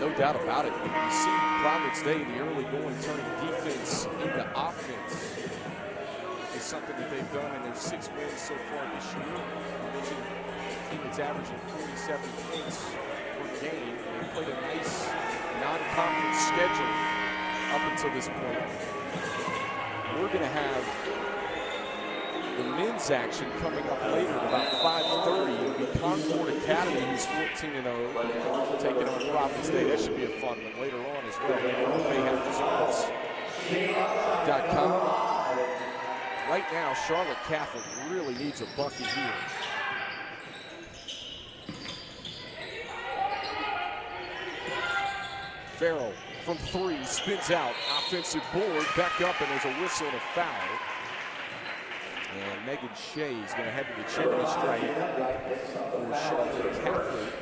No doubt about it. You see Providence Day in the early going turning defense into offense is something that they've done in their 6 wins so far this year. You mentioned a team that's averaging 47 points per game. They played a nice non-conference schedule up until this point. We're going to have the men's action coming up later at about 5:30. It'll be Concord Academy, who's 14-0, taking on Providence Day. That should be a fun one later on as well. They have results.com. Right now, Charlotte Catholic really needs a bucket here. Farrell from 3, spins out, offensive board, back up, and there's a whistle and a foul. And Megan Shea is going to head to the charity stripe for Charlotte Catholic.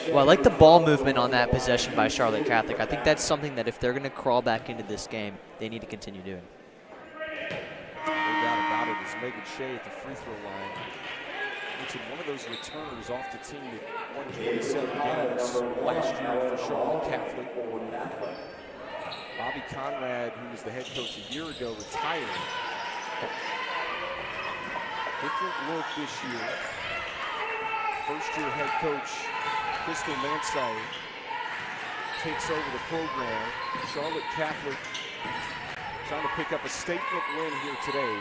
Well, I like the ball movement on that possession by Charlotte Catholic. I think that's something that if they're going to crawl back into this game, they need to continue doing. No doubt about it is Megan Shea at the free throw line. One of those returners off the team that won 27 games last year for Charlotte Catholic. Bobby Conrad, who was the head coach a year ago, retired. Different look this year. First-year head coach Crystal Mansai takes over the program. Charlotte Catholic trying to pick up a statement win here today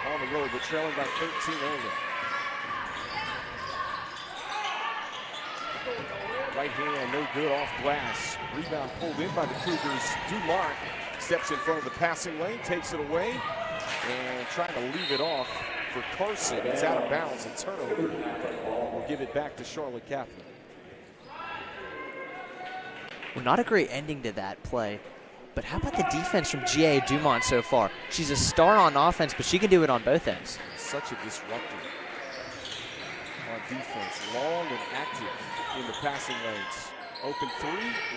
on the road, but trailing by 13 early. Right hand, no good, off glass. Rebound pulled in by the Cougars. Dumont steps in front of the passing lane, takes it away, and trying to leave it off for Carson. It's out of bounds and turnover. We'll give it back to Charlotte Catholic. Well, not a great ending to that play, but how about the defense from G.A. Dumont so far? She's a star on offense, but she can do it on both ends. Such a disruptor on defense, long and active in the passing lanes. Open 3,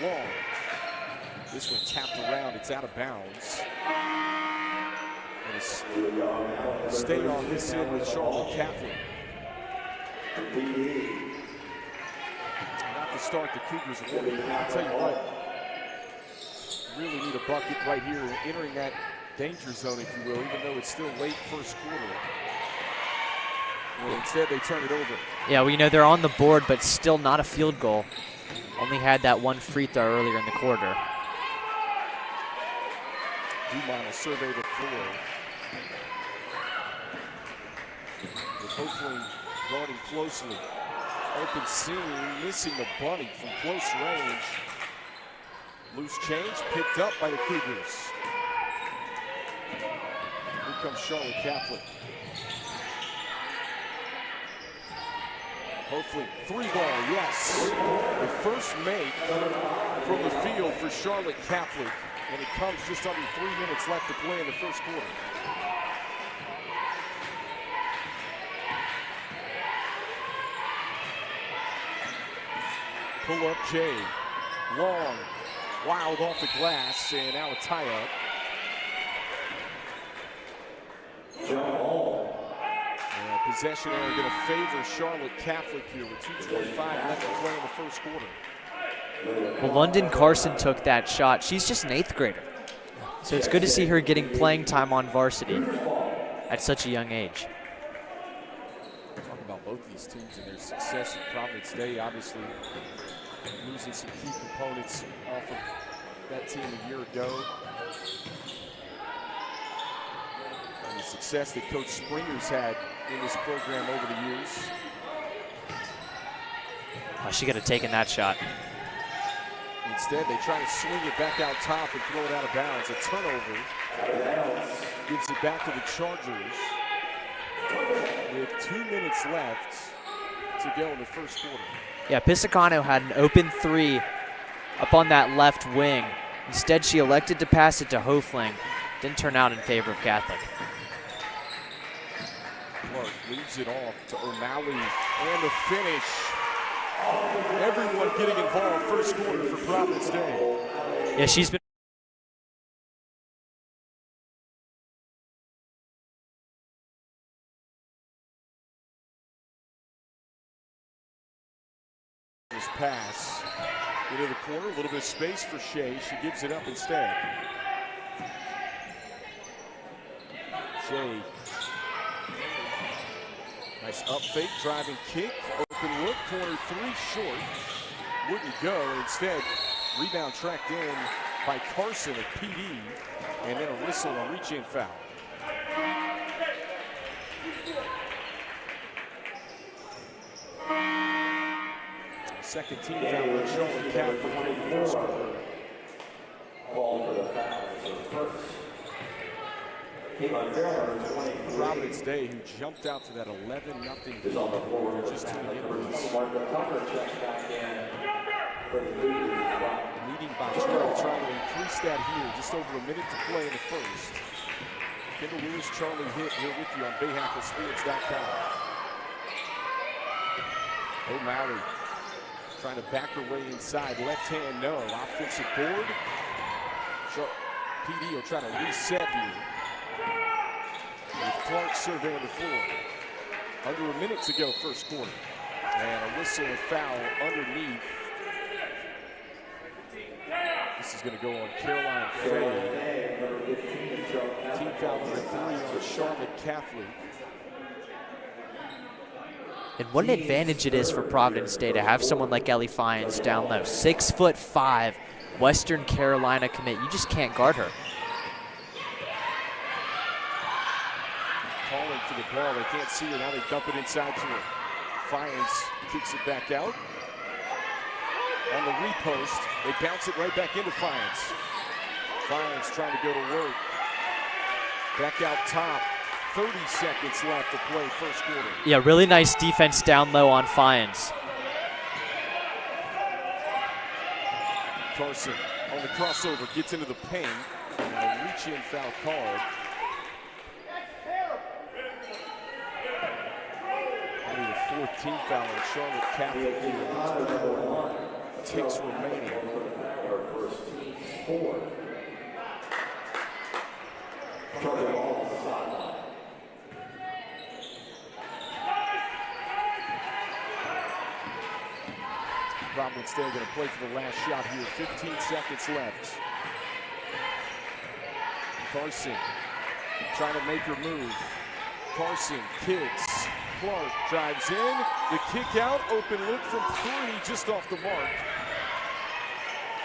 long. This one tapped around, it's out of bounds. And stay on this end with Charlotte Catholic. Not to start the Cougars winning, but I'll tell you what, really need a bucket right here, entering that danger zone, if you will, even though it's still late first quarter. Well, instead, they turn it over. Yeah, well, you know, they're on the board, but still not a field goal. Only had that one free throw earlier in the quarter. Dumont will survey the floor. With Hoefling guarding closely. Open seam, missing the bunny from close range. Loose change, picked up by the Cougars. Here comes Charlotte Catholic. Hopefully, 3-ball, yes. The first make from the field for Charlotte Catholic, and it comes just under 3 minutes left to play in the first quarter. Pull up Jay, long, wild off the glass, and now a tie-up. Possession are going to favor Charlotte Catholic here with 2:25 left to play in the first quarter. Well, London Carson took that shot. She's just an 8th grader. So it's good to see her getting playing time on varsity at such a young age. Talk about both these teams and their success at Providence Day. Obviously, losing some key components off of that team a year ago. And the success that Coach Springer's had in this program over the years. Oh, she could have taken that shot. Instead, they try to swing it back out top and throw it out of bounds. A turnover gives it back to the Chargers with 2 minutes left to go in the first quarter. Yeah, Pisacano had an open 3 up on that left wing. Instead, she elected to pass it to Hoefling. Didn't turn out in favor of Catholic. Clark leaves it off to O'Malley, and the finish. Everyone getting involved first quarter for Providence Day. Yeah, she's been pass into the corner. A little bit of space for Shea. She gives it up instead. Shea. Nice up fake, driving kick. Open look, corner three short. Wouldn't go. Instead, rebound tracked in by Carson of PD. And then a whistle, a reach-in foul. Second team foul on Charlotte Catholic in the first quarter. Call for the foul. First. Came on Fairburn, Providence Day, who jumped out to that 11-0 is on the floor. just 2 minutes. Martha Tucker checks back in. Leading by 12, trying to increase that here. Just over a minute to play in the first. Kendall Lewis, Charlie Hitt here with you on BahakelSports.com. O'Malley trying to back her way inside. Left hand, no. Offensive board. PD will try to reset here. With Clark surveying the floor. Under a minute to go, first quarter. And a whistle and foul underneath. This is going to go on Caroline Fay. Team foul number 3 on Charlotte Catholic. And what an advantage it is for Providence Day to have someone like Ellie Fyans down low. 6'5", Western Carolina commit. You just can't guard her. Calling for the ball. They can't see her. Now they dump it inside to her. Fyans kicks it back out. On the repost, they bounce it right back into Fyans. Fyans trying to go to work. Back out top. 30 seconds left to play first quarter. Yeah, really nice defense down low on Fyans. Carson on the crossover, gets into the paint. And a reach-in foul called. Only the 14th foul on Charlotte Catholic here. Ticks remaining. Providence Day going to play for the last shot here. 15 seconds left. Carson trying to make her move. Carson kicks. Clark drives in. The kick out. Open look from 3, just off the mark.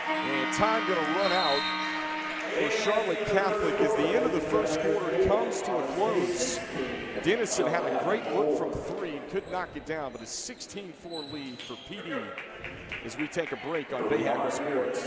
And time going to run out for Charlotte Catholic as the end of the first quarter comes to a close. Dennison had a great look from 3 and could knock it down, but a 16-4 lead for PD as we take a break on Bahakel Sports.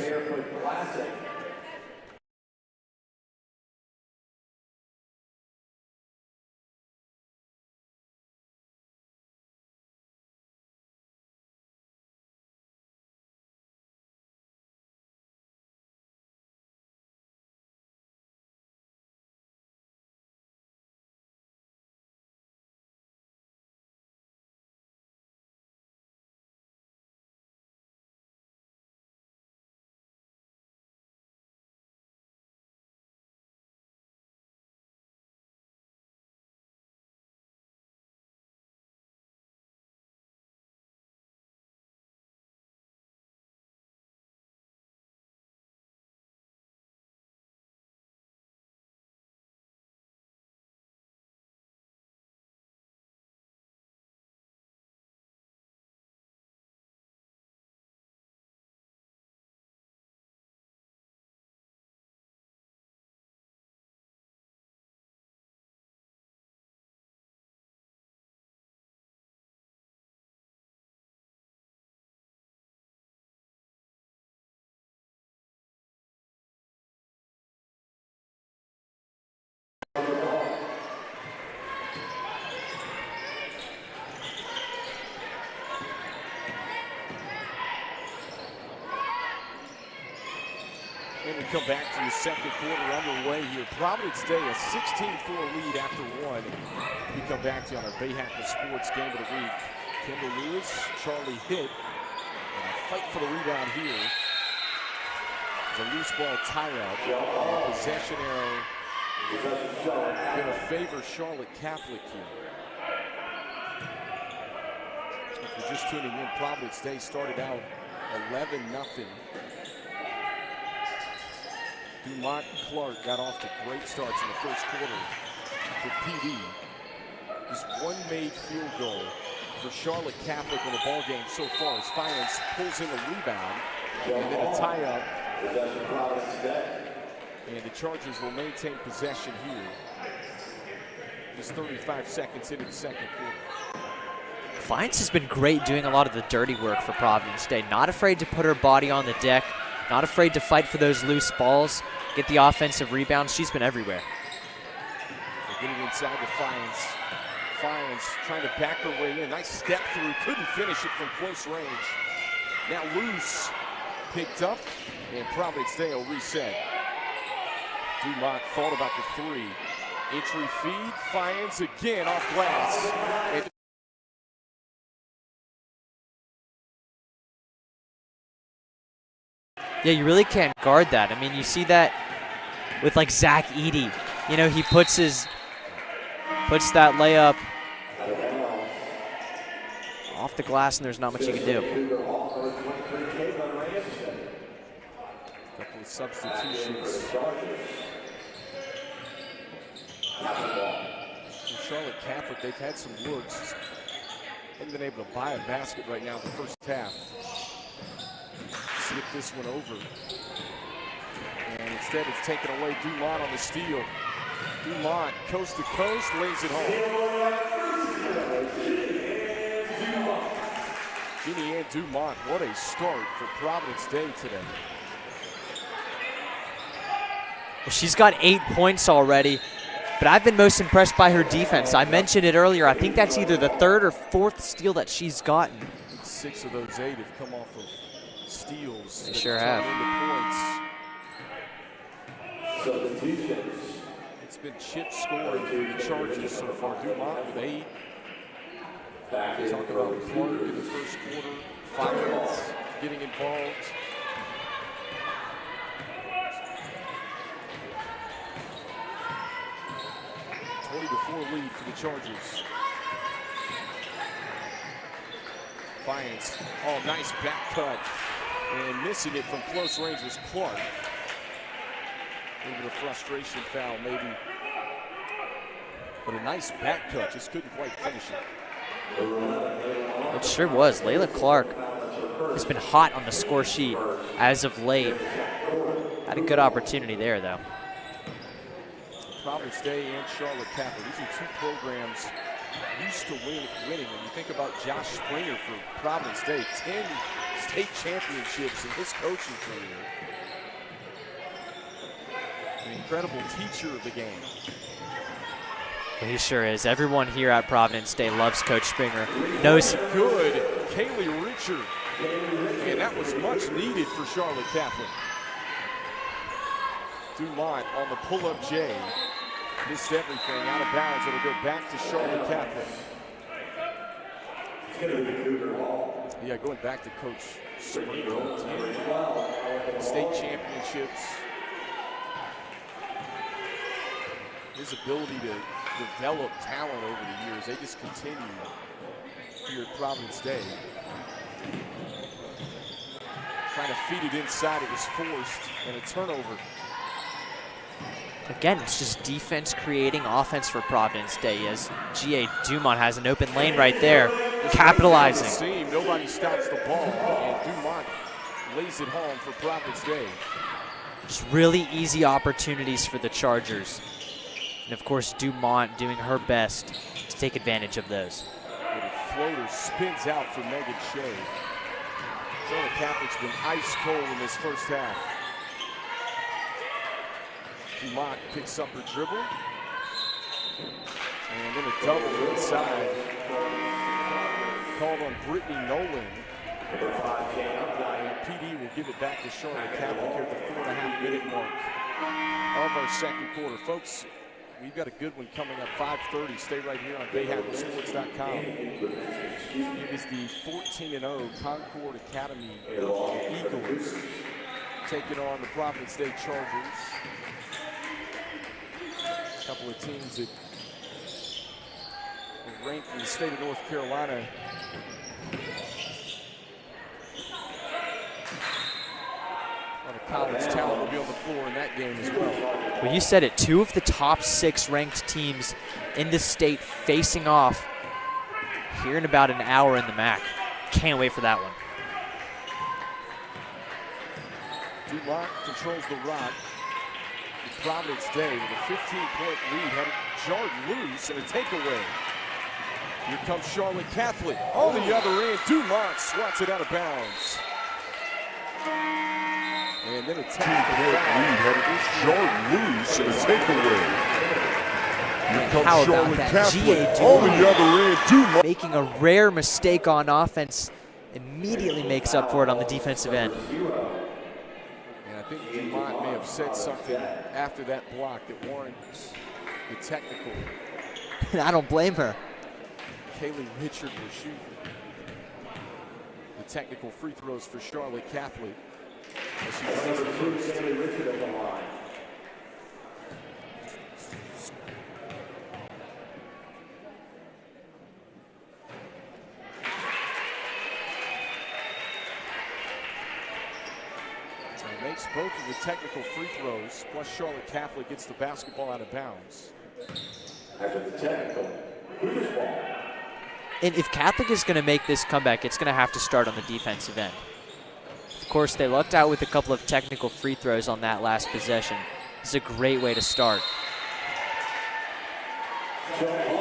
And we come back to the second quarter underway here. Providence Day, a 16-4 lead after 1. We come back to you on our Bahakel Sports Game of the Week. Kendall Lewis, Charlie Hitt, and a fight for the rebound here. There's a loose ball tie-up. And possession arrow going to favor Charlotte Catholic here. If you're just tuning in, Providence Day started out 11-0. Dumont and Clark got off to great starts in the first quarter for PD. Just one made field goal for Charlotte Catholic in the ball game so far as Fiance pulls in a rebound and then a tie-up. And the Chargers will maintain possession here. Just 35 seconds into the second quarter. Fiance has been great doing a lot of the dirty work for Providence Day. Not afraid to put her body on the deck. Not afraid to fight for those loose balls. Get the offensive rebounds. She's been everywhere. They're getting inside the Fiance. Fiance trying to back her way in. Nice step through. Couldn't finish it from close range. Now loose. Picked up. And Providence Day will reset. Dumont thought about the three. Entry feed. Fiance again off glass. And yeah, you really can't guard that. I mean, you see that with like Zach Edey. You know, he puts that layup off the glass and there's not much you can do. Couple of substitutions. In Charlotte Catholic, they've had some looks. Haven't been able to buy a basket right now in the first half. Skip this one over. And instead it's taken away. Dumont on the steal. Dumont, coast to coast, lays it home. Jeannie Ann Dumont, what a start for Providence Day today. Well, she's got 8 points already, but I've been most impressed by her defense. I mentioned it earlier. I think that's either the third or fourth steal that she's gotten. 6 of those 8 have come off of steals. They sure have. It's been chip scoring for the Chargers so far. Dumont with 8. Talk about Clark in the first quarter. Fiance getting involved. (20-4) lead for the Chargers. Fiance, oh, nice back cut. And missing it from close range was Clark. A little bit of frustration foul maybe. But a nice back cut, just couldn't quite finish it. It sure was. Layla Clark has been hot on the score sheet as of late. Had a good opportunity there, though. Providence Day and Charlotte Catholic. These are 2 programs used to winning. When you think about Josh Springer for Providence Day, 10 state championships in his coaching career. An incredible teacher of the game. He sure is. Everyone here at Providence Day loves Coach Springer. Knows good. Kaylee Richard. And that was much needed for Charlotte Catholic. Dumont on the pull-up J. Missed everything out of bounds. It'll go back to Charlotte Catholic. Yeah, going back to Coach Springer. 10 state championships. His ability to develop talent over the years. They just continue here at Providence Day. Trying to feed it inside. It was forced and a turnover. Again, it's just defense creating offense for Providence Day as G.A. Dumont has an open lane right there, capitalizing. Nobody stops the ball, and Dumont lays it home for Providence Day. Just really easy opportunities for the Chargers. And of course, Dumont doing her best to take advantage of those. Little floater spins out for Megan Shea. Charlotte Catholic's been ice cold in this first half. Dumont picks up her dribble. And then a double inside. Called on Brittany Nolan. And PD will give it back to Charlotte Catholic here at the 4.5-minute mark of our second quarter. Folks, we've got a good one coming up, 5:30. Stay right here on BahakelSports.com. It is the 14-0 Concord Academy Eagles taking on the Providence Day Chargers. A couple of teams that are ranked in the state of North Carolina A lot of college talent will be on the floor in that game as well. Well, you said it. 2 of the top 6 ranked teams in the state facing off here in about an hour in the MAC. Can't wait for that one. Dumont controls the rock. Providence Day with a 15-point lead, had it jarred loose and a takeaway. Here comes Charlotte Catholic. On the other end, Dumont swats it out of bounds. And then a tackle. Lead had it jarred loose and a takeaway. Here comes How about Charlotte that? Catholic. G.A. On the other end, Dumont. Making a rare mistake on offense, immediately makes up for it on the defensive end. And I think Dumont may have said something after that block that warrants the technical. I don't blame her. Kaylee Richard will shoot the technical free throws for Charlotte Catholic. As she brings the first. Makes both of the technical free throws, plus Charlotte Catholic gets the basketball out of bounds. After the technical, Hooters ball. And if Catholic is going to make this comeback, it's going to have to start on the defensive end. Of course, they lucked out with a couple of technical free throws on that last possession. It's a great way to start.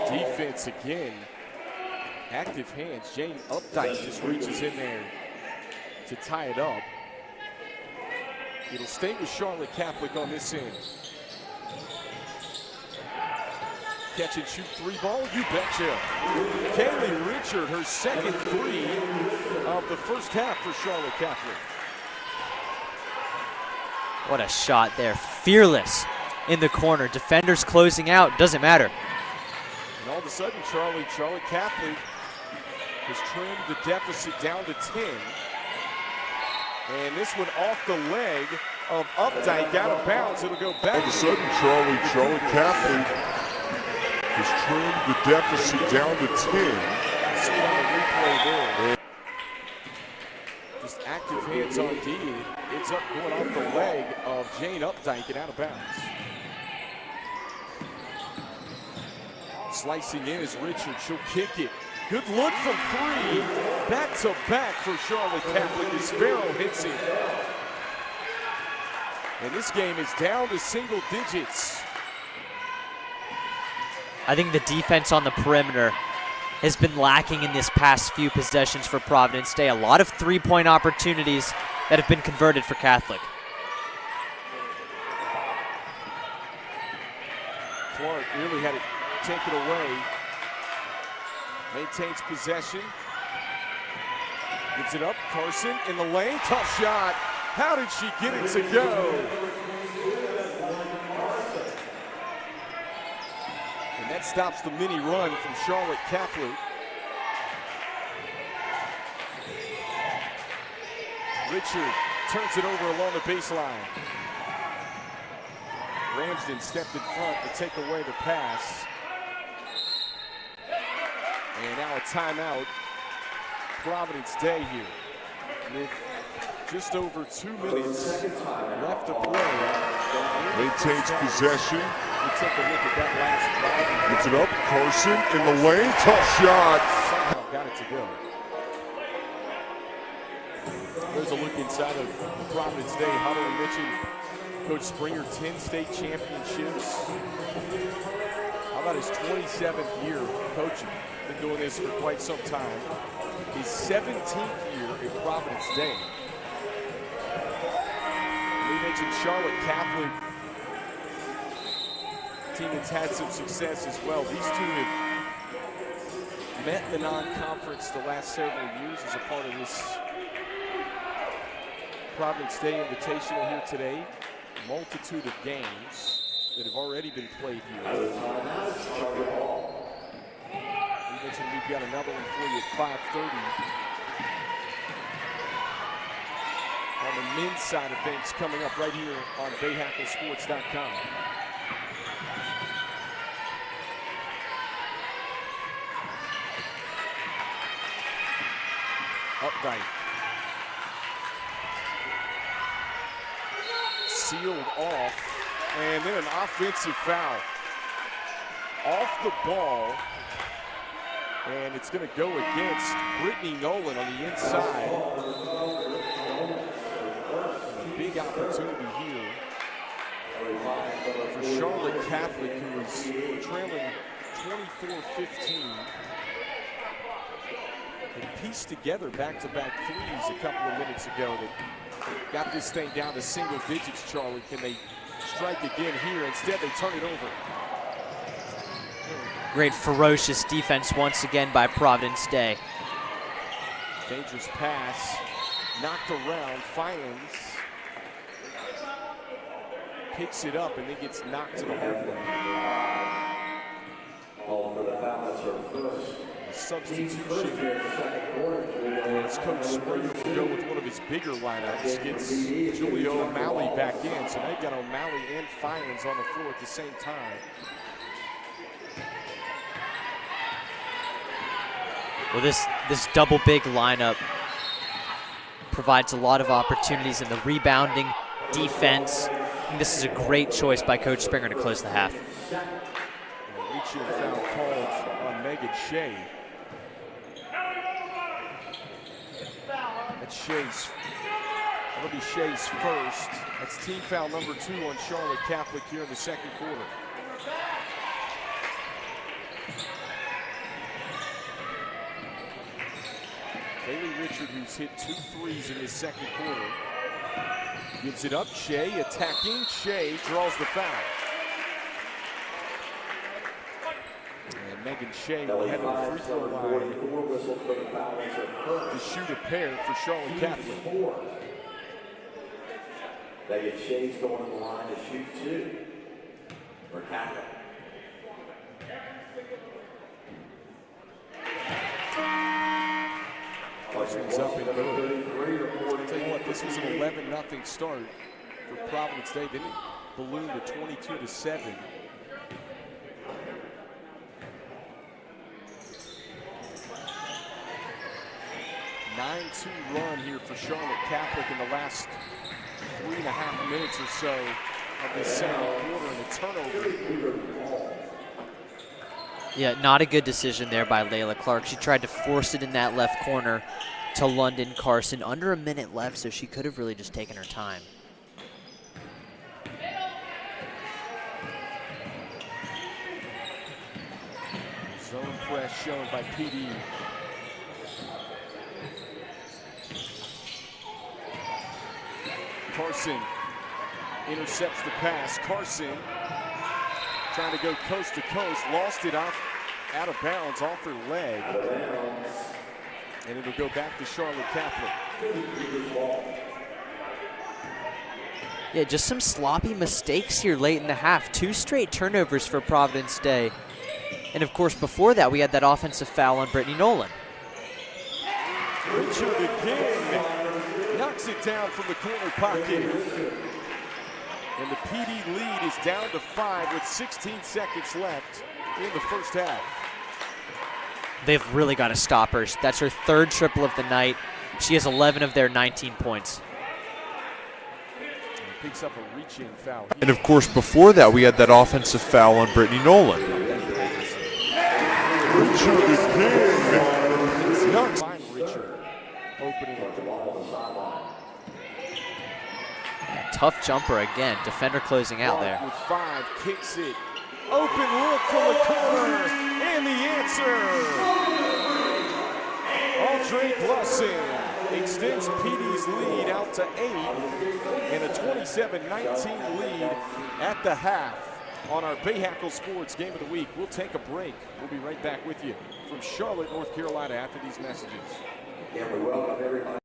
Defense again. Active hands. Jane Updike just reaches in there to tie it up. It'll stay with Charlotte Catholic on this end. Catch and shoot 3 ball, you betcha. Kaylee Richard, her second 3 of the first half for Charlotte Catholic. What a shot there. Fearless in the corner. Defenders closing out. Doesn't matter. And all of a sudden, Charlotte Catholic has trimmed the deficit down to 10. And this one off the leg of Updike, out of bounds. It'll go back. All of a sudden, Charlotte Catholic has trimmed the deficit down to 10. See it on the replay there. Just active hands on D. It's up going off the leg of Jane Updike and out of bounds. Slicing in is Richard. She'll kick it. Good look from 3. Back to back for Charlotte Catholic as Farrell hits it. And this game is down to single digits. I think the defense on the perimeter has been lacking in this past few possessions for Providence Day. A lot of 3-point opportunities that have been converted for Catholic. Clark really had it taken away. Maintains possession. Gives it up. Carson in the lane. Tough shot. How did she get it to go? And that stops the mini run from Charlotte Catholic. Richard turns it over along the baseline. Ramsden stepped in front to take away the pass. And now a timeout. Providence Day here with just over 2 minutes left to play. Maintains possession. We take a look at that last drive. Gets it up. Carson in the lane. Tough shot. Somehow got it to go. There's a look inside of the Providence Day huddle. We mentioned Coach Springer, 10 state championships. How about his 27th year coaching? Been doing this for quite some time. His 17th year at Providence Day. We mentioned Charlotte Catholic. Team that's had some success as well. These two have met in the non-conference the last several years as a part of this Providence Day Invitational here today. A multitude of games that have already been played here. We mentioned we've got another one for you at 5:30. On the men's side of things coming up right here on BahakelSports.com. Updike. Sealed off, and then an offensive foul. Off the ball, and it's going to go against Brittany Nolan on the inside. A big opportunity here for Charlotte Catholic, who is trailing 24-15. They pieced together back-to-back threes a couple of minutes ago. They got this thing down to single digits, Charlie. Can they strike again here? Instead, they turn it over. Great ferocious defense once again by Providence Day. Dangerous pass, knocked around, Fians picks it up and then gets knocked to the hallway. Call for the foul, that's her first. Substitution, as Coach Springer will go with one of his bigger lineups, gets Julia O'Malley back in. So they've got O'Malley and Fians on the floor at the same time. Well, this double big lineup provides a lot of opportunities in the rebounding, defense. And this is a great choice by Coach Springer to close the half. Reaching foul called on Megan Shea. That's that'll be Shea's first. That's team foul number 2 on Charlotte Catholic here in the second quarter. Kaylee Richard, who's hit 2 threes in his second quarter, gives it up. Shea attacking. Shea draws the foul. And Megan Shea will head to the free throw line to shoot a pair for Charlotte Catholic. Megan Shea's going to the line to shoot 2 for Catholic. First one's up and good. Tell you what, this was an 11-0 start for Providence Day. Then it ballooned to 22-7. A 9-2 run here for Charlotte Catholic in the last 3.5 minutes or so of this second quarter, and a turnover. Yeah, not a good decision there by Layla Clark. She tried to force it in that left corner to London Carson. Under a minute left, so she could have really just taken her time. Zone press shown by PD. Carson intercepts the pass. Carson trying to go coast to coast, lost it out of bounds off her leg. And it'll go back to Charlotte Catholic. Yeah, just some sloppy mistakes here late in the half. 2 straight turnovers for Providence Day. And of course, before that, we had that offensive foul on Brittany Nolan. Richard again knocks it down from the corner pocket. And the PD lead is down to 5 with 16 seconds left in the first half. They've really got to stop her. That's her 3rd triple of the night. She has 11 of their 19 points. And picks up a reach-in foul. And of course, before that, we had that offensive foul on Brittany Nolan. Richard again. It's not find Richard opening up the ball on the sideline. Tough jumper again. Defender closing out there. With 5, kicks it. Open look from the corner, and the answer. Audrey Glusson extends PD's lead out to 8, and a 27-19 lead at the half on our Bahakel Sports Game of the Week. We'll take a break. We'll be right back with you from Charlotte, North Carolina after these messages. Yeah, we welcome everybody.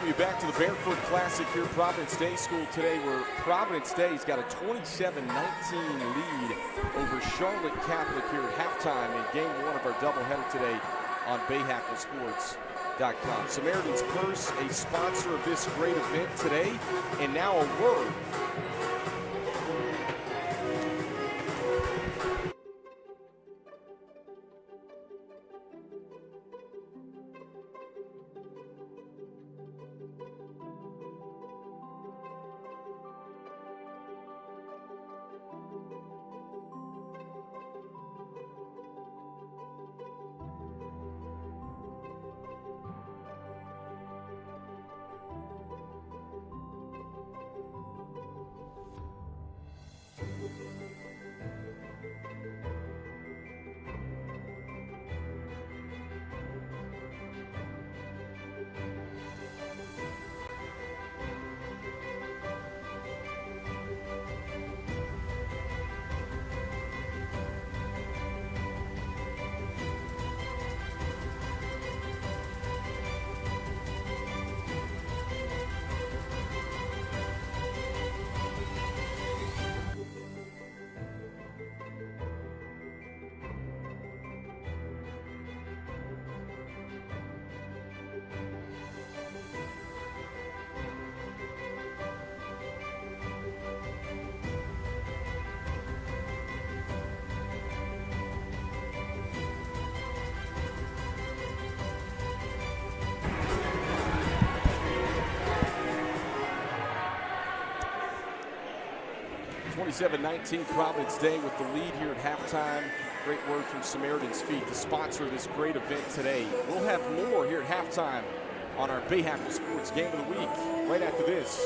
welcome you back to the Barefoot Classic here at Providence Day School today, where Providence Day's got a 27-19 lead over Charlotte Catholic here at halftime in game one of our doubleheader today on BahakelSports.com. Samaritan's Purse, a sponsor of this great event today, and now a word. (27-19) Providence Day with the lead here at halftime. Great word from Samaritan's Feet, the sponsor of this great event today. We'll have more here at halftime on our Bahakel Sports Game of the Week right after this.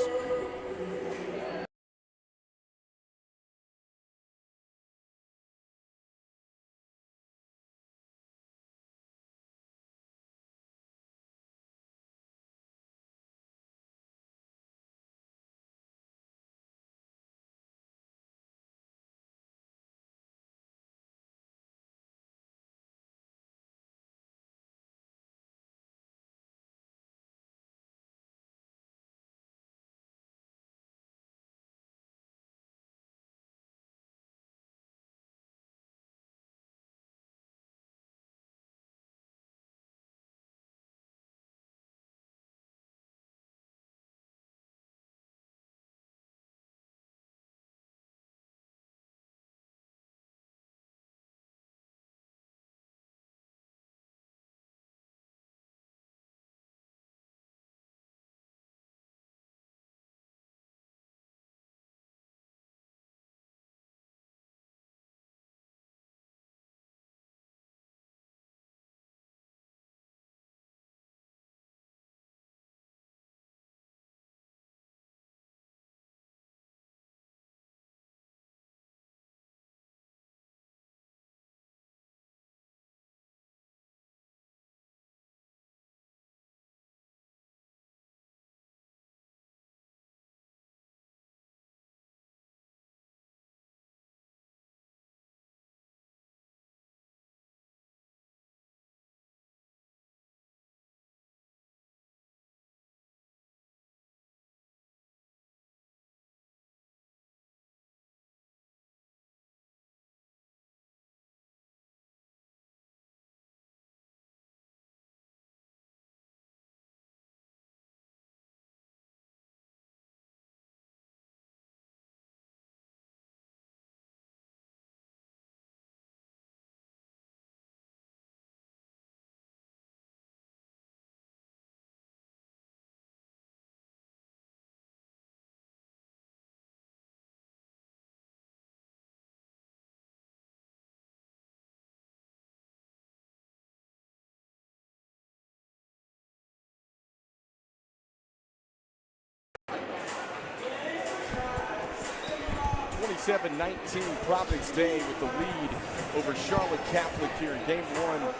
(27-19) Providence Day with the lead over Charlotte Catholic here in game one of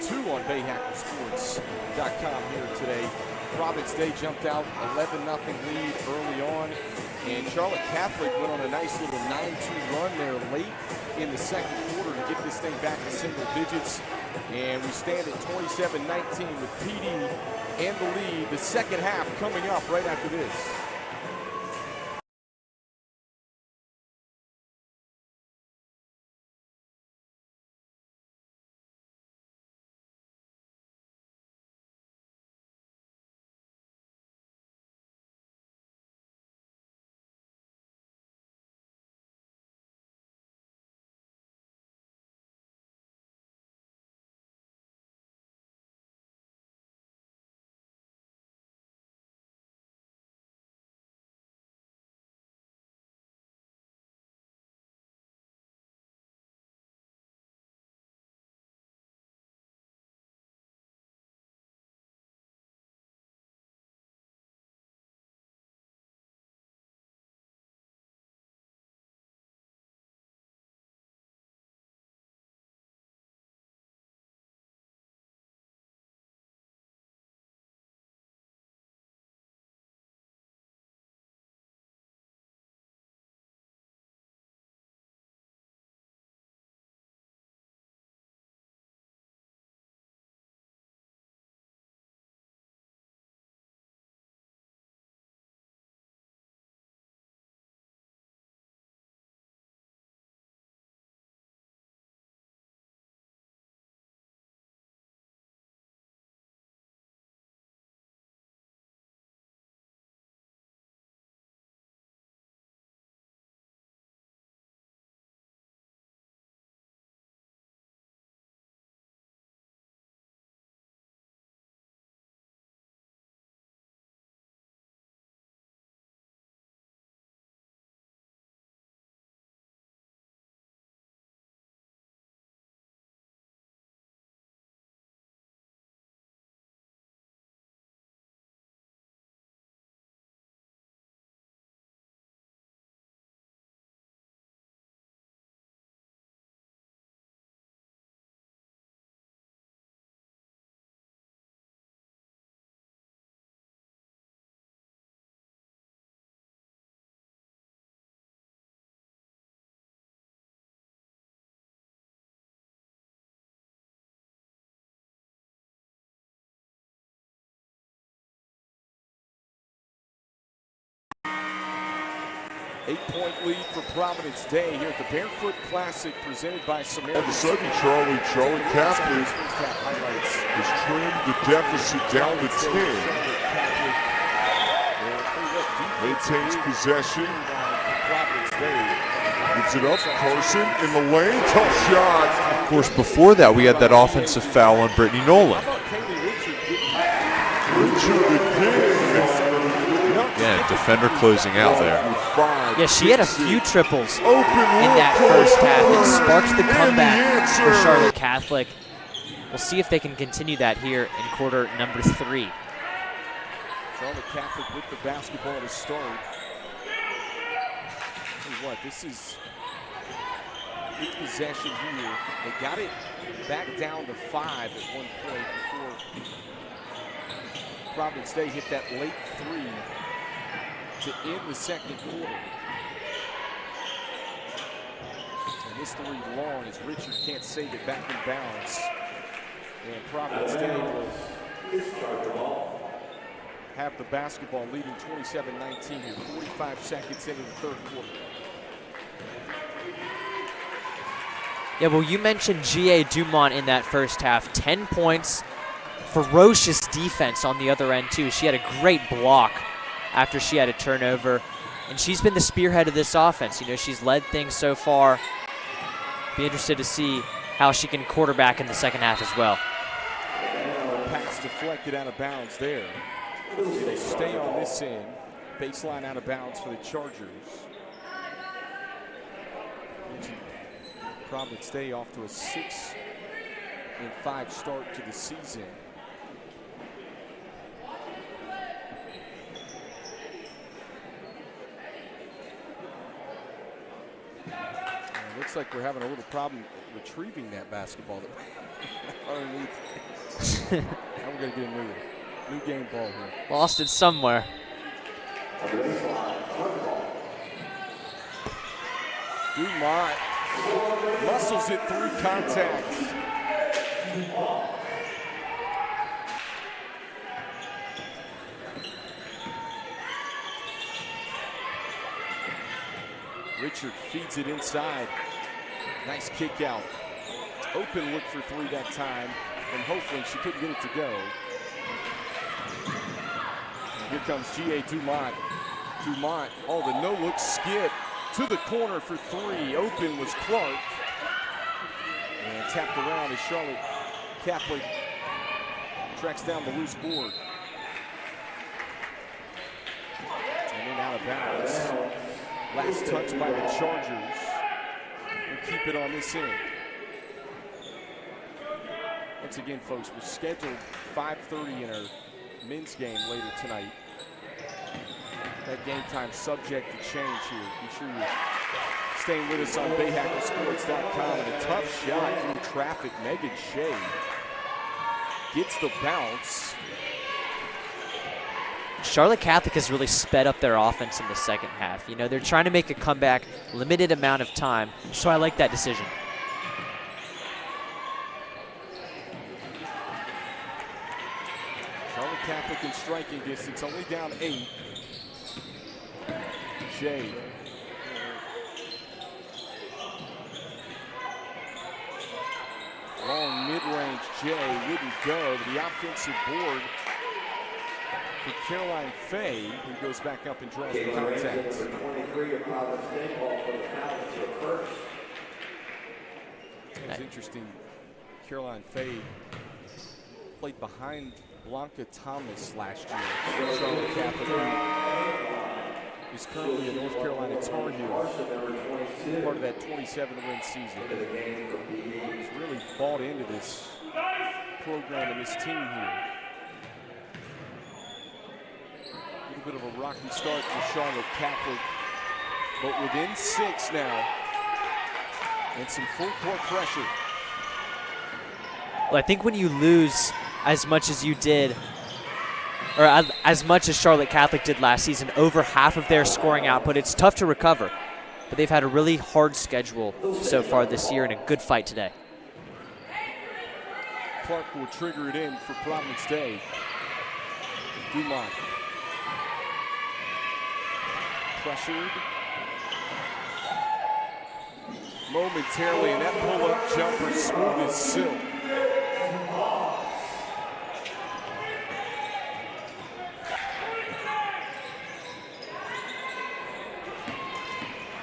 two on BahakelSports.com here today. Providence Day jumped out 11-0 lead early on, and Charlotte Catholic went on a nice little 9-2 run there late in the second quarter to get this thing back to single digits. And we stand at 27-19 with PD and the lead. The second half coming up right after this. Eight-point lead for Providence Day here at the Barefoot Classic presented by Samaritan. All of a sudden, Charlie Catholic has trimmed the deficit down to 10. Maintains possession. Gives it up. Carson in the lane. Tough shot. Of course, before that, we had that offensive foul on Brittany Nolan. Richard again. Yeah, defender closing out there. Yeah, she had a few triples in that first half. It sparked the comeback for Charlotte Catholic. We'll see if they can continue that here in quarter number 3. Charlotte Catholic with the basketball to start. Tell you what, this is good possession here. They got it back down to 5 at one point before Providence Day hit that late 3 to end the second quarter. And this 3 long as Richard can't save it back in bounds. And Providence Day will have the basketball leading 27-19 here, 45 seconds into the third quarter. Yeah, well, you mentioned G.A. Dumont in that first half. 10 points, ferocious defense on the other end, too. She had a great block after she had a turnover, and she's been the spearhead of this offense. You know, she's led things so far. Be interested to see how she can quarterback in the second half as well. Pass deflected out of bounds there. They stay on this end. Baseline out of bounds for the Chargers. Providence Day off to a 6-5 start to the season. Looks like we're having a little problem retrieving that basketball underneath. Now we're going to get a new game ball here. Lost it somewhere. Dumont Muscles it through contact. Richard feeds it inside. Nice kick out. Open look for three that time, and hopefully she couldn't get it to go. Here comes G.A. Dumont. Dumont, oh, the no-look skip to the corner for three. Open was Clark. And tapped around as Charlotte Catholic tracks down the loose board. And then out of bounds. Last touch by the Chargers. We'll keep it on this end. Once again, folks, we're scheduled 5:30 in our men's game later tonight. That game time subject to change here. Be sure you're staying with us on BahakelSports.com. And a tough shot through traffic. Megan Shea gets the bounce. Charlotte Catholic has really sped up their offense in the second half. You know, they're trying to make a comeback, limited amount of time, so I like that decision. Charlotte Catholic in striking distance, only down 8. Shea. Long mid-range Jay wouldn't go to the offensive board for Caroline Fay, who goes back up and draws the contact. It's interesting. Caroline Fay played behind Blanca Thomas last year. Charlotte Catholic is currently a North Carolina Tar Heel, part of that 27-win season. He's really bought into this program and this team here. A little bit of a rocky start for Charlotte Catholic, but within 6 now, and some full court pressure. Well, I think when you lose as much as you did, or as much as Charlotte Catholic did last season, over half of their scoring output, it's tough to recover. But they've had a really hard schedule so far this year and a good fight today. Clark will trigger it in for Providence Day. Dumont. Pressured. Momentarily, and that pull-up jumper smooth as silk.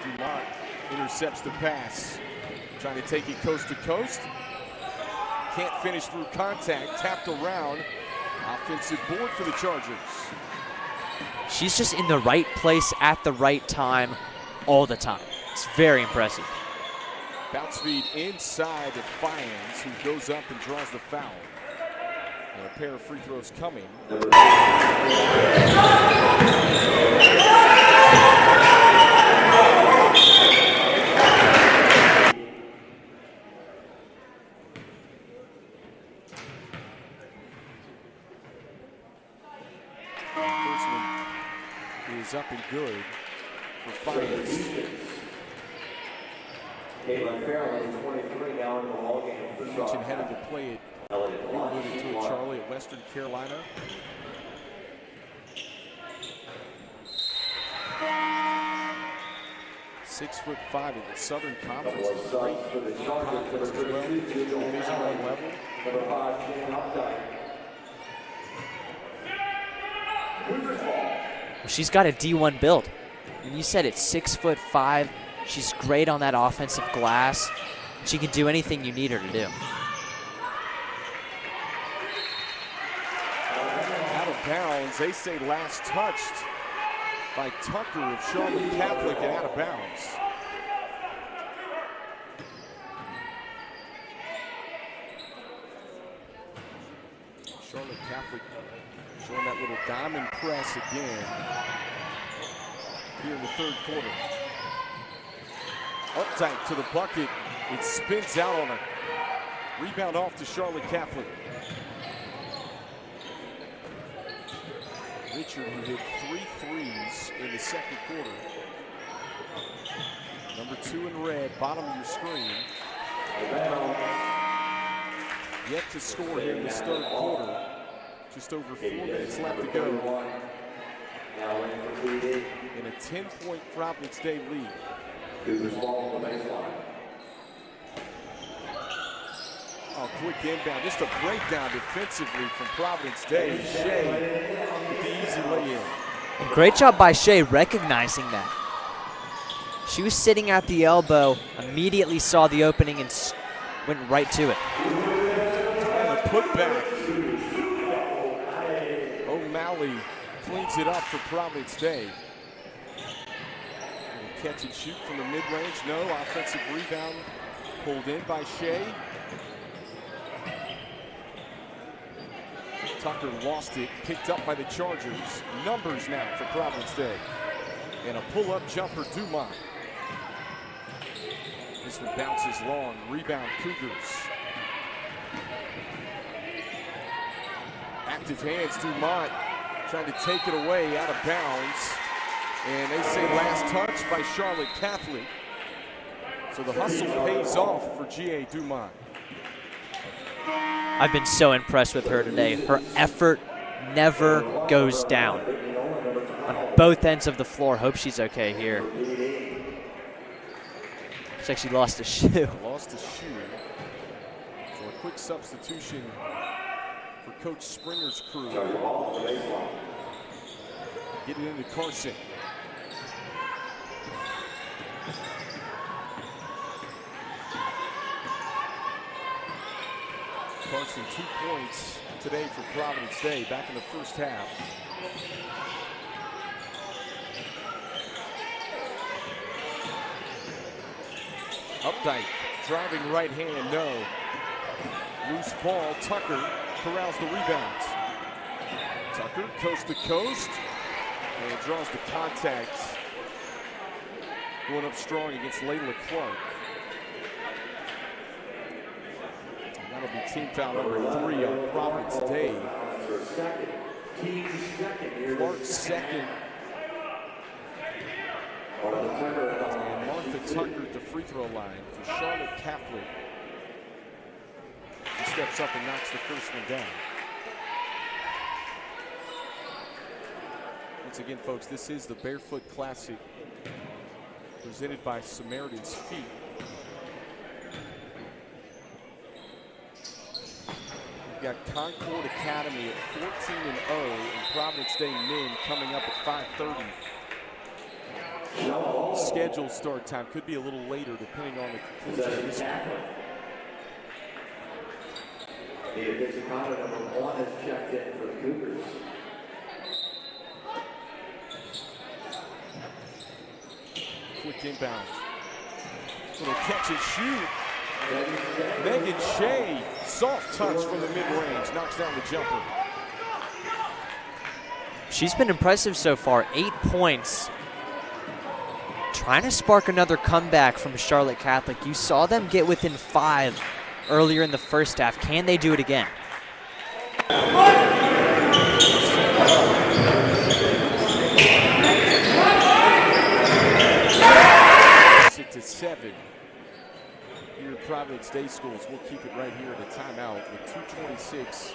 Dumont intercepts the pass. Trying to take it coast to coast. Can't finish through contact. Tapped around. Offensive board for the Chargers. She's just in the right place at the right time all the time. It's very impressive. Bounce feed inside Defiance, who goes up and draws the foul. And a pair of free throws coming. First one is up and good for Defiance. Caitlin Fairley, 23, now in the ball game. Mentioned headed to play it. We alluded to it, Charlie, at Western Carolina. .6'5" in the Southern Conference. A great conference as well. Division I level. Number 5, Jan Updike. She's got a D1 build. And you said it's 6'5". She's great on that offensive glass. She can do anything you need her to do. Out of bounds. They say last touched by Tucker of Charlotte Catholic and out of bounds. Charlotte Catholic showing that little diamond press again here in the third quarter. Uptight to the bucket. It spins out on her. Rebound off to Charlotte Catholic. Richard, who hit 3 threes in the second quarter. Number 2 in red, bottom of your screen. Yet to score here in this third quarter. Just over 4 minutes left to go. In a 10-point Providence Day lead. Oh, quick inbound. Just a breakdown defensively from Providence Day. Shea with the easy lay-in. And great job by Shea recognizing that. She was sitting at the elbow, immediately saw the opening and went right to it. And a putback. O'Malley cleans it up for Providence Day. And catch and shoot from the mid-range. No, offensive rebound pulled in by Shea. Tucker lost it, picked up by the Chargers. Numbers now for Providence Day. And a pull-up jumper, Dumont. This one bounces long. Rebound, Cougars. Active hands, Dumont trying to take it away out of bounds. And they say last touch by Charlotte Catholic. So the hustle pays off for G.A. Dumont. I've been so impressed with her today. Her effort never goes down. On both ends of the floor. Hope she's okay here. Looks like she lost a shoe. Lost a shoe. So a quick substitution for Coach Springer's crew. Get it into Carson. Carson 2 points today for Providence Day, back in the first half. Updike, driving right hand, no. Loose ball, Tucker corrals the rebounds. Tucker, coast to coast, and draws the contact. Going up strong against Layla Clark. That'll be team foul number 3 on Providence Day. Clark second. And Martha Tucker at the free throw line for Charlotte Catholic. He steps up and knocks the first one down. Once again, folks, this is the Barefoot Classic presented by Samaritan's Feet. We've got Concord Academy at 14-0 and Providence Day men coming up at 5:30. Scheduled start time could be a little later depending on the conclusion of this one. Number 1 has checked in for the Cougars. Quick inbound. Little catch and shoot. Megan Shea, soft touch from the mid-range, knocks down the jumper. She's been impressive so far, 8 points. Trying to spark another comeback from Charlotte Catholic. You saw them get within 5 earlier in the first half. Can they do it again? To 7 here at Providence Day Schools. We'll keep it right here at a timeout with 2:26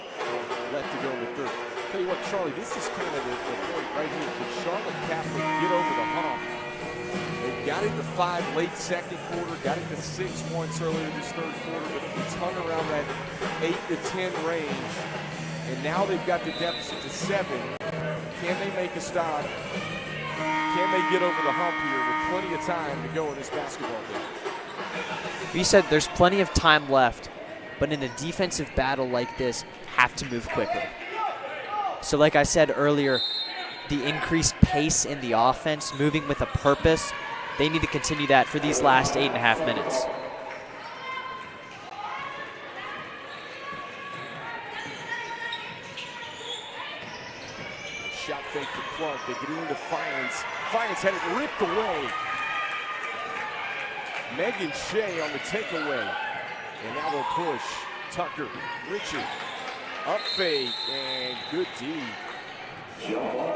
left to go in the third. Tell you what, Charlie, this is kind of the point right here. Can Charlotte Catholic get over the hump? They got into 5 late second quarter, got into 6 once earlier this third quarter, but it's hung around that 8 to 10 range. And now they've got the deficit to 7. Can they make a stop? Can they get over the hump here with plenty of time to go in this basketball game? You said there's plenty of time left, but in a defensive battle like this, have to move quickly. So like I said earlier, the increased pace in the offense, moving with a purpose, they need to continue that for these last 8.5 minutes. Shot fake for Clark. They get into Fiennes. Fiennes had it ripped away. Megan Shea on the takeaway. And now they'll push. Tucker, Richard, up fake, and good D.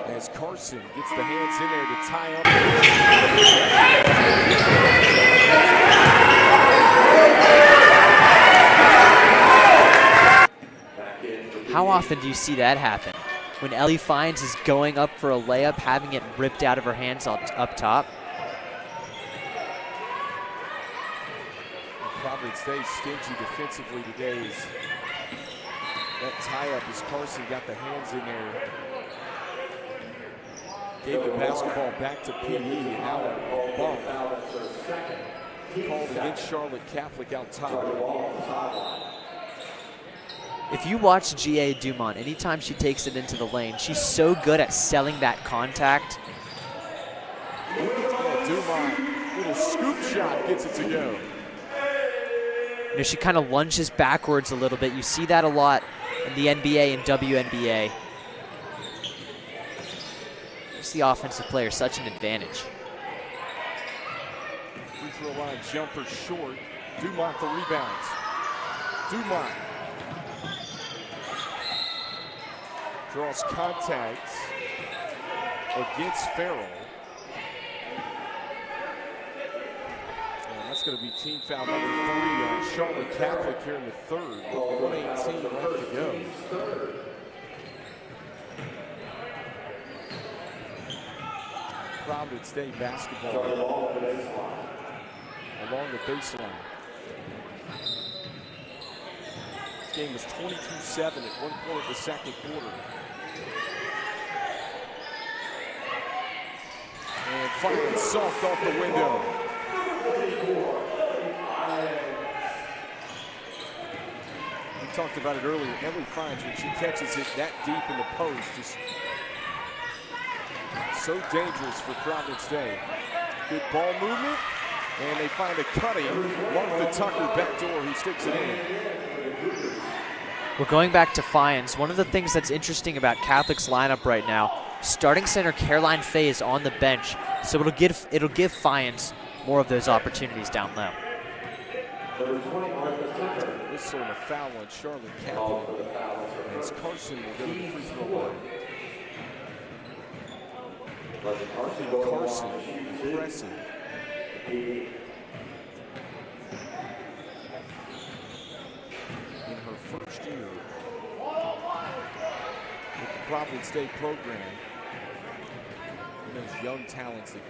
As Carson gets the hands in there to tie up. How often do you see that happen? When Ellie Fines is going up for a layup, having it ripped out of her hands up top. Providence Day stingy defensively today. That tie-up as Carson got the hands in there. Gave the basketball back to PD, and now a bump called against Charlotte Catholic out top. If you watch G.A. Dumont, anytime she takes it into the lane, she's so good at selling that contact. Dumont, little scoop shot, gets it to go. You know, she kind of lunges backwards a little bit. You see that a lot in the NBA and WNBA. Gives the offensive player such an advantage. Free throw line jumper short. Dumont the rebounds. Dumont draws contact against Farrell. And that's going to be team foul number 3 on Charlotte Catholic here in the third. 1:18 left to go. Providence Day basketball along the baseline. This game was 22-7 at one point of the second quarter. And finally soft off the window. We talked about it earlier. Ellie Fines, when she catches it that deep in the post, just so dangerous for Providence Day. Good ball movement, and they find a cutting Martha Tucker backdoor who sticks it in. We're going back to Fines. One of the things that's interesting about Catholic's lineup right now, starting center Caroline Faye is on the bench, so it'll give Fines more of those opportunities down low. Whistle and a foul on Charlotte Catholic as Carson will go to the free throw line. Carson, impressive. In her first year with the Providence Day program, those young talents that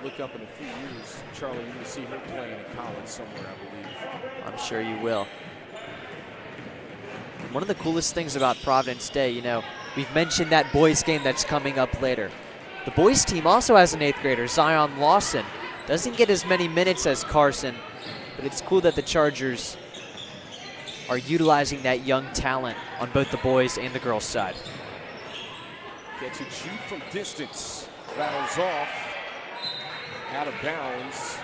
look up in a few years. Charlie, you're going to see her playing in college somewhere, I believe. I'm sure you will. One of the coolest things about Providence Day, you know, we've mentioned that boys game that's coming up later. The boys team also has an 8th grader, Zion Lawson. Doesn't get as many minutes as Carson, but it's cool that the Chargers are utilizing that young talent on both the boys and the girls side. Catch and shoot from distance. Rattles off. Out of bounds.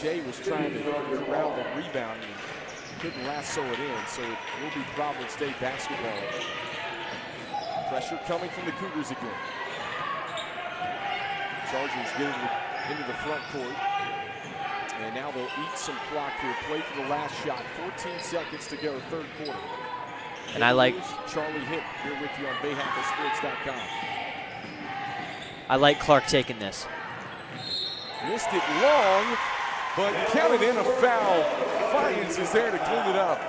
Shea was trying to corral the rebound and couldn't lasso it in, so it will be Providence Day basketball. Pressure coming from the Cougars again. Chargers getting into the front court. And now they'll eat some clock here. Play for the last shot. 14 seconds to go, third quarter. And I like Charlie Hitt here with you on BahakelSports.com. I like Clark taking this. Missed it long, but counted in a foul. Fines is there to clean it up.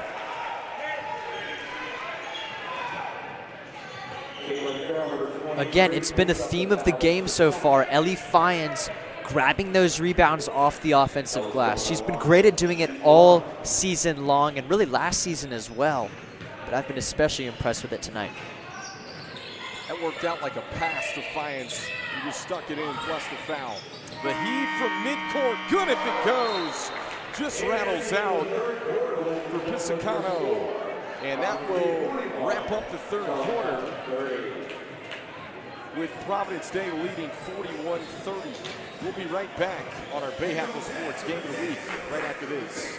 Again, it's been a theme of the game so far. Ellie Fines grabbing those rebounds off the offensive glass. She's been great at doing it all season long and really last season as well. But I've been especially impressed with it tonight. That worked out like a pass to Fines. He just stuck it in plus the foul. The heave from midcourt, good if it goes. Just rattles out for Piscicano. And that will wrap up the third quarter with Providence Day leading 41-30. We'll be right back on our Bahakel Sports Game of the Week right after this.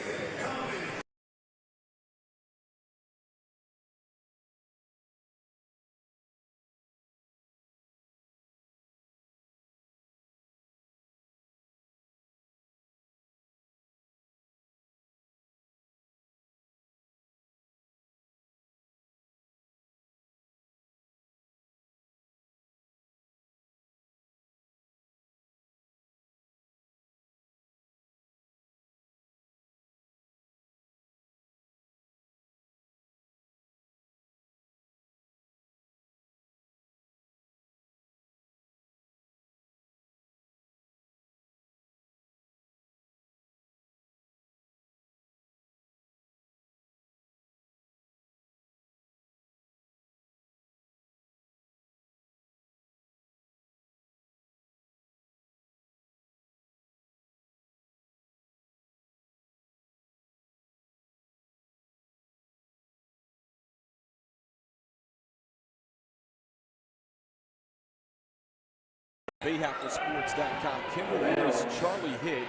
BahakelSports.com. Kimberly Lewis, Charlie hit.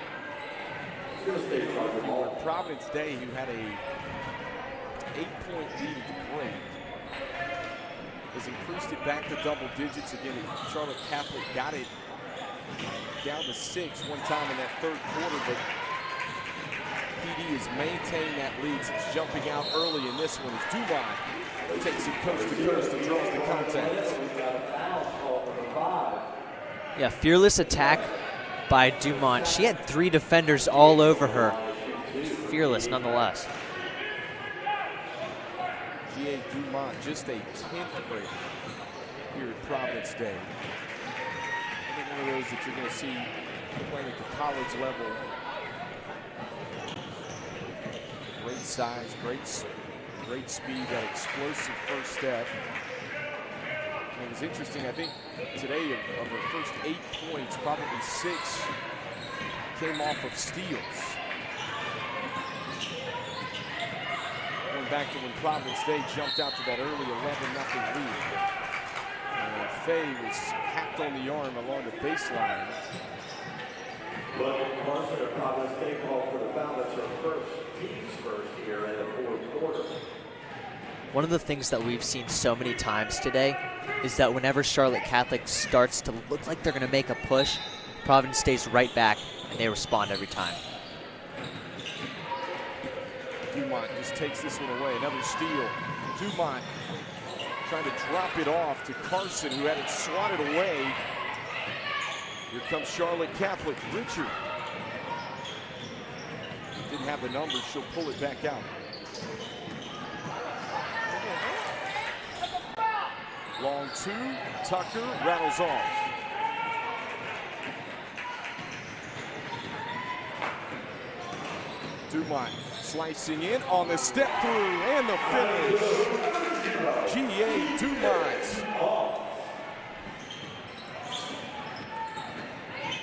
For Providence Day, who had a 8-point lead at the break, has increased it back to double digits. Again, Charlotte Catholic got it down to 6 one time in that third quarter, but PD has maintained that lead since jumping out early in this one as Dumont takes it coast to coast and draws the contact. Yeah, fearless attack by Dumont. She had 3 defenders all over her. Fearless nonetheless. G.A. Dumont, just a 10th grader here at Providence Day. I think one of those that you're going to see playing at the college level. Great size, great speed, that explosive first step. And it was interesting, I think today of her first 8 points, probably 6 came off of steals. Going back to when Providence Day jumped out to that early 11-0 lead. And Faye was hacked on the arm along the baseline. But Varsity Providence Day called for the foul. That's her team's first here in the fourth quarter. One of the things that we've seen so many times today is that whenever Charlotte Catholic starts to look like they're going to make a push, Providence stays right back and they respond every time. Dumont just takes this one away. Another steal. Dumont trying to drop it off to Carson, who had it swatted away. Here comes Charlotte Catholic. Richard didn't have the numbers. She'll pull it back out. Long 2. Tucker rattles off. Dumont slicing in on the step through and the finish. G.A. Dumont.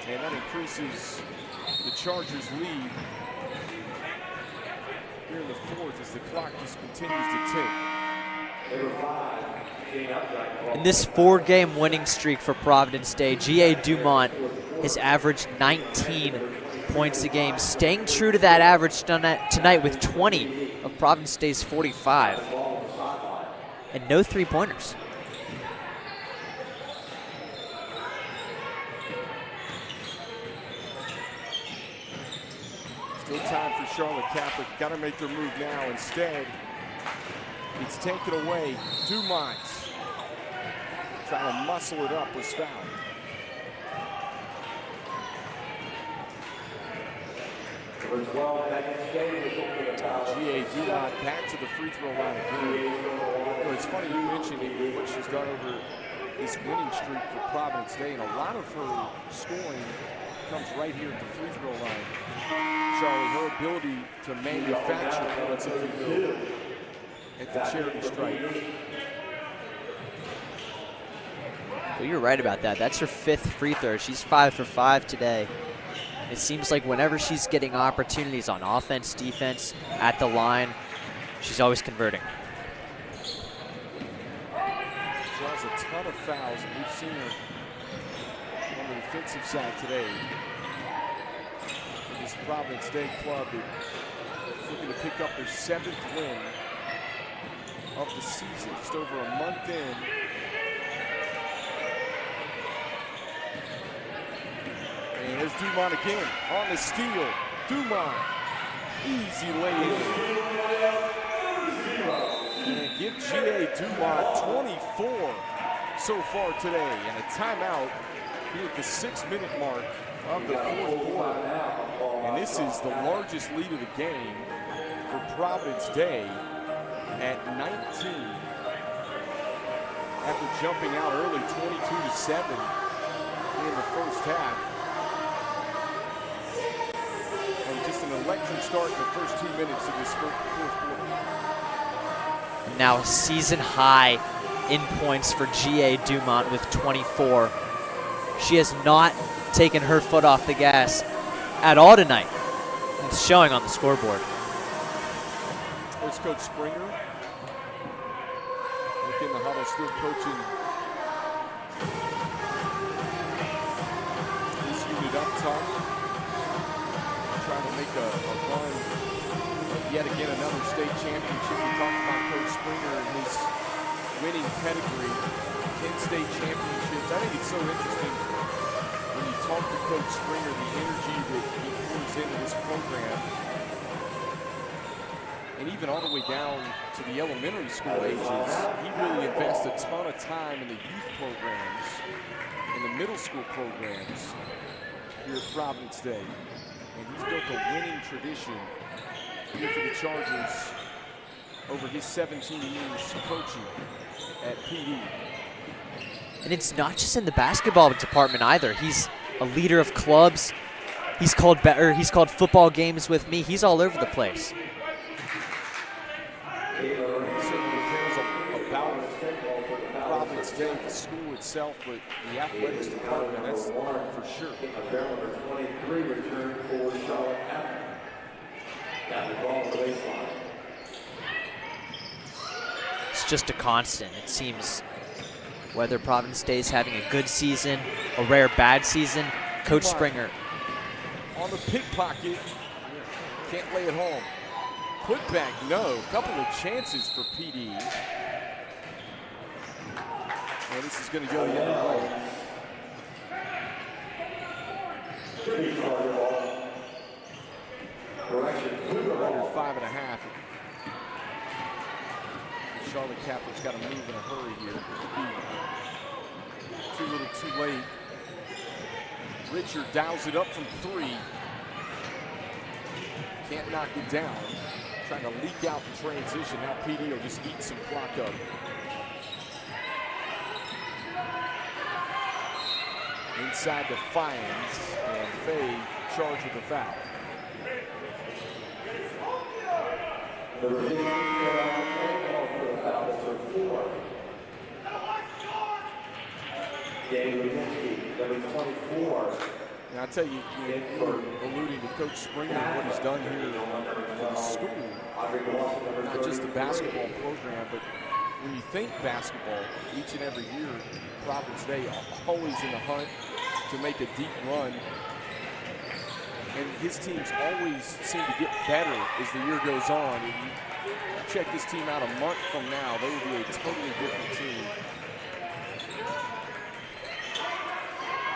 And that increases the Chargers' lead here in the fourth as the clock just continues to tick. In this 4-game winning streak for Providence Day, G.A. Dumont has averaged 19 points a game, staying true to that average tonight with 20 of Providence Day's 45. And no 3-pointers. Still time for Charlotte Catholic. Got to make their move now. Instead, it's taken away. Dumont trying to muscle it up, was fouled. G.A. Dumont back to the free throw line again. It's funny you mentioned what she's done over this winning streak for Providence Day, and a lot of her scoring comes right here at the free throw line. Charlie, her ability to manufacture points, if you will, at the charity stripe. Well, you're right about that. That's her 5th free throw. She's 5 for 5 today. It seems like whenever she's getting opportunities on offense, defense, at the line, she's always converting. She has a ton of fouls, and we've seen her on the defensive side today. This Providence Day club is looking to pick up their 7th win of the season, just over a month in. And there's Dumont again on the steal. Dumont, easy lay-in. And give G.A. Dumont 24 so far today. And a timeout here at the 6-minute mark of the fourth quarter. And this is the largest lead of the game for Providence Day at 19. After jumping out early, 22-7 in the first half. Just an electric start in the first 2 minutes of this fourth quarter. Now a season high in points for G.A. Dumont with 24. She has not taken her foot off the gas at all tonight. It's showing on the scoreboard. Here's Coach Springer. Look in the huddle, still coaching tough. Trying to make a run. Yet again, another state championship. We talked about Coach Springer and his winning pedigree. 10 state championships. I think it's so interesting when you talk to Coach Springer, the energy that he pours into this program. And even all the way down to the elementary school ages, he really invests a ton of time in the youth programs, in the middle school programs here at Providence Day. And he's built a winning tradition here for the Chargers over his 17 years coaching at PD. And it's not just in the basketball department either. He's a leader of clubs. He's called football games with me. He's all over the place. Certainly cares about Providence Day, the school itself, but the athletics department, that's for sure. Number 23 return for Charlotte Avenue. Got the ball on the baseline. It's just a constant. It seems whether Providence Day is having a good season, a rare bad season, Coach Springer. On the pickpocket, can't lay it home. Put back, no. Couple of chances for PD. Well, this is going to go the other way. Under 5.5. Charlotte Catholic's got to move in a hurry here. Too little, too late. Richard dials it up from 3. Can't knock it down. Trying to leak out in transition. Now PD will just eat some clock up. Inside Defiance, and Faye charged with the foul. And I tell you, you were alluding to Coach Springer and what he's done here for the school. Not just the basketball program, but when you think basketball, each and every year, Providence Day always in the hunt to make a deep run. And his teams always seem to get better as the year goes on. And you check this team out a month from now, they will be a totally different team.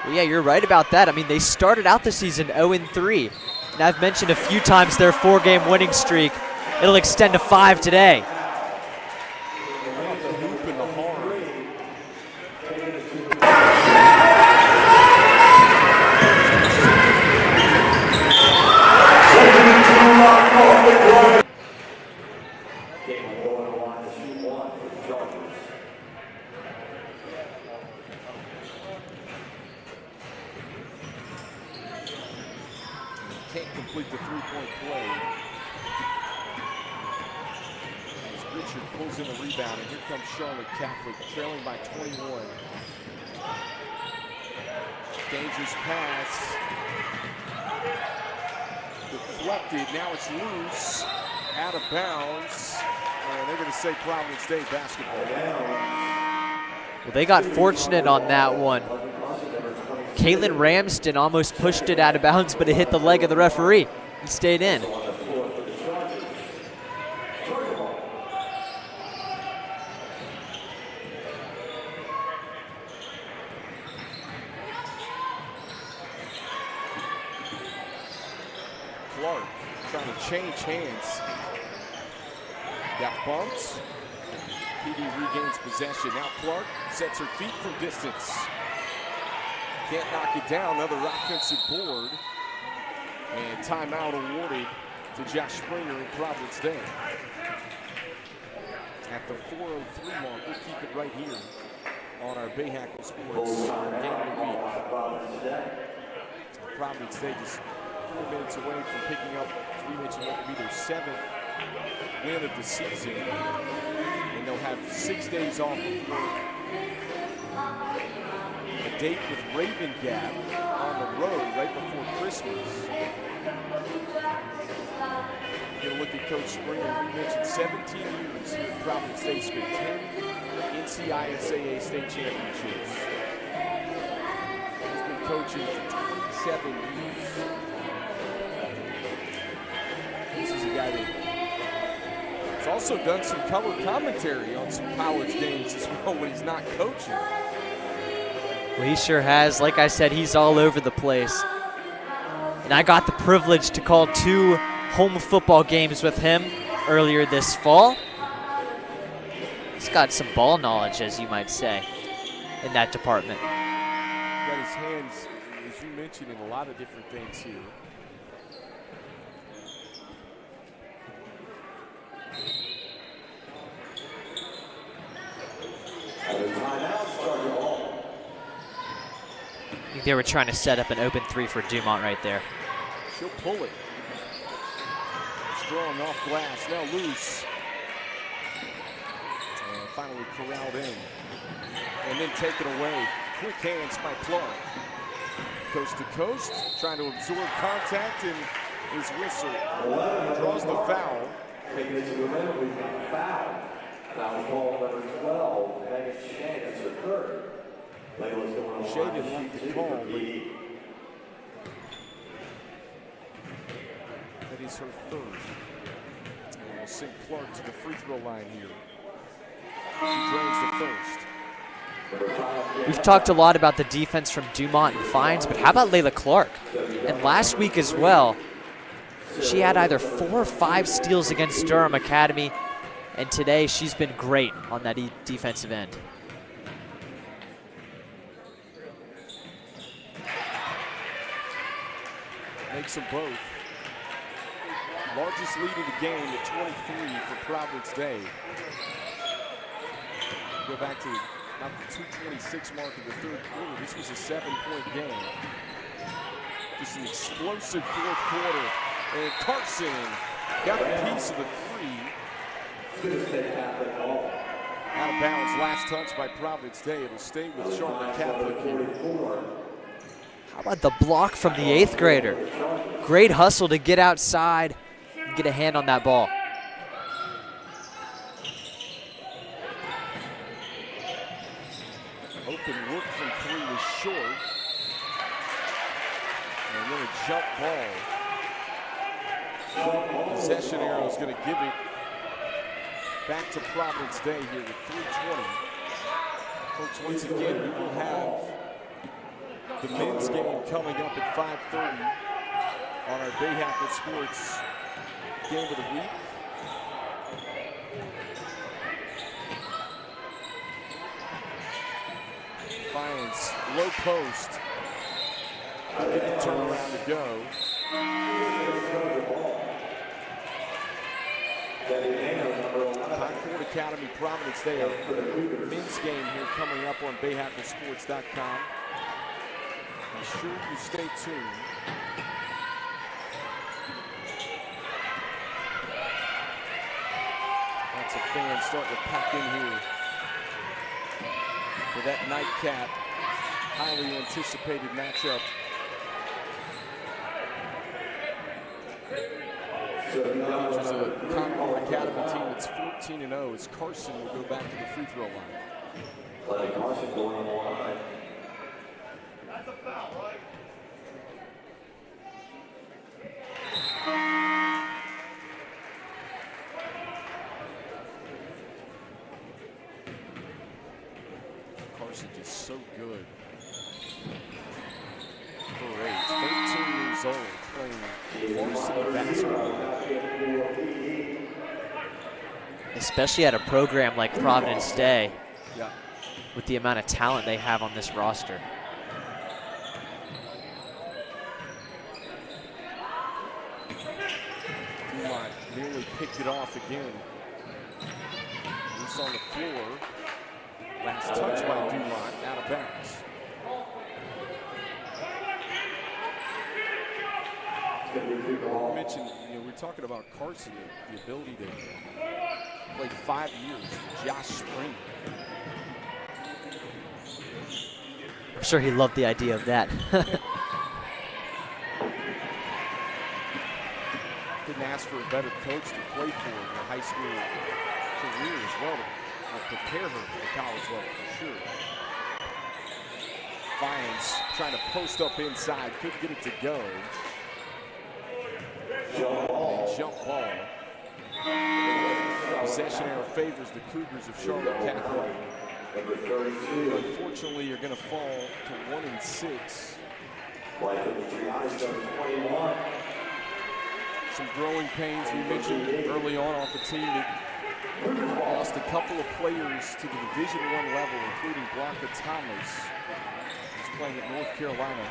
Well, yeah, you're right about that. I mean, they started out the season 0-3. And I've mentioned a few times their 4-game winning streak. It'll extend to 5 today. The hoop and the horn. Can't complete the three-point play. As Richard pulls in the rebound, and here comes Charlotte Catholic, trailing by 21. Dangerous pass. Deflected, now it's loose, out of bounds. And they're going to say Providence Day basketball. Well, they got fortunate on that one. Caitlin Ramsden almost pushed it out of bounds, but it hit the leg of the referee. He stayed in. Clark trying to change hands. Got bumped. PD regains possession. Now Clark sets her feet from distance. Can't knock it down. Another offensive board. And timeout awarded to Josh Springer in Providence Day. At the 4:03 mark, we'll keep it right here on our Bahakel Sports Game of the Week. Providence Day just 4 minutes away from picking up, as we mentioned, what will be their 7th win of the season. And they'll have 6 days off before a date with Raven Gap on the road right before Christmas. We're going to look at Coach Springer. We mentioned 17 years here at Providence Day, 10 NCISAA state championships. He's been coaching for 26 7 years. This is a guy that's also done some color commentary on some college games as well when he's not coaching. Well, he sure has. Like I said, he's all over the place. And I got the privilege to call 2 home football games with him earlier this fall. He's got some ball knowledge, as you might say, in that department. Got his hands, as you mentioned, in a lot of different things here. I think they were trying to set up an open 3 for Dumont right there. She'll pull it. Strong off glass, now loose. And finally corralled in. And then taken away. Quick hands by Clark. Coast to coast, trying to absorb contact, and his whistle draws the foul. Foul ball number 12, Megan Shane, that's her third. Layla's going to Shea didn't like the call, but that is her third. And we'll send Clark to the free throw line here. She drains the first. We've talked a lot about the defense from Dumont and Fines, but how about Layla Clark? And last week as well, she had either 4 or 5 steals against Durham Academy, and today she's been great on that defensive end. Makes them both. Largest lead of the game at 23 for Providence Day. Go back to about the 2:26 mark of the third quarter. This was a 7-point game. Just an explosive fourth quarter. And Carson got a piece of the 3. Out of bounds, last touch by Providence Day. It'll stay with Charlotte Catholic here. How about the block from the 8th grader? Great hustle to get outside and get a hand on that ball. Open look from 3 was short. And then a jump ball. Possession arrow is going to give it back to Providence Day here with 3:20. Folks, once again, we will have the men's game coming up at 5:30 on our Bahakel Sports game of the week. Finds low post. Get the turnaround to go. Concord Academy, Providence Day, our men's game here coming up on BahakelSports.com. Be sure you stay tuned. Lots of fans starting to pack in here for that nightcap, highly anticipated matchup. Features a Concord Academy team that's 14-0 as Carson will go back to the free throw line. Carson going on the line. That's a foul, right? Carson just so good for age. 13 years old, playing varsity basketball. Especially at a program like Providence Day, Yeah. with the amount of talent they have on this roster. Dumont nearly picked it off again. Loose on the floor. Last touch by Dumont, out of bounds. I mentioned, we're talking about Carson, the ability to play 5 years for Josh Spring. I'm sure he loved the idea of that. Couldn't ask for a better coach to play for in her high school career as well, to prepare her for the college level for sure. Defiance trying to post up inside, couldn't get it to go. And jump ball. Possession arrow favors the Cougars of Charlotte Catholic. Unfortunately, you're going to fall to 1 and 6. Some growing pains we mentioned early on off the team that lost a couple of players to the Division I level, including Blanca Thomas, who's playing at North Carolina.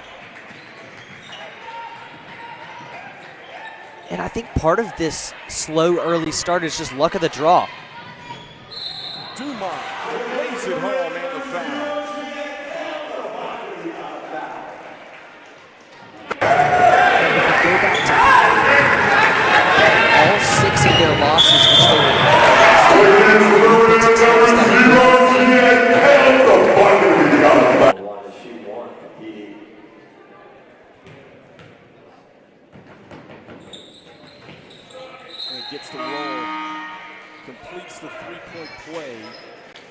And I think part of this slow early start is just luck of the draw. Dumont lays it home and the foul. Go back to all 6 of their losses, which they And it gets the roll, completes the three-point play,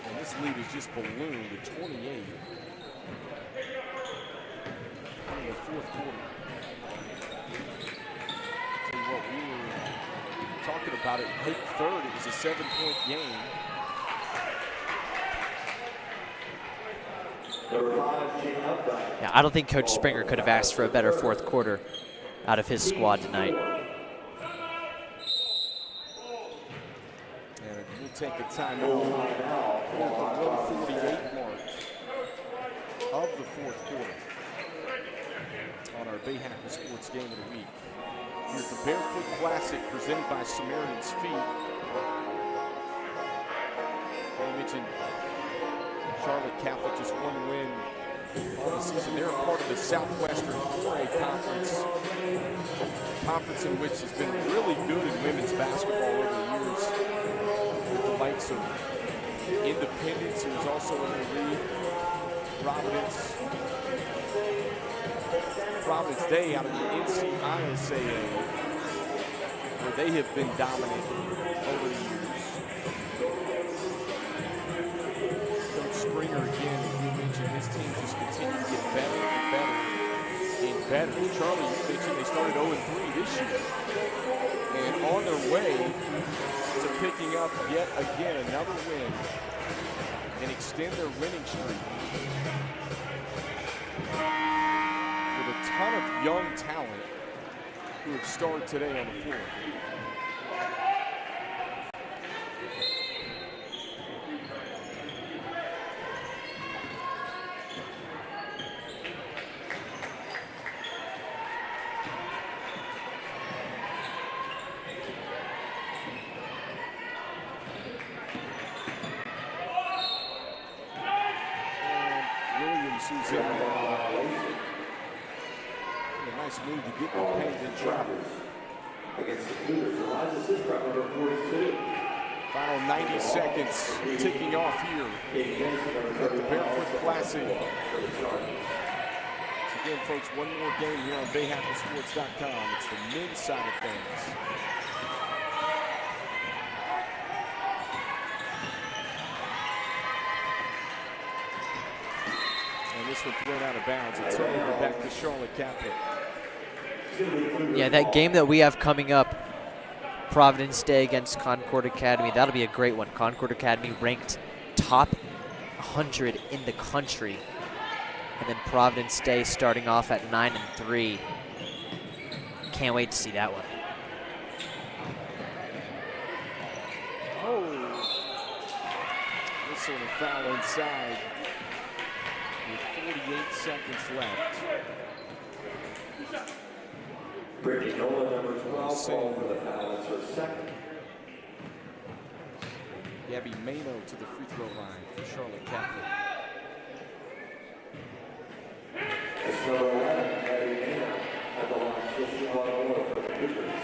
and this lead is just ballooned to 28 in the fourth quarter. Tell you what, we were talking about it late third. It was a 7-point game. Yeah, I don't think Coach Springer could have asked for a better fourth quarter out of his squad tonight. And we'll take a timeout at the 1:48 mark of the fourth quarter on our Bahakel Sports Game of the Week. Here's the Barefoot Classic presented by Samaritan's Feet. I mentioned Charlotte Catholic just one win on the season. They're a part of the Southwestern 4A conference in which has been really good in women's basketball over the years. With the likes of Independence, who is also in the league, Providence Day out of the NCISAA, where they have been dominant over the years. Coach Springer, again, you mentioned his team just continue to get better and better and better. Charlie, you mentioned they started 0-3 this year, and on their way to picking up yet again another win and extend their winning streak with a ton of young talent who have started today on the floor. Who's in a nice move to get the paint and travel. Against the Cougars, Eliza Sisprep, number 42. Final 90 seconds ticking off here at the Barefoot Classic. So again, folks, one more game here on BahakelSports.com. It's the men's side of things. And this one thrown out of bounds. A turnover back to Charlotte Catholic. Yeah, that game that we have coming up, Providence Day against Concord Academy, that'll be a great one. Concord Academy ranked top 100 in the country. And then Providence Day starting off at 9-3. Can't wait to see that one. Oh, this one a foul inside with 48 seconds left. Brittany Nolan, number 12, fall for the foul. That's her second. Gabby Mano to the free throw line for Charlotte Catholic. That's number 11, Gabby Mano, at the line, switching on over for the Cougars.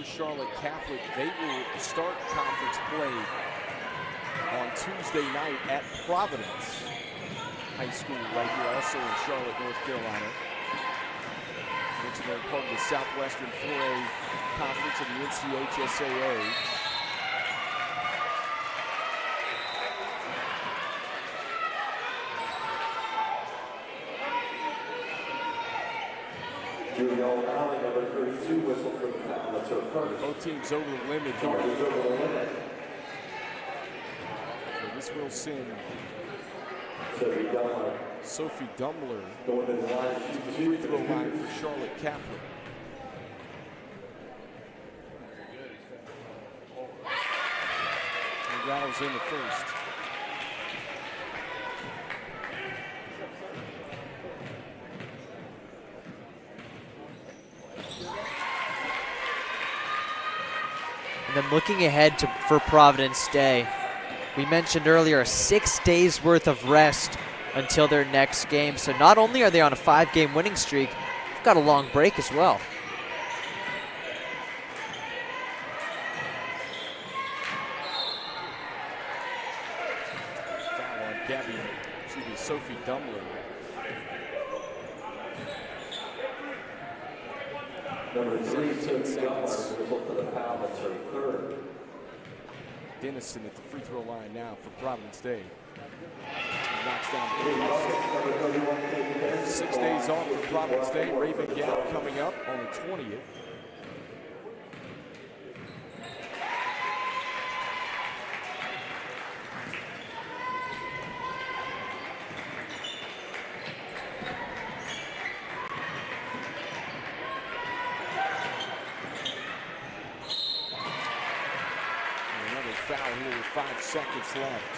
Charlotte Catholic, they will start conference play on Tuesday night at Providence High School right here, also in Charlotte, North Carolina. And mentioned they're part of the Southwestern 4A Conference of the NCHSAA. Julie O'Malley, number 32, whistle for the foul. That's her first. Both teams over the limit here. Chargers over the limit. So this will send Sophie Dummler Sophie Dummler going to the line. to the free throw line for Charlotte Kaplan. And rattles in the first. And then looking ahead for Providence Day, we mentioned earlier 6 days worth of rest until their next game. So not only are they on a 5-game winning streak, they've got a long break as well. Foul on Sophie Dummler. Number 3, 17 seconds. whistle for the foul. That's her third. Dennison at the free throw line now for Providence Day. He knocks down the first. 6 days off for Providence Day. Raven Gap coming up on the 20th. Foul here with 5 seconds left.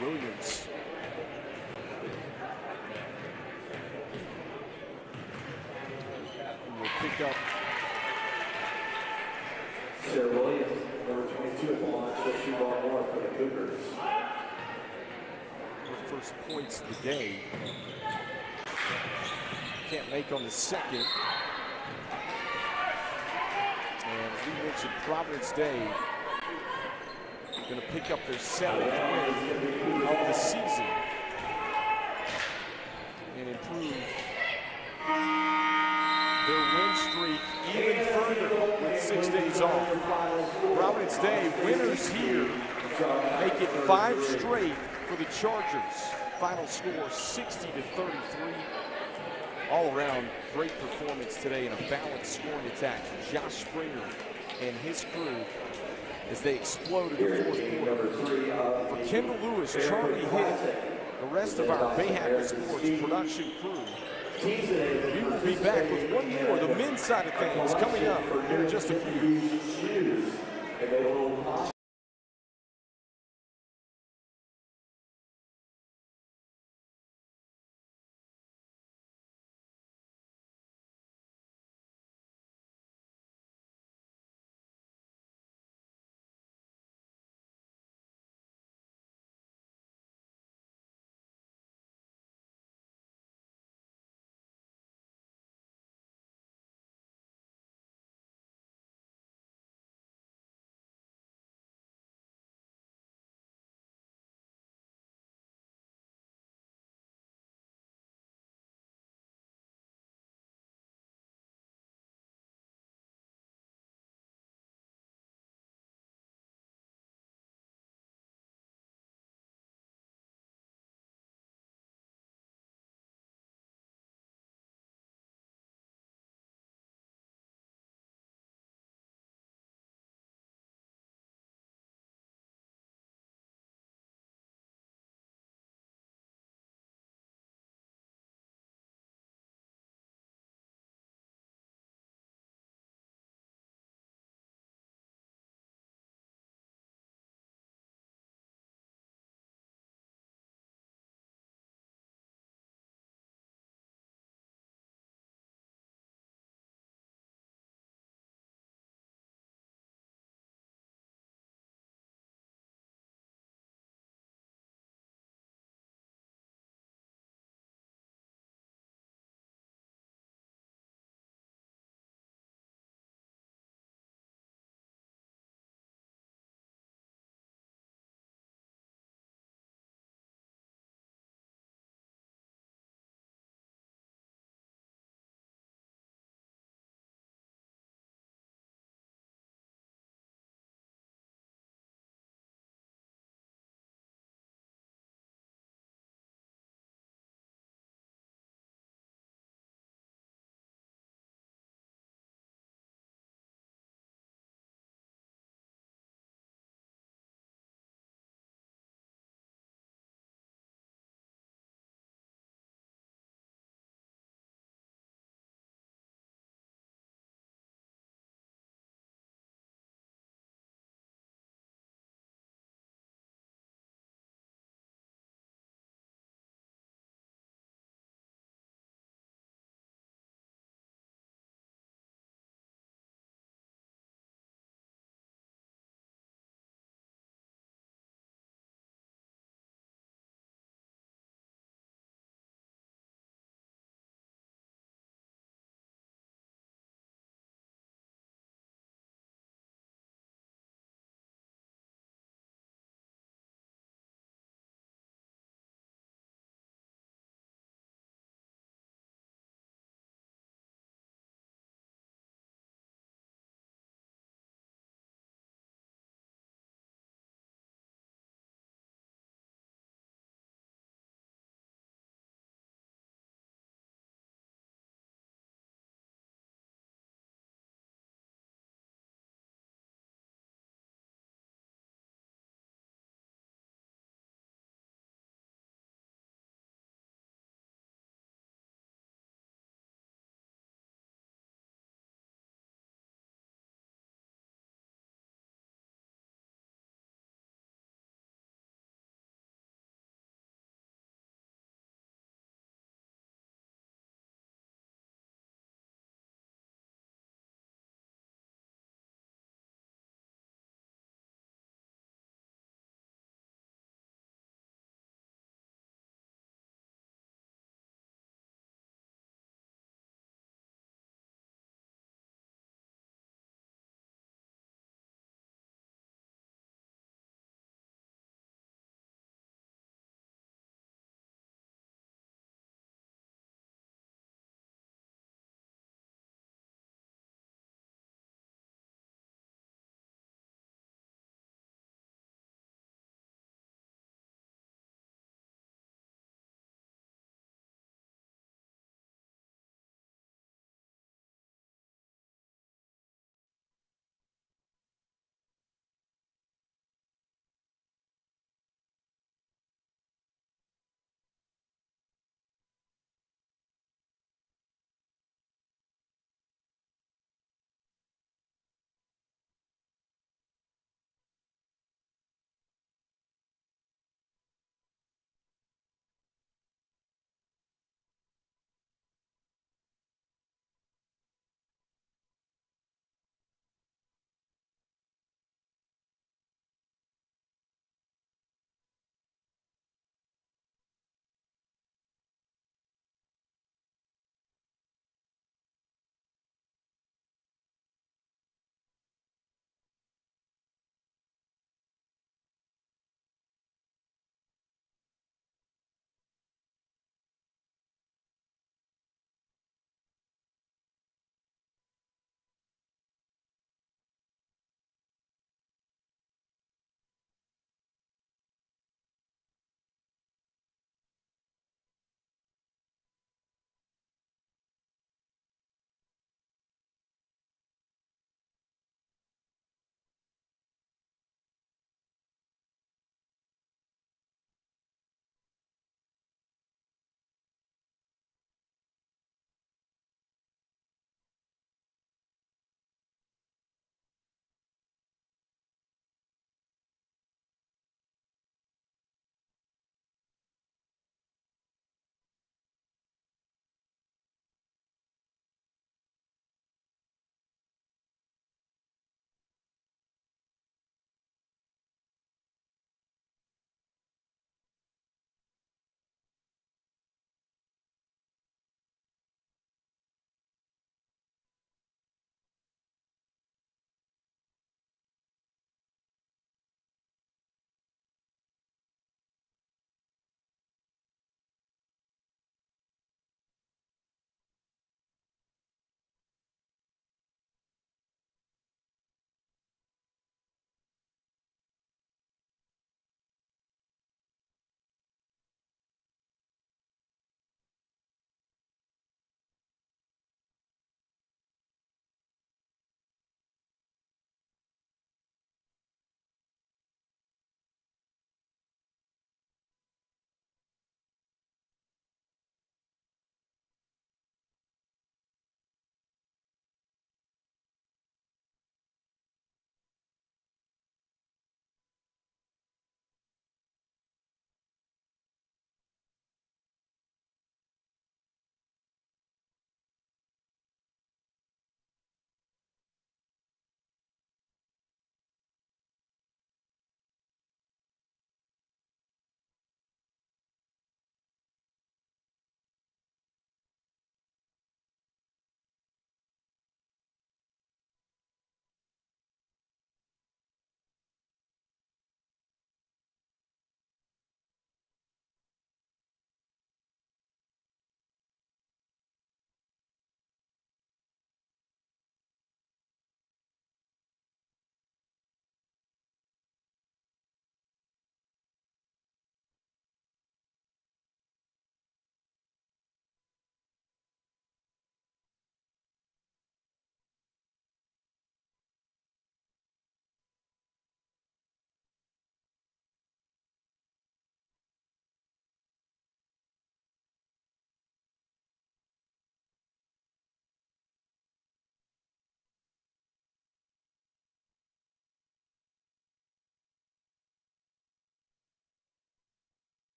Williams. Will pick up. Sarah Williams, number 22 at the line, she'll shoot all more for the Cougars. Her first points of the day. Can't make on the second. And as we mentioned, Providence Day going to pick up their 7th win of the season and improve their win streak even further with 6 days off. Providence Day winners here make it 5 straight for the Chargers. Final score 60-33. All around, great performance today and a balanced scoring attack from Josh Springer and his crew as they explode in the fourth quarter. For Kendall Lewis, Charlie Hitt, the rest of our Bahakel Sports production crew, we will be back with one more, the men's side of things, coming up here in just a few.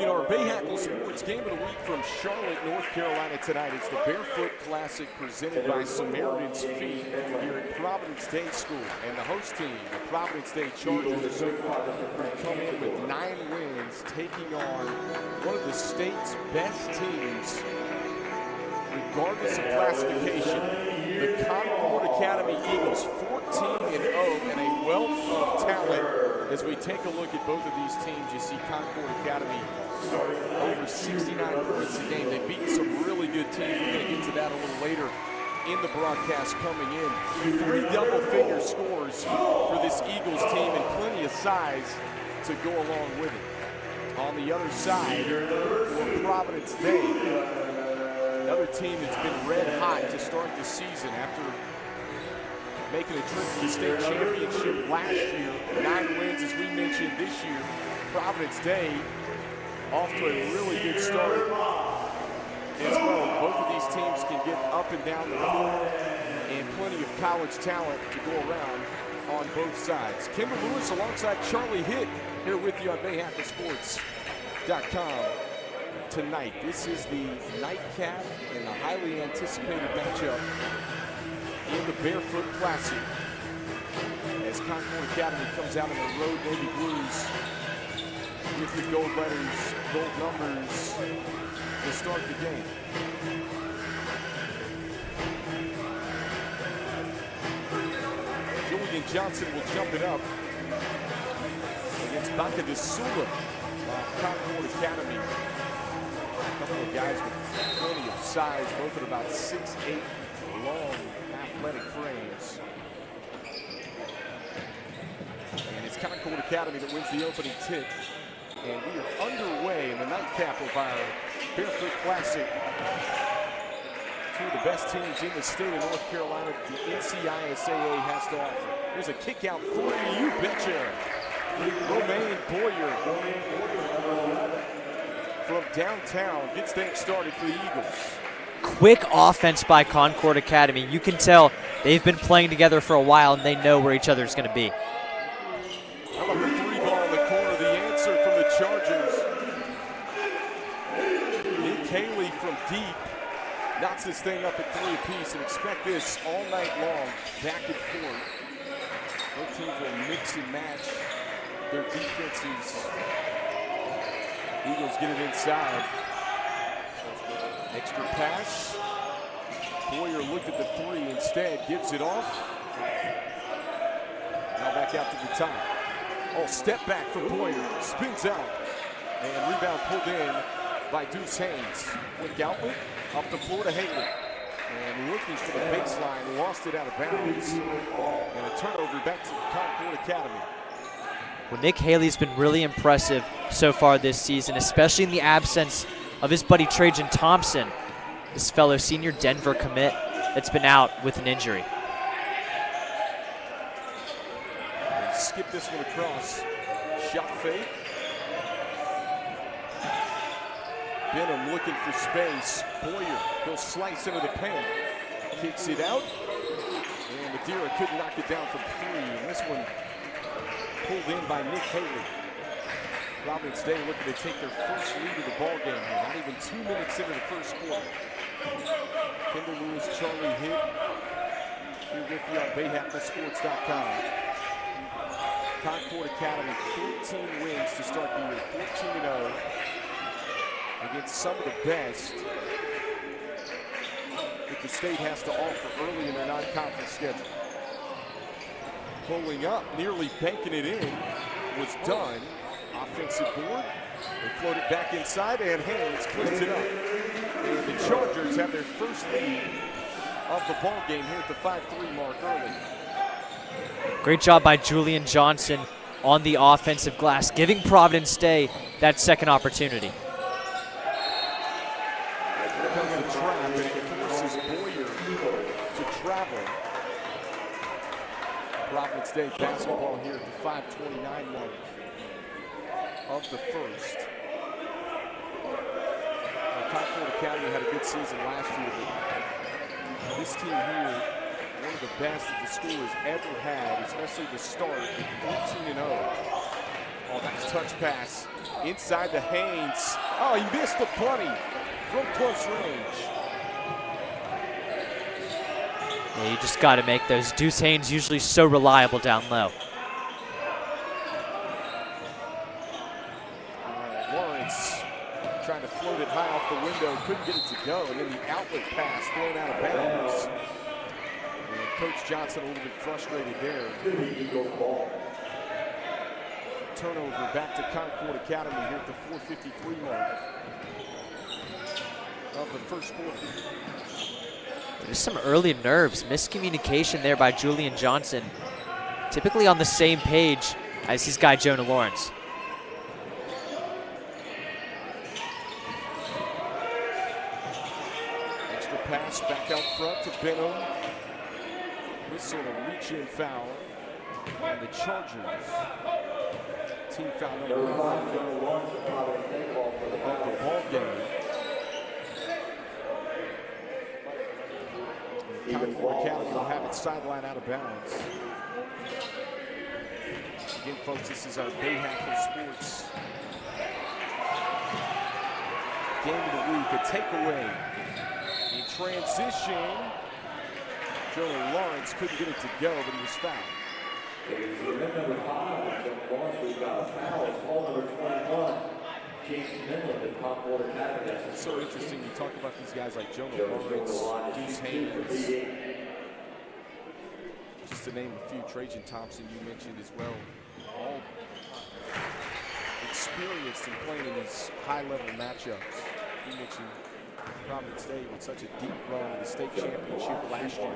in our Bahakel Sports Game of the Week from Charlotte, North Carolina tonight. It's the Barefoot Classic presented by Samaritan's Feet here at Providence Day School. And the host team, the Providence Day Chargers, come in with 9 wins, taking on one of the state's best teams, regardless of classification. The Concord Academy Eagles, 14-0 and a wealth of talent. As we take a look at both of these teams, you see Concord Academy over 69 points a game. They've beaten some really good teams. We're going to get to that a little later in the broadcast coming in. 3 double-figure scores for this Eagles team and plenty of size to go along with it. On the other side, for Providence Day, another team that's been red hot to start the season after making a trip to the state championship last year. 9 wins, as we mentioned, this year. Providence Day off to a really good start as well. Both of these teams can get up and down the floor, and plenty of college talent to go around on both sides. Kendall Lewis alongside Charlie Hitt here with you on BahakelSports.com tonight. This is the nightcap and the highly anticipated matchup in the Barefoot Classic as Concord Academy comes out in the road navy blues with the gold letters, gold numbers to start the game. Julian Johnson will jump it up against Bahakel Sports of Concord Academy. A couple of guys with plenty of size, both at about 6'8", long, athletic frames. And it's Concord Academy that wins the opening tip. And we are underway in the nightcap of our Barefoot Classic. 2 of the best teams in the state of North Carolina the NCISAA has to offer. There's a kick out for you betcha. Romaine Boyer from downtown gets things started for the Eagles. Quick offense by Concord Academy. You can tell they've been playing together for a while and they know where each other's going to be. How about the 3 ball in the corner? The answer from the Chargers. Nick Haley from deep knocks this thing up at 3 apiece, and expect this all night long, back and forth. Both teams will mix and match their defenses. Eagles get it inside. Extra pass. Boyer looked at the 3 instead, gives it off. Now back out to the top. Oh, step back for Boyer. Spins out. And rebound pulled in by Deuce Haynes. Quick outlet up the floor to Haley. And looking for the baseline, lost it out of bounds. And a turnover back to Concord Academy. Well, Nick Haley's been really impressive so far this season, especially in the absence of his buddy Trajan Thompson, this fellow senior Denver commit that's been out with an injury. And skip this one across. Shot fake. Benham looking for space. Boyer, he'll slice into the paint. Kicks it out. And Madeira couldn't knock it down from 3. And this one pulled in by Nick Haley. Providence Day looking to take their first lead of the ball game here. Not even 2 minutes into the first quarter. Kendall Lewis, Charlie Hitt, here with you on BahakelSports.com. Concord Academy, 14 wins to start the year, 14-0 against some of the best that the state has to offer early in their non-conference schedule. Pulling up, nearly banking it in, was done. Offensive board, they float it back inside, and Haynes cleans it up. And the Chargers have their first lead of the ball game here at the 5-3 mark early. Great job by Julian Johnson on the offensive glass, giving Providence Day that second opportunity. Here comes the trap, and it forces Boyer to travel. Providence Day basketball here at the 5:29 mark of the first. Concord Academy had a good season last year, but this team here, one of the best that the school has ever had, especially to start at 14-0. Oh, nice touch pass inside the Haynes. Oh, he missed the bunny from close range. Yeah, you just got to make those. Deuce Haynes usually so reliable down low. Lawrence trying to float it high off the window, couldn't get it to go, and then the outlet pass thrown out of bounds. And Coach Johnson a little bit frustrated there. Turnover back to Concord Academy here at the 4:53 mark of the first quarter. There's some early nerves, miscommunication there by Julian Johnson. Typically on the same page as his guy Jonah Lawrence. Extra pass back out front to Benham. Whistle a reach-in foul. And the Chargers. Team foul number 1 of the ball game. Concord Academy will have it sideline out of bounds. Again, folks, this is our Bahakel Sports game of the week. A takeaway in transition. Jonah Lawrence couldn't get it to go, but he was fouled. Number 5, Lawrence, we've got a foul. It's ball number 21. Jason Midland at Concord Academy. It's so interesting. You talk about these guys like Jonah Lawrence, Deuce Haynes. Just to name a few, Trajan Thompson you mentioned as well. All experienced in playing in these high-level matchups. You mentioned Providence Day with such a deep run in the state championship last year.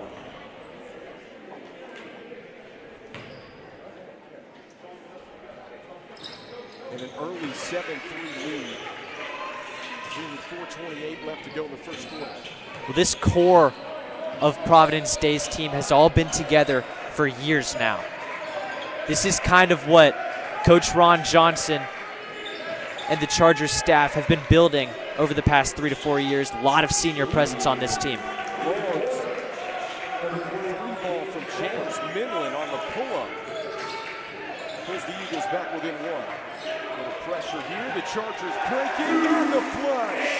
And an early 7-3 lead. With 4:28 left to go in the first quarter. Well, this core of Providence Day's team has all been together for years now. This is kind of what Coach Ron Johnson and the Chargers staff have been building over the past 3 to 4 years. A lot of senior presence on this team. Lawrence. Ball from James Midland on the pull-up. Pulls the Eagles back within one. Little pressure here. The Chargers breaking and the flush.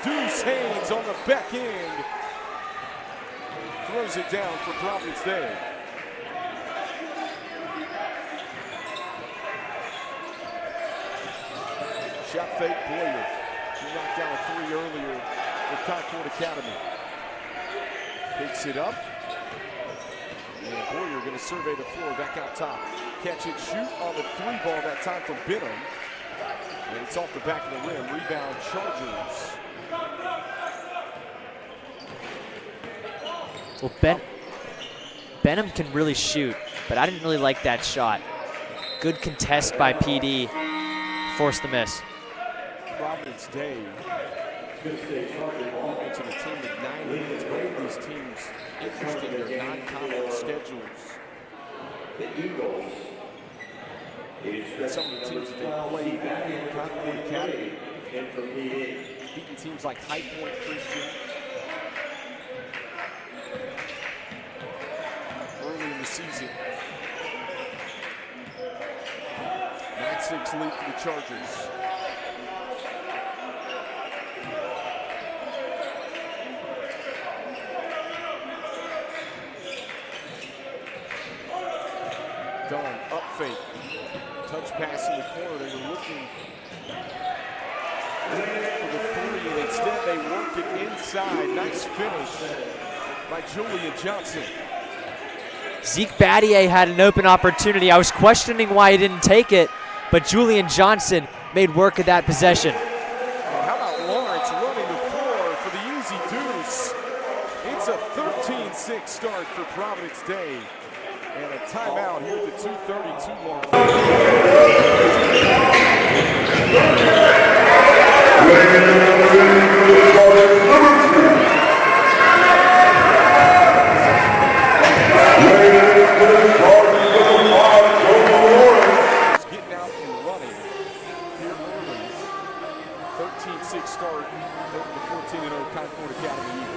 Deuce Haynes on the back end. Throws it down for Providence Day. Shot fake, Boyer. He knocked down a 3 earlier for Concord Academy. Picks it up. And Boyer going to survey the floor back out top. Catch and shoot on the 3 ball that time from Benham. And it's off the back of the rim. Rebound Chargers. Well, Benham can really shoot, but I didn't really like that shot. Good contest by PD. Forced the miss. Providence Day. You mentioned a team with 9 wins. Both of these teams interesting their non-conference schedules. The Eagles. And some of the teams that they played in Concord Academy. Beating teams like High Point Christian. Early in the season. 9-6 lead for the Chargers. Dunn, up fake. Touch pass in the corner. They were looking for the 3, and instead they worked it inside. Nice finish by Julian Johnson. Zeke Battier had an open opportunity. I was questioning why he didn't take it, but Julian Johnson made work of that possession. How about Lawrence running the floor for the easy deuce? It's a 13-6 start for Providence Day. And a timeout here at the 2:32 mark. Getting out and running here early. 13-6 start over the 14-0 Concord Academy Eagles.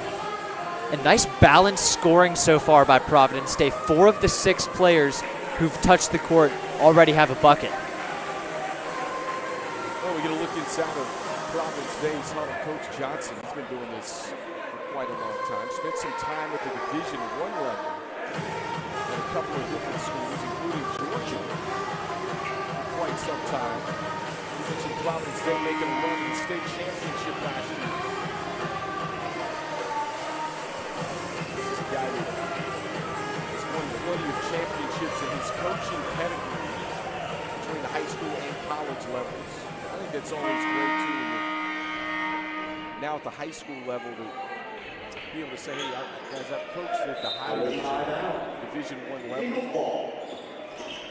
A nice balanced scoring so far by Providence Day. 4 of the 6 players who've touched the court already have a bucket. get a look inside of Providence Day's huddle. Coach Johnson, he's been doing this for quite a long time. Spent some time at the Division I level at a couple of different schools, including Georgia, for quite some time. You mentioned Providence Day making a run in the state championship last year. This is a guy who has won plenty of championships in his coaching pedigree between the high school and college levels. I think that's always great too. Now at the high school level to be able to say, hey, guys, I've coached at the high Division I level.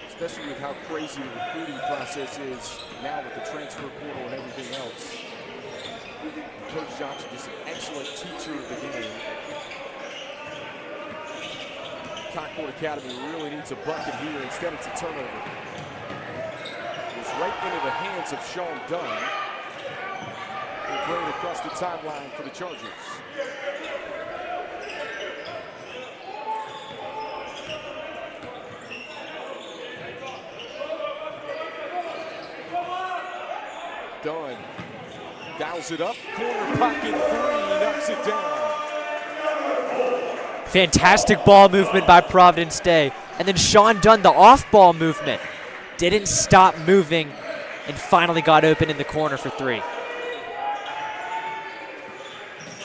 Especially with how crazy the recruiting process is now with the transfer portal and everything else. Coach Johnson is an excellent teacher of the game. Concord Academy really needs a bucket here. Instead, it's a turnover. It's right into the hands of Sean Dunn. He'll bring it across the timeline for the Chargers. Dunn dials it up, corner pocket three, knocks it down. Fantastic ball movement by Providence Day. And then Sean Dunn, the off-ball movement, didn't stop moving and finally got open in the corner for three.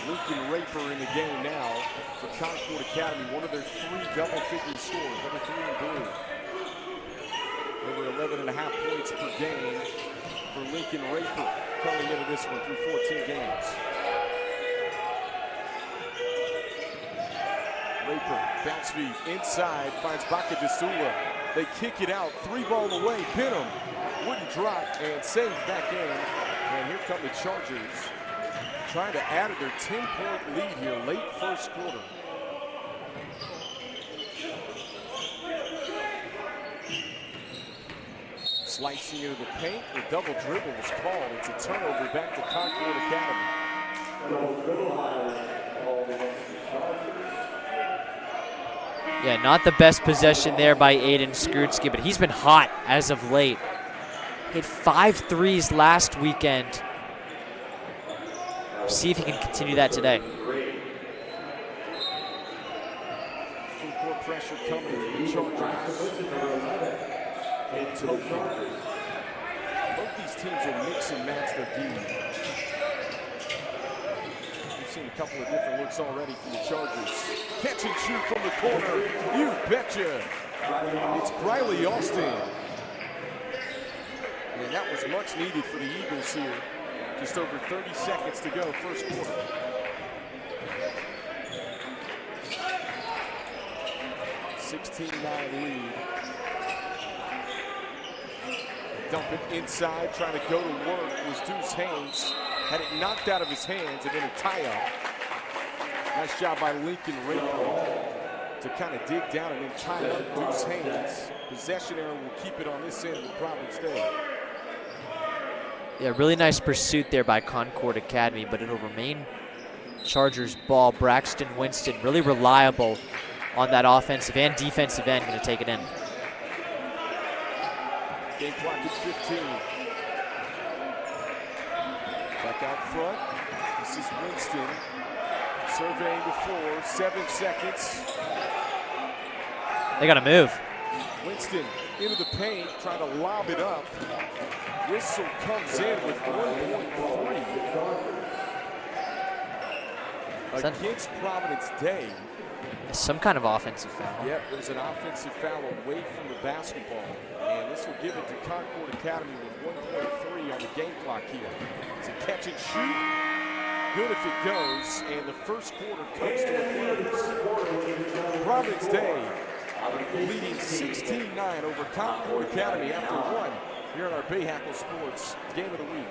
Lincoln Raper in the game now for Concord Academy, one of their three double-figure scores, number 3 in blue. Over 11.5 points per game for Lincoln Raper coming into this one through 14 games. Raper, bounce feed, inside, finds Bahakel. They kick it out, 3-ball away, Benham wouldn't drop and save back in. And here come the Chargers, trying to add to their 10-point lead here, late first quarter. Slicing into the paint, the double dribble was called. It's a turnover back to Concord Academy. Yeah, not the best possession there by Aiden Skrutsky, but he's been hot as of late. Hit 5 threes last weekend. See if he can continue that today. Full court pressure coming from the Chargers. And Token. Both these teams will mix and match their D. We've seen a couple of different looks already from the Chargers. Catch and shoot from the corner. You betcha. It's Briley Austin. And that was much needed for the Eagles here. Just over 30 seconds to go, first quarter. (16-9) lead. Dump it inside, trying to go to work was Deuce Haynes. Had it knocked out of his hands and then a tie-up. Nice job by Lincoln Raper to kind of dig down and then tie up Deuce Haynes. Possession error will keep it on this end of Providence Day. Yeah, really nice pursuit there by Concord Academy, but it'll remain Chargers ball. Braxton Winston really reliable on that offensive and defensive end, going to take it in. Game clock is 15. Back out front. This is Winston. Surveying the floor. 7 seconds. They got to move. Winston into the paint, trying to lob it up. Whistle comes in with 1.3. Against Providence Day. Some kind of offensive foul. Yep, there's an offensive foul away from the basketball. And this will give it to Concord Academy with 1.3 on the game clock here. It's a catch and shoot. Good if it goes. And the first quarter comes to a close. Providence Day leading 16-9 over Concord Academy after one here on our Bahakel Sports Game of the Week.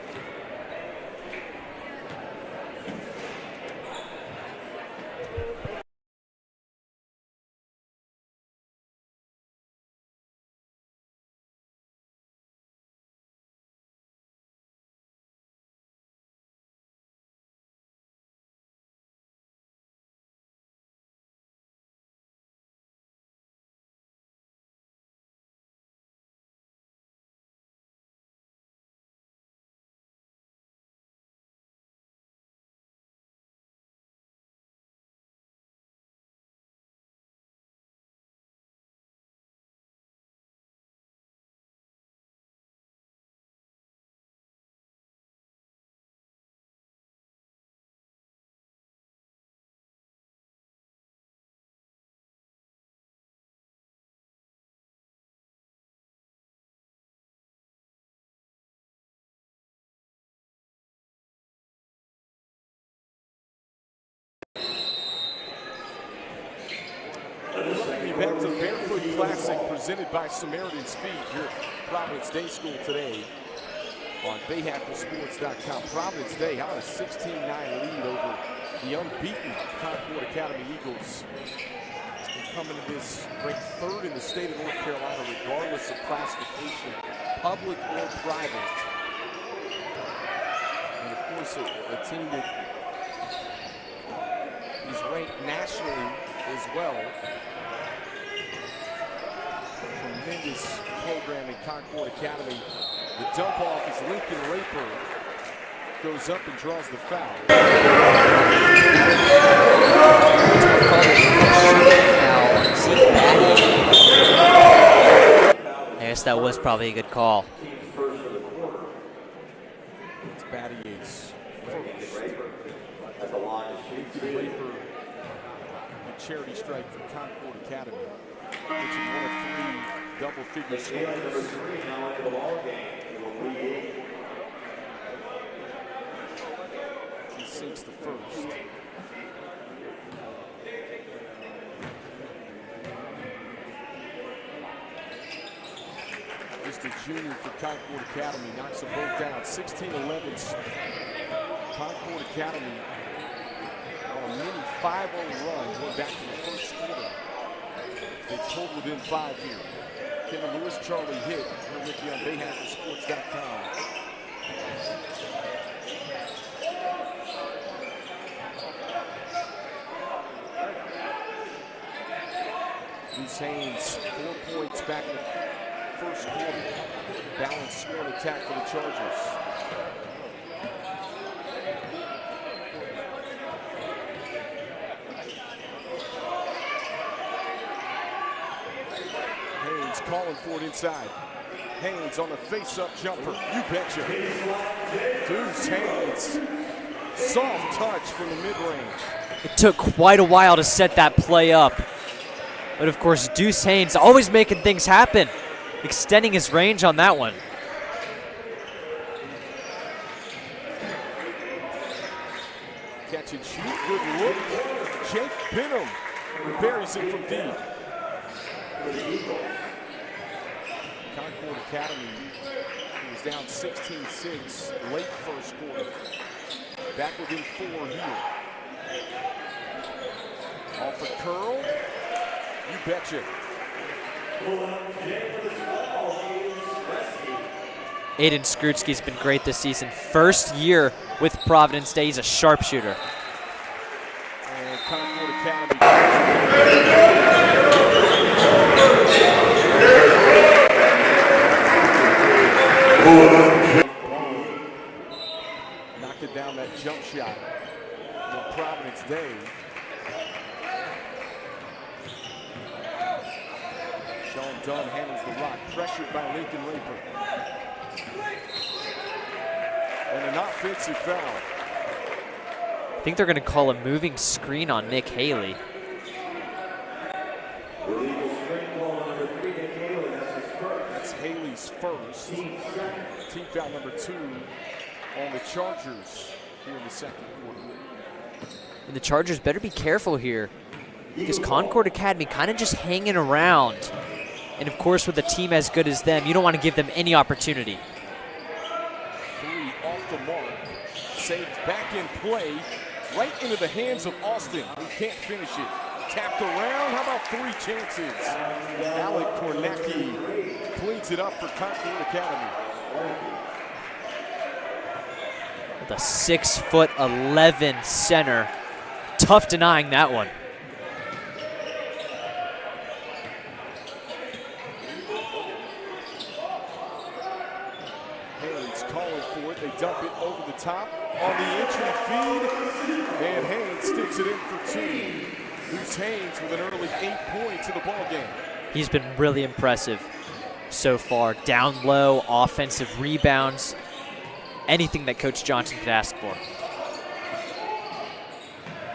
Welcome you back to the Barefoot Classic presented by Samaritan's Feet here at Providence Day School today on BahakelSports.com. Providence Day had a 16-9 lead over the unbeaten Concord Academy Eagles. They're coming to this ranked third in the state of North Carolina regardless of classification, public or private. And of course a team that is ranked nationally as well. Tremendous program in Concord Academy. The dump off is Lincoln Raper. Goes up and draws the foul. I guess that was probably a good call. It's Battier's first. Raper, the charity strike for Concord Academy, which is one of 3 double-figure scores. He sinks the first. Just a junior for Concord Academy, knocks them both down. 16-11. Concord Academy on a mini 5-0 run going back to the first quarter. They pulled within 5 here. Kevin Lewis, Charlie Hitt, here with you on BahakelSports.com. Deuce Haynes, 4 points back in the first quarter. Balanced scoring attack for the Chargers. Haynes calling for it inside. Haynes on the face-up jumper. You betcha. Deuce Haynes. Soft touch from the mid-range. It took quite a while to set that play up. But of course, Deuce Haynes always making things happen, extending his range on that one. Catch and shoot, good look. Jake Benham buries it from deep. Concord Academy was down 16-6 late first quarter. Back within 4 here. Off the curl. You betcha. Aiden Skrutsky's been great this season. First year with Providence Day, he's a sharpshooter. And Concord Academy. Knocked it down that jump shot for Providence Day. Sean Dunn handles the rock, pressured by Lincoln Raper. And an offensive foul. I think they're going to call a moving screen on Nick Haley. That's Haley's first. Team foul number 2 on the Chargers here in the second quarter. And the Chargers better be careful here, because Concord Academy kind of just hanging around. And of course, with a team as good as them, you don't want to give them any opportunity. 3 off the mark. Saved back in play. Right into the hands of Austin, who can't finish it. Tapped around, how about 3 chances? Alec Kornacki cleans it up for Concord Academy. With a 6'11" center. Tough denying that one. Haynes calling for it. They dump it over the top on the entry feed. And Haynes sticks it in for 2. Deuce Haynes with an early 8 points in the ball game. He's been really impressive so far. Down low, offensive rebounds, anything that Coach Johnson could ask for.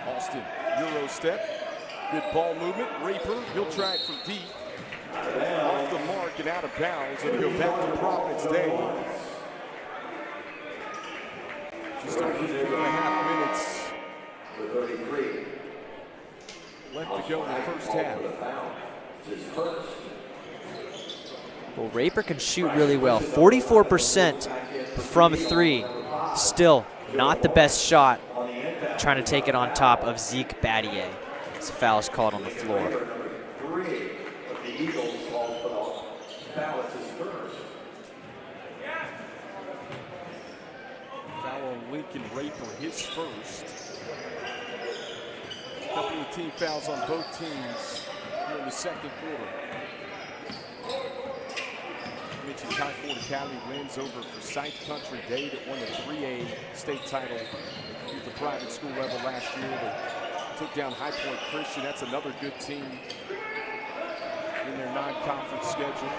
Austin, Euro step. Good ball movement. Raper, he'll try it from deep. Off the mark and out of bounds. And he'll go back to Providence Day. Just over 4.5 minutes left to go in the first half. Well, Raper can shoot really well. 44% from 3. Still not the best shot. Trying to take it on top of Zeke Battier. It's a foul is called on the floor. The Eagles called for the foul at his first. Foul on Lincoln Raper, his first. A couple of team fouls on both teams here in the second quarter. Mentioned Concord Academy wins over Forsyth Country Day that won the 3A state title at the private school level last year. They took down High Point Christian. That's another good team in their non-conference schedule.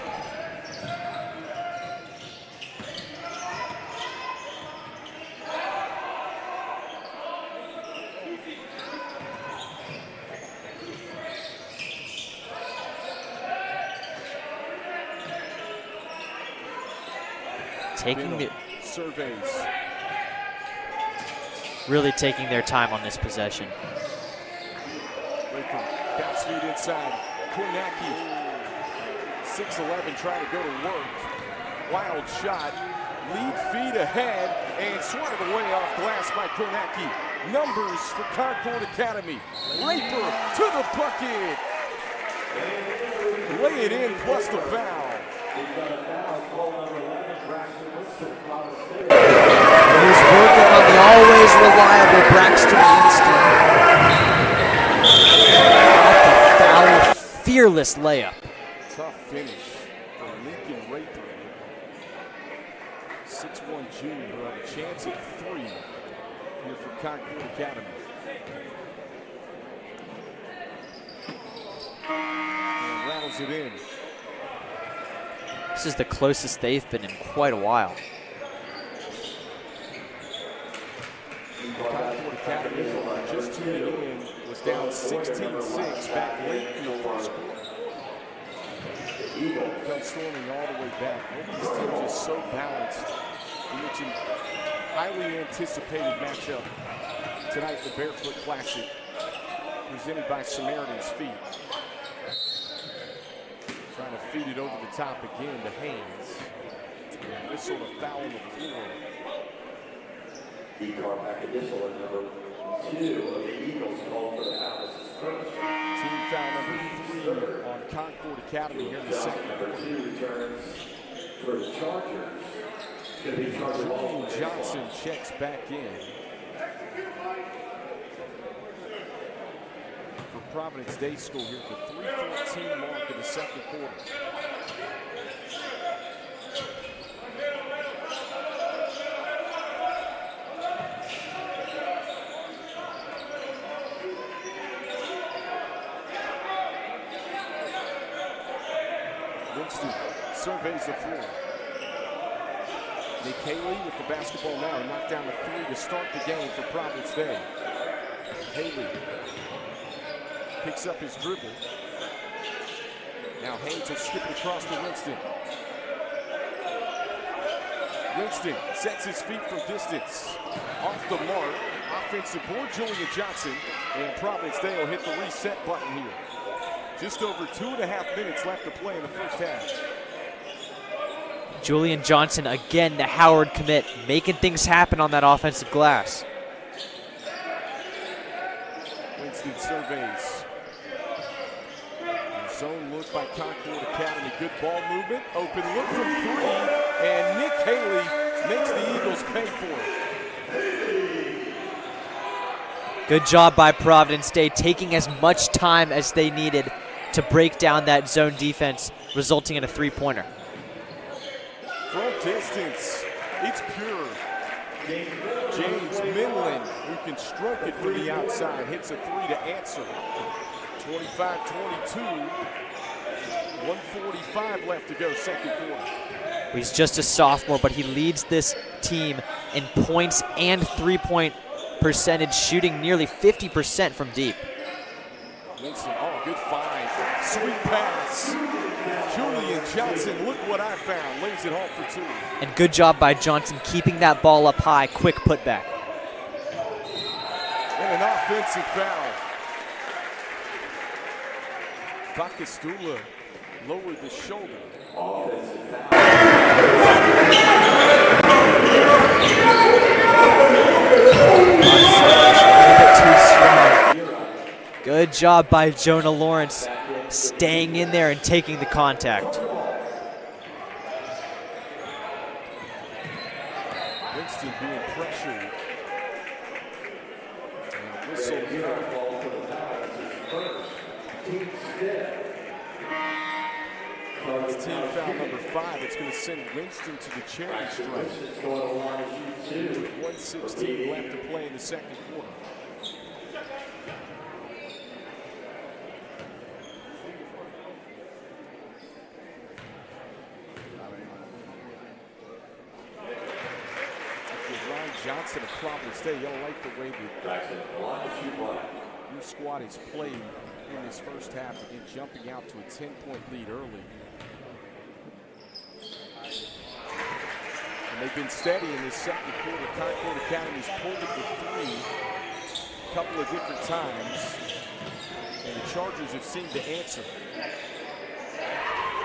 Surveys. Really taking their time on this possession. Bounce feed inside. Kornacki, 6'11", trying to go to work. Wild shot. Lead feed ahead and swatted away off glass by Kornacki. Numbers for Concord Academy. Raper to the bucket. Lay it in plus the foul. He's working on the always reliable Braxton Winston. Foul, fearless layup. Tough finish for Lincoln Raper. 6'1" junior who had a chance at 3 here for Concord Academy. And rattles it in. This is the closest they've been in quite a while. Concord Academy, just tuning in, was down 16-6 back late in the first quarter. Come storming all the way back. These teams are so balanced. We mentioned highly anticipated matchup tonight, the Barefoot Classic, presented by Samaritan's Feet. Trying to feed it over the top again to Haynes. And this sort of foul on the floor. Bahakel, number 2 of the Eagles, called for the foul. Team foul number 3 on Concord Academy here in the second quarter. Number 2 returns for the Chargers. It's going to be Charger ball. Johnson checks back in. For Providence Day School here at the 3:14 mark of the second quarter. Winston surveys the floor. Nick Haley with the basketball now. He knocked down a 3 to start the game for Providence Day. Haley picks up his dribble. Now Haynes will skip it across to Winston. Winston sets his feet from distance. Off the mark. Offensive board, Julian Johnson. And Providence Day will hit the reset button here. Just over 2.5 minutes left to play in the first half. Julian Johnson, again, the Howard commit, making things happen on that offensive glass. Winston surveys. Zone look by Concord Academy. Good ball movement. Open look from 3. And Nick Haley makes the Eagles pay for it. Good job by Providence Day, taking as much time as they needed to break down that zone defense, resulting in a 3-pointer. From distance, it's pure. James Minland, who can stroke it from the outside, hits a 3 to answer. 25-22, 1:45 left to go, second quarter. He's just a sophomore, but he leads this team in points and three-point percentage, shooting nearly 50% from deep. Winston, oh, good find. Sweet pass. Julian Johnson, look what I found. Lays it home for 2. And good job by Johnson keeping that ball up high. Quick putback. And an offensive foul. Bakastula lowered the shoulder. Good job by Jonah Lawrence staying in there and taking the contact. Winston being pressured. And whistle here. It's team foul number 5. It's going to send Winston to the charity stripe. 1:16 left to play in the second quarter. Johnson of Providence Day, you don't like the way that your squad has played in this first half, again jumping out to a 10-point lead early. And they've been steady in this second quarter. Concord Academy's pulled it to 3 a couple of different times, and the Chargers have seemed to answer.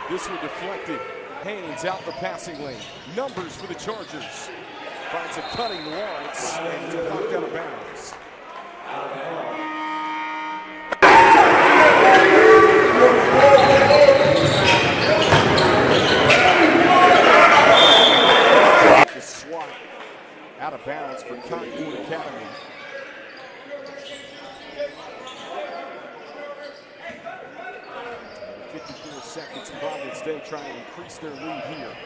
This one deflected. Haynes out the passing lane. Numbers for the Chargers. Finds a cutting Lawrence, and it's knocked out of bounds. The swat out of bounds for Concord Academy. And 54 seconds, Providence Day trying to increase their lead here.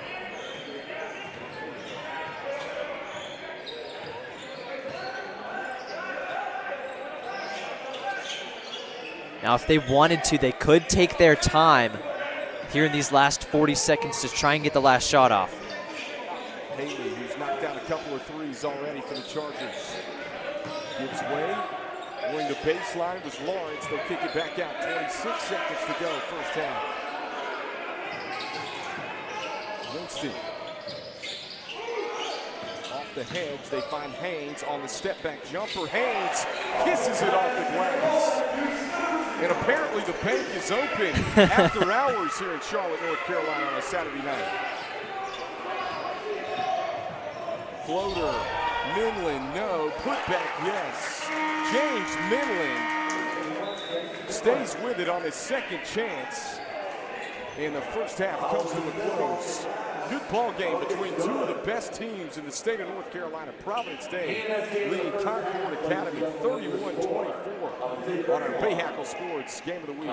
Now, if they wanted to, they could take their time here in these last 40 seconds to try and get the last shot off. Haley, who's knocked down a couple of threes already for the Chargers, gives way. Going to baseline was Lawrence. They'll kick it back out. 26 seconds to go, first half. Winston. Off the hedge, they find Haynes on the step-back jumper. Haynes kisses it off the glass. And apparently the bank is open after hours here in Charlotte, North Carolina on a Saturday night. Floater, Minlin, no. Putback, yes. James Minlin stays with it on his second chance. And the first half comes to a close. Good ball game between two of the best teams in the state of North Carolina. Providence Day leading Concord Academy 31-24 on our Bahakel Sports Game of the Week.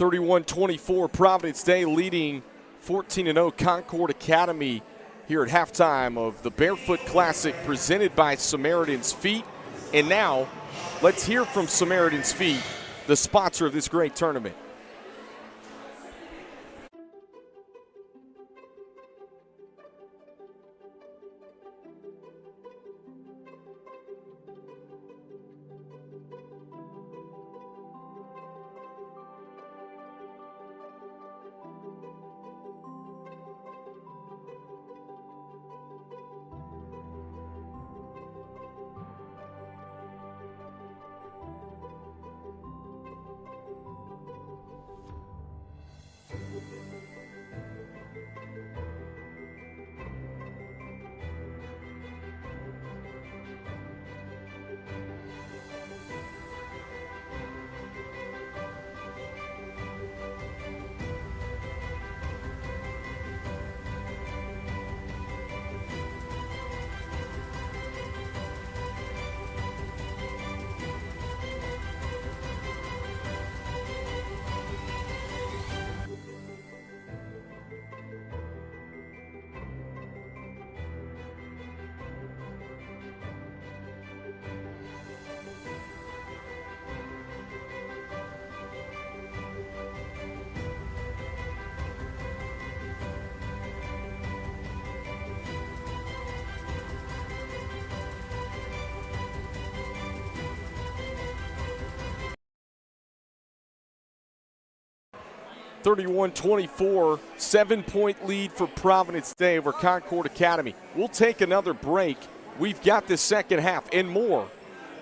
31-24, Providence Day leading 14-0 Concord Academy here at halftime of the Barefoot Classic presented by Samaritan's Feet. And now, let's hear from Samaritan's Feet, the sponsor of this great tournament. (31-24), 7-point lead for Providence Day over Concord Academy. We'll take another break. We've got the second half and more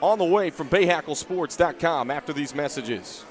on the way from BahakelSports.com after these messages.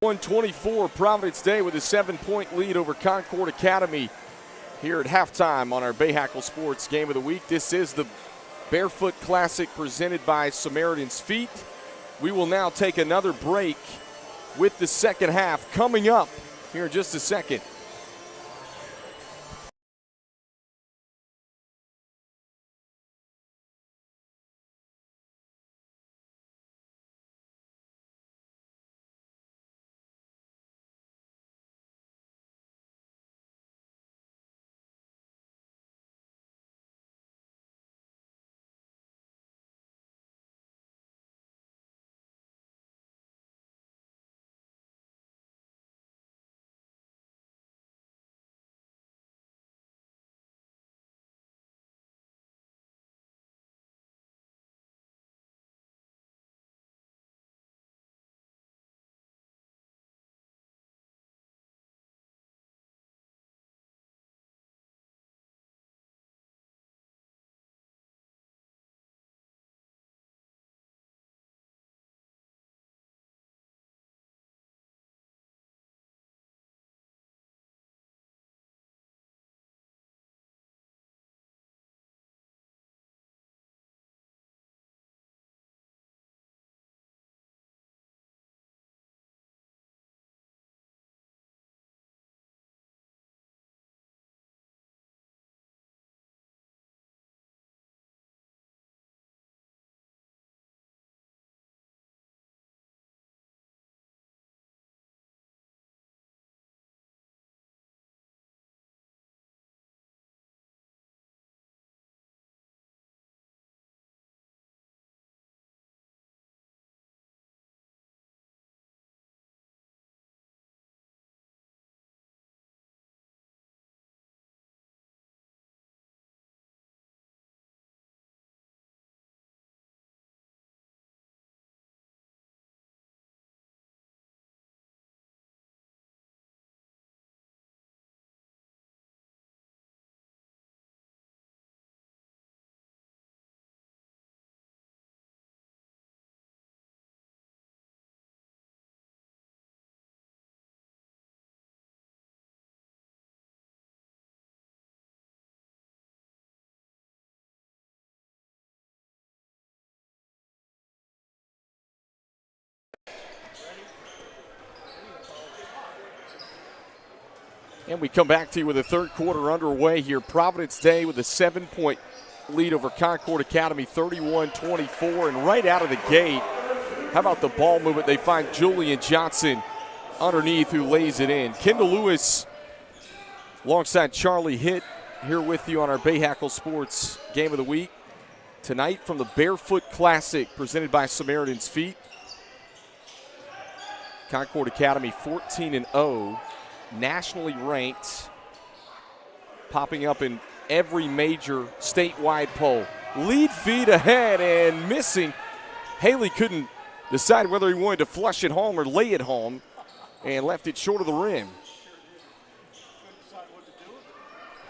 (31-24), Providence Day with a 7-point lead over Concord Academy here at halftime on our Bahakel Sports Game of the Week. This is the Barefoot Classic presented by Samaritan's Feet. We will now take another break with the second half coming up here in just a second. And we come back to you with the third quarter underway here. Providence Day with a 7-point lead over Concord Academy, 31-24. And right out of the gate, how about the ball movement? They find Julian Johnson underneath who lays it in. Kendall Lewis alongside Charlie Hitt here with you on our Bahakel Sports Game of the Week. Tonight from the Barefoot Classic presented by Samaritan's Feet. Concord Academy 14-0. Nationally ranked, popping up in every major statewide poll. Lead feed ahead and missing. Haley couldn't decide whether he wanted to flush it home or lay it home and left it short of the rim.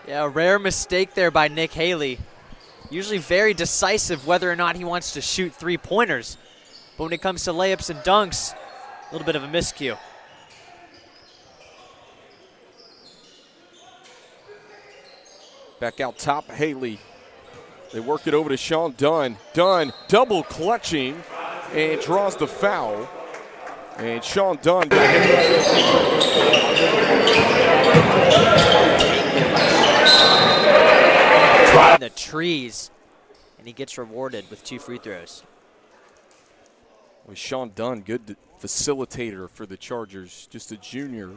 Yeah, a rare mistake there by Nick Haley. Usually very decisive whether or not he wants to shoot three-pointers. But when it comes to layups and dunks, a little bit of a miscue. Back out top, Haley. They work it over to Sean Dunn. Dunn double clutching and draws the foul. And Sean Dunn got hit. In the trees, and he gets rewarded with 2 free throws. Well, Sean Dunn, good facilitator for the Chargers. Just a junior.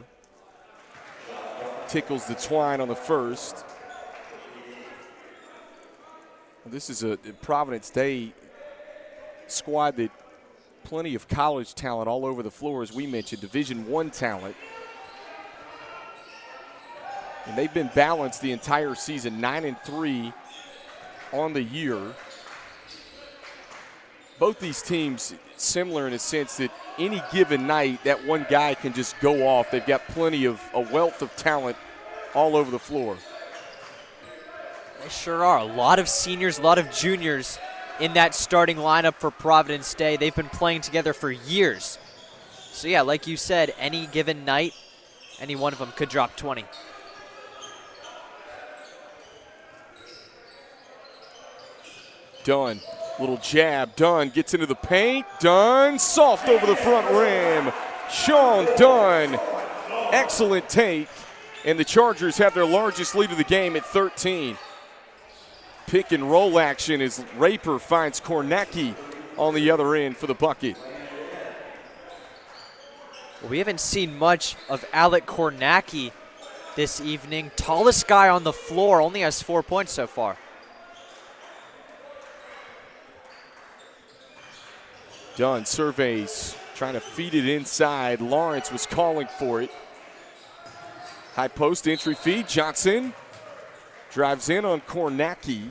Tickles the twine on the first. This is a Providence Day squad that plenty of college talent all over the floor, as we mentioned, Division I talent. And they've been balanced the entire season, 9-3 on the year. Both these teams similar in a sense that any given night, that one guy can just go off. They've got plenty of a wealth of talent all over the floor. They sure are. A lot of seniors, a lot of juniors in that starting lineup for Providence Day. They've been playing together for years. So, yeah, like you said, any given night, any one of them could drop 20. Dunn, little jab. Dunn gets into the paint. Dunn, soft over the front rim. Sean Dunn, excellent take. And the Chargers have their largest lead of the game at 13. Pick and roll action as Raper finds Kornacki on the other end for the bucket. Well, we haven't seen much of Alec Kornacki this evening. Tallest guy on the floor, only has 4 points so far. Dunn surveys, trying to feed it inside. Lawrence was calling for it. High post entry feed. Johnson drives in on Kornacki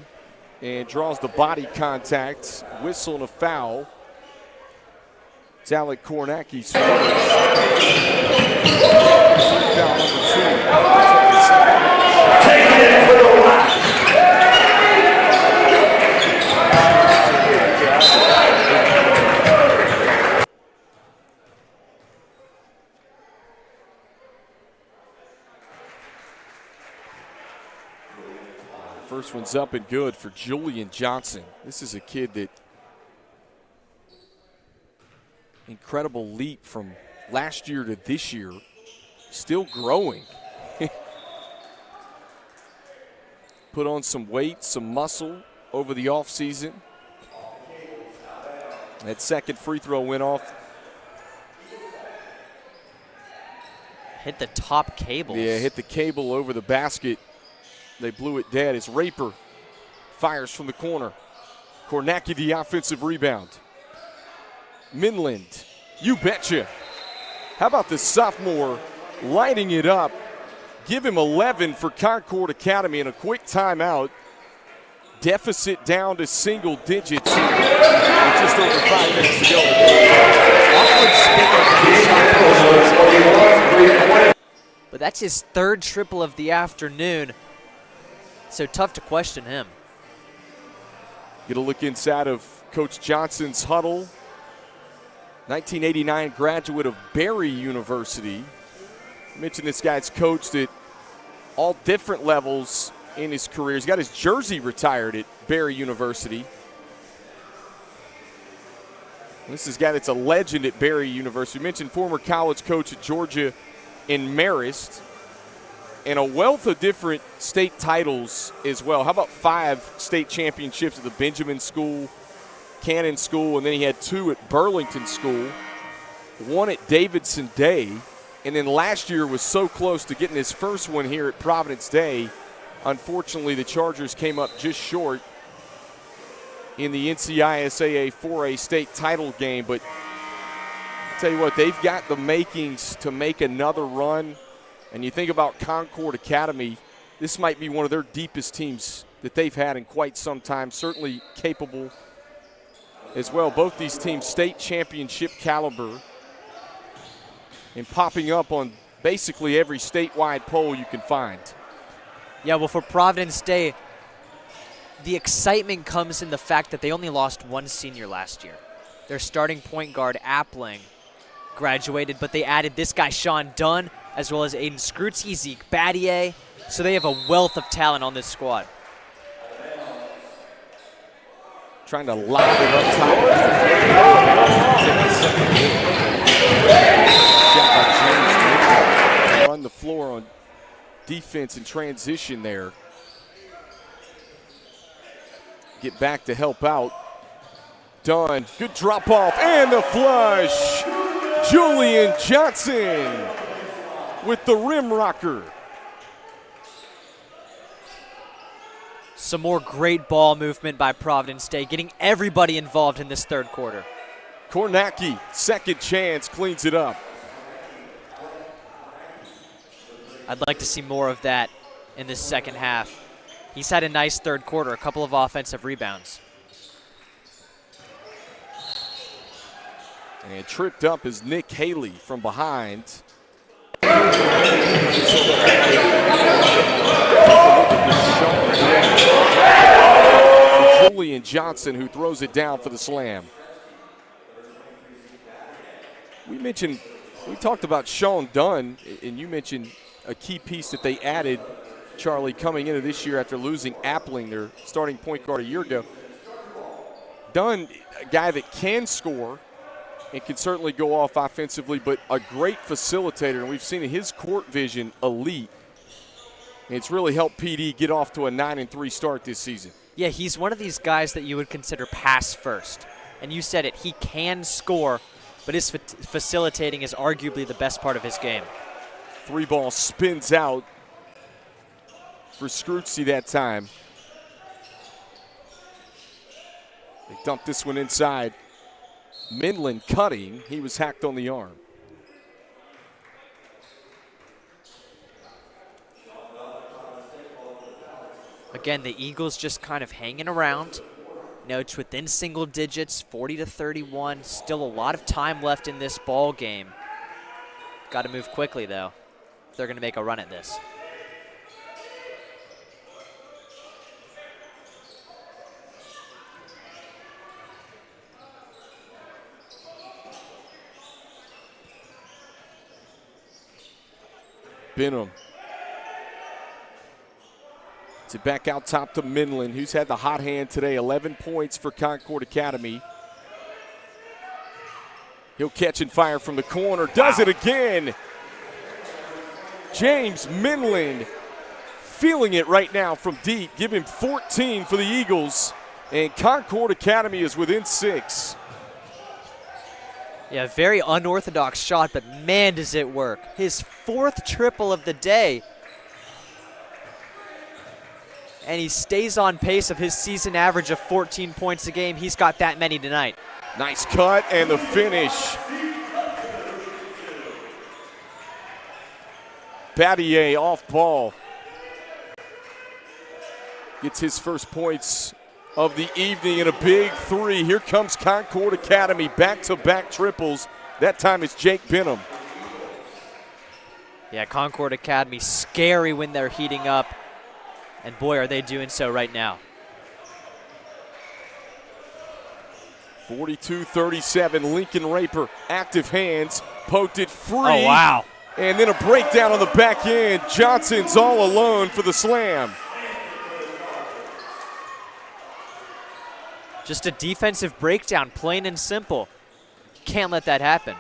and draws the body contact. Whistle and a foul. It's Alec Kornacki. Foul number 2. First one's up and good for Julian Johnson. This is a kid that incredible leap from last year to this year, still growing. Put on some weight, some muscle over the offseason. That second free throw went off. Hit the top cables. Yeah, hit the cable over the basket. They blew it dead as Raper fires from the corner. Kornacki the offensive rebound. Minland, you betcha. How about the sophomore lighting it up? Give him 11 for Concord Academy in a quick timeout. Deficit down to single digits with just over 5 minutes to go. But that's his third triple of the afternoon. So tough to question him. Get a look inside of Coach Johnson's huddle. 1989 graduate of Barry University. I mentioned this guy's coached at all different levels in his career. He's got his jersey retired at Barry University. This is a guy that's a legend at Barry University. We mentioned former college coach at Georgia in Marist, and a wealth of different state titles as well. How about 5 state championships at the Benjamin School, Cannon School, and then he had 2 at Burlington School, 1 at Davidson Day, and then last year was so close to getting his first one here at Providence Day. Unfortunately, the Chargers came up just short in the NCISAA 4A state title game, but I'll tell you what, they've got the makings to make another run. And you think about Concord Academy, this might be one of their deepest teams that they've had in quite some time, certainly capable as well. Both these teams state championship caliber and popping up on basically every statewide poll you can find. Yeah, well, for Providence Day, the excitement comes in the fact that they only lost 1 senior last year. Their starting point guard, Appling, graduated, but they added this guy, Sean Dunn, as well as Aiden Scrutsky, Zeke Battier. So they have a wealth of talent on this squad. Trying to lob it up top. Run the floor on defense and transition there. Get back to help out. Dunn, good drop off and the flush. Julian Johnson with the rim rocker. Some more great ball movement by Providence Day, getting everybody involved in this third quarter. Kornacki, second chance, cleans it up. I'd like to see more of that in this second half. He's had a nice third quarter, a couple of offensive rebounds. And tripped up is Nick Haley from behind. Julian Johnson, who throws it down for the slam. We talked about Sean Dunn, and you mentioned a key piece that they added, Charlie, coming into this year after losing Appling, their starting point guard a year ago. Dunn, a guy that can score and can certainly go off offensively, but a great facilitator, and we've seen his court vision elite. And it's really helped PD get off to a 9-3 start this season. Yeah, he's one of these guys that you would consider pass first. And you said it, he can score, but his facilitating is arguably the best part of his game. 3-ball spins out for Scrutsky that time. They dumped this one inside. Minlin cutting. He was hacked on the arm. Again, the Eagles just kind of hanging around. You know, it's within single digits, 40-31. Still a lot of time left in this ball game. Got to move quickly, though, if they're going to make a run at this. Benham. It's it back out top to Minlin, who's had the hot hand today. 11 points for Concord Academy. He'll catch and fire from the corner. Does it again. James Minlin feeling it right now from deep. Give him 14 for the Eagles. And Concord Academy is within 6. Yeah, very unorthodox shot, but man, does it work. His 4th triple of the day. And he stays on pace of his season average of 14 points a game. He's got that many tonight. Nice cut and the finish. Battier off ball. Gets his first points of the evening in a big 3. Here comes Concord Academy, back-to-back triples. That time it's Jake Benham. Yeah, Concord Academy, scary when they're heating up. And boy, are they doing so right now. 42-37, Lincoln Raper, active hands, poked it free. Oh, wow. And then a breakdown on the back end. Johnson's all alone for the slam. Just a defensive breakdown, plain and simple. Can't let that happen.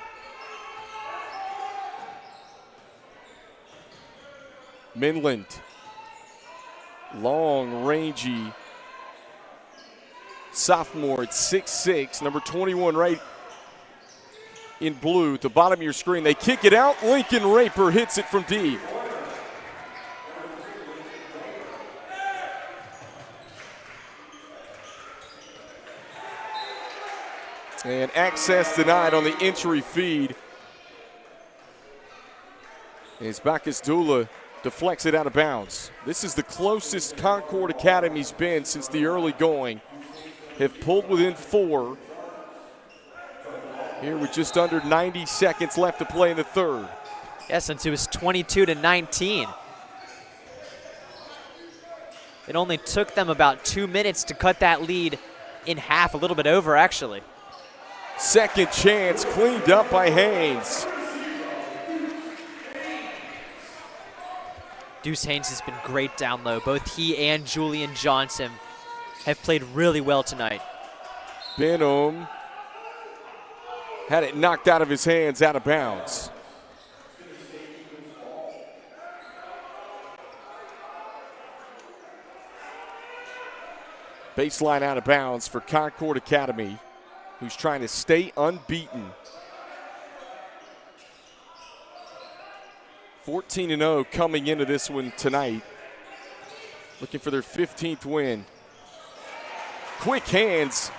Minland, long, rangy sophomore at 6'6", number 21 right in blue at the bottom of your screen. They kick it out. Lincoln Raper hits it from deep. And access denied on the entry feed. As Bacchus Dula deflects it out of bounds. This is the closest Concord Academy's been since the early going. Have pulled within 4. Here with just under 90 seconds left to play in the third. Yeah, since it was 22-19. It only took them about 2 minutes to cut that lead in half, a little bit over actually. Second chance cleaned up by Haynes. Deuce Haynes has been great down low. Both he and Julian Johnson have played really well tonight. Benham had it knocked out of his hands, out of bounds. Baseline out of bounds for Concord Academy, who's trying to stay unbeaten. 14-0 coming into this one tonight. Looking for their 15th win. Quick hands.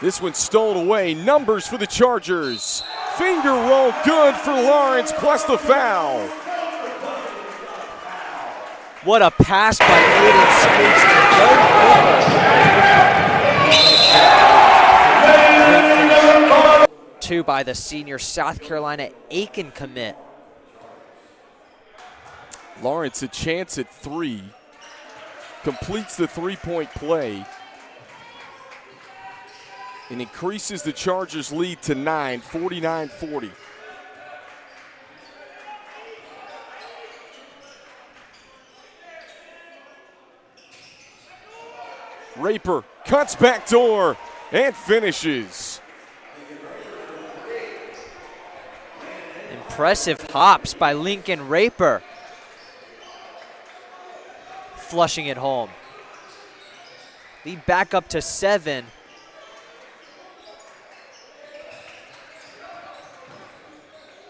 This one stolen away. Numbers for the Chargers. Finger roll good for Lawrence, plus the foul. What a pass by Aiden Scoot. Two by the senior South Carolina Aiken commit. Lawrence a chance at 3. Completes the three-point play. And increases the Chargers' lead to 9, 49-40. Raper cuts back door and finishes. Impressive hops by Lincoln Raper. Flushing it home. Lead back up to 7.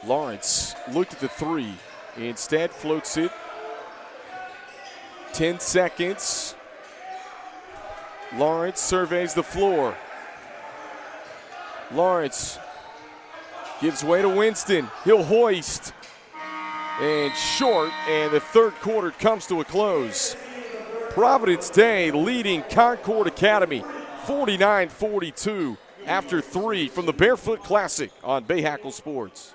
Lawrence looked at the 3. Instead floats it. 10 seconds. Lawrence surveys the floor. Lawrence gives way to Winston. He'll hoist. And short, and the third quarter comes to a close. Providence Day leading Concord Academy 49-42 after 3 from the Barefoot Classic on Bahakel Sports.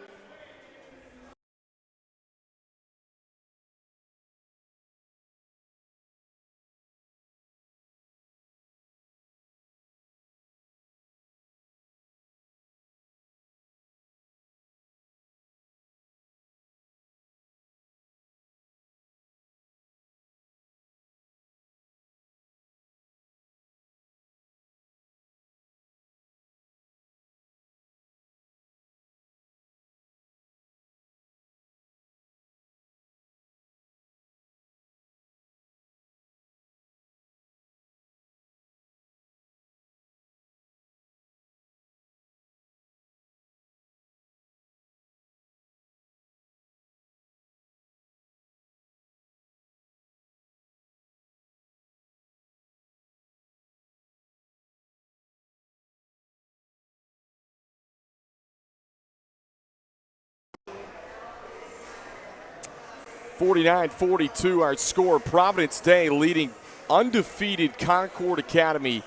(49-42) our score. Providence Day leading undefeated Concord Academy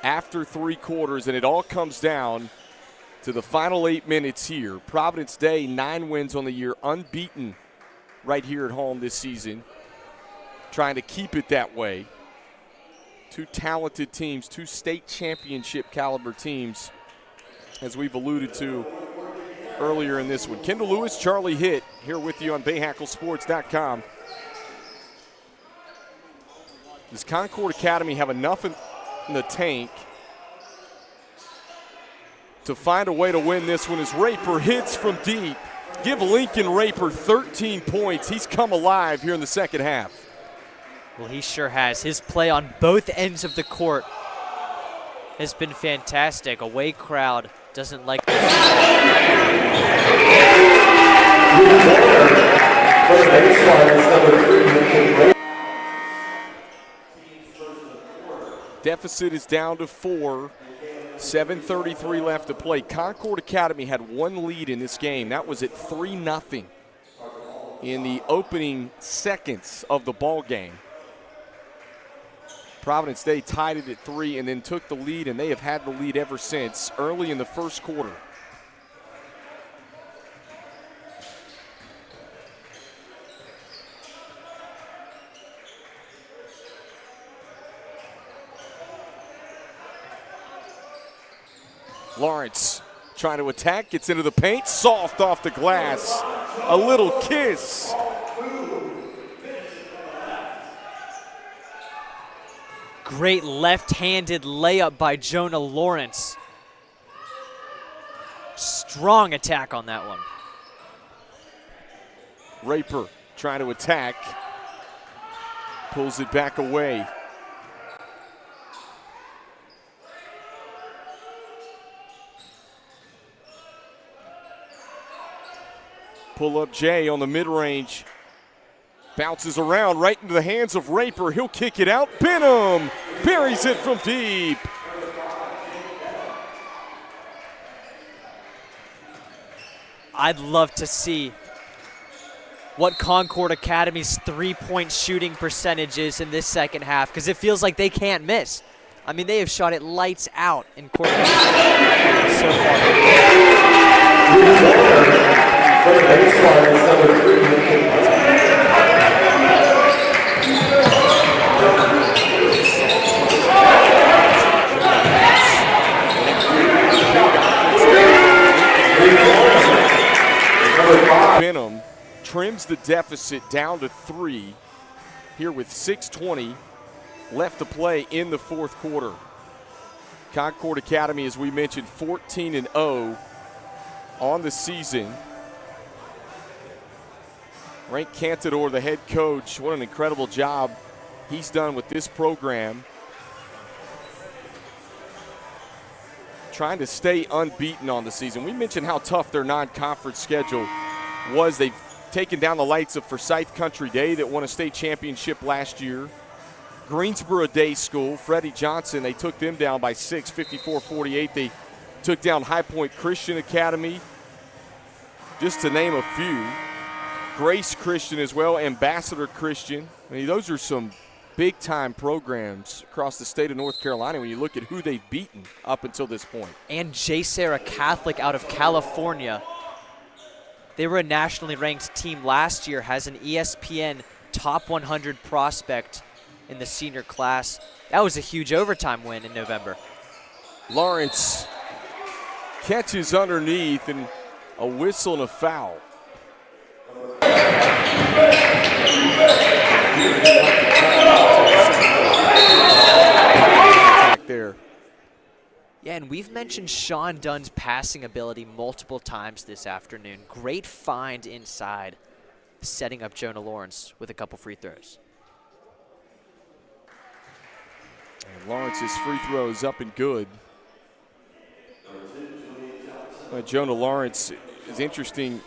after 3 quarters, and it all comes down to the final 8 minutes here. Providence Day 9 wins on the year, unbeaten right here at home this season, trying to keep it that way. 2 talented teams, 2 state championship caliber teams, as we've alluded to earlier in this one. Kendall Lewis, Charlie Hitt, here with you on BahakelSports.com. Does Concord Academy have enough in the tank to find a way to win this one as Raper hits from deep. Give Lincoln Raper 13 points. He's come alive here in the second half. Well, he sure has. His play on both ends of the court has been fantastic. Away crowd doesn't like this. Deficit is down to 4. 7:33 left to play. Concord Academy had one lead in this game. That was at 3-0 in the opening seconds of the ball game. Providence Day tied it at 3 and then took the lead, and they have had the lead ever since, early in the first quarter. Lawrence trying to attack, gets into the paint, soft off the glass. A little kiss. Great left-handed layup by Jonah Lawrence. Strong attack on that one. Raper trying to attack. Pulls it back away. Pull-up Jay on the mid-range. Bounces around right into the hands of Raper. He'll kick it out. Benham buries it from deep. I'd love to see what Concord Academy's three-point shooting percentage is in this second half, because it feels like they can't miss. I mean, they have shot it lights out in quarter so far. Benham trims the deficit down to 3 here with 6:20 left to play in the fourth quarter. Concord Academy, as we mentioned, 14-0 on the season. Frank Cantador, the head coach, what an incredible job he's done with this program. Trying to stay unbeaten on the season. We mentioned how tough their non-conference schedule was. They've taken down the lights of Forsyth Country Day that won a state championship last year. Greensboro Day School, Freddie Johnson, they took them down by 6, 54-48. They took down High Point Christian Academy, just to name a few. Grace Christian as well, Ambassador Christian. I mean, those are some big-time programs across the state of North Carolina when you look at who they've beaten up until this point. And J. Sarah Catholic out of California. They were a nationally ranked team last year, has an ESPN top 100 prospect in the senior class. That was a huge overtime win in November. Lawrence catches underneath, and a whistle and a foul. There. Yeah, and we've mentioned Sean Dunn's passing ability multiple times this afternoon. Great find inside, setting up Jonah Lawrence with a couple free throws. And Lawrence's free throw is up and good. Jonah Lawrence is interesting.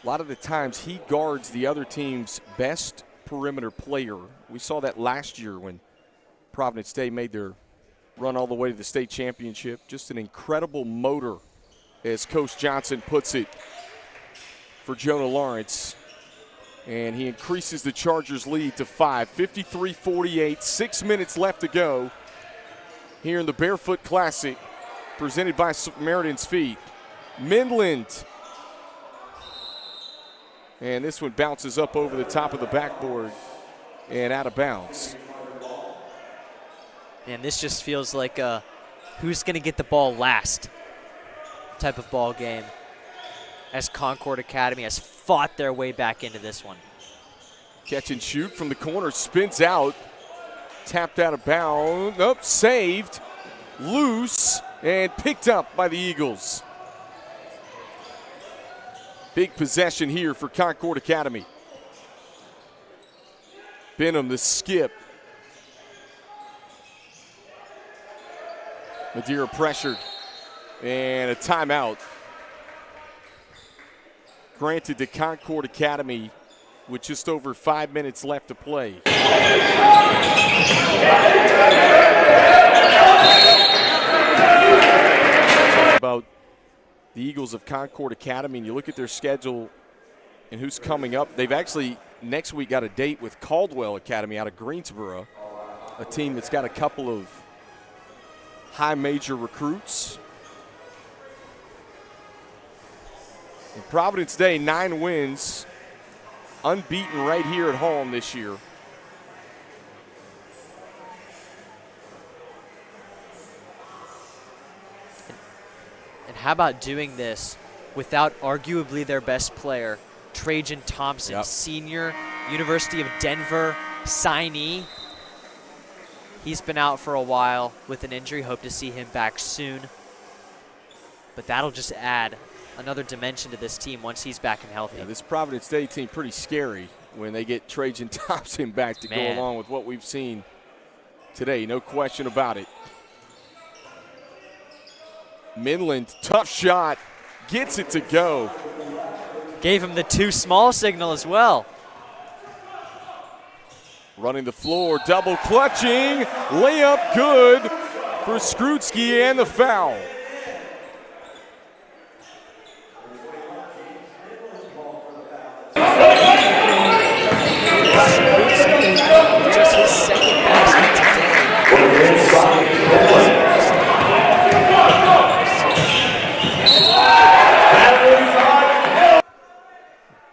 A lot of the times he guards the other team's best perimeter player. We saw that last year when Providence Day made their run all the way to the state championship. Just an incredible motor, as Coach Johnson puts it, for Jonah Lawrence. And he increases the Chargers' lead to 5, 53-48, 6 minutes left to go here in the Barefoot Classic, presented by Samaritan's Feet. Midland. And this one bounces up over the top of the backboard and out of bounds. And this just feels like a who's going to get the ball last type of ball game, as Concord Academy has fought their way back into this one. Catch and shoot from the corner, spins out, tapped out of bounds, nope, saved, loose, and picked up by the Eagles. Big possession here for Concord Academy. Benham, the skip. Madeira pressured, and a timeout granted to Concord Academy with just over 5 minutes left to play. About the Eagles of Concord Academy, and you look at their schedule and who's coming up. They've actually next week got a date with Caldwell Academy out of Greensboro, a team that's got a couple of high major recruits. And Providence Day, 9 wins, unbeaten right here at home this year. And how about doing this without arguably their best player, Trajan Thompson, senior, University of Denver signee. He's been out for a while with an injury. Hope to see him back soon. But that'll just add another dimension to this team once he's back and healthy. Yeah, this Providence Day team pretty scary when they get Trajan Thompson back to go along with what we've seen today. No question about it. Midland, tough shot, gets it to go. Gave him the too small signal as well. Running the floor, double clutching, layup good for Skrutsky and the foul. Just his second basket today.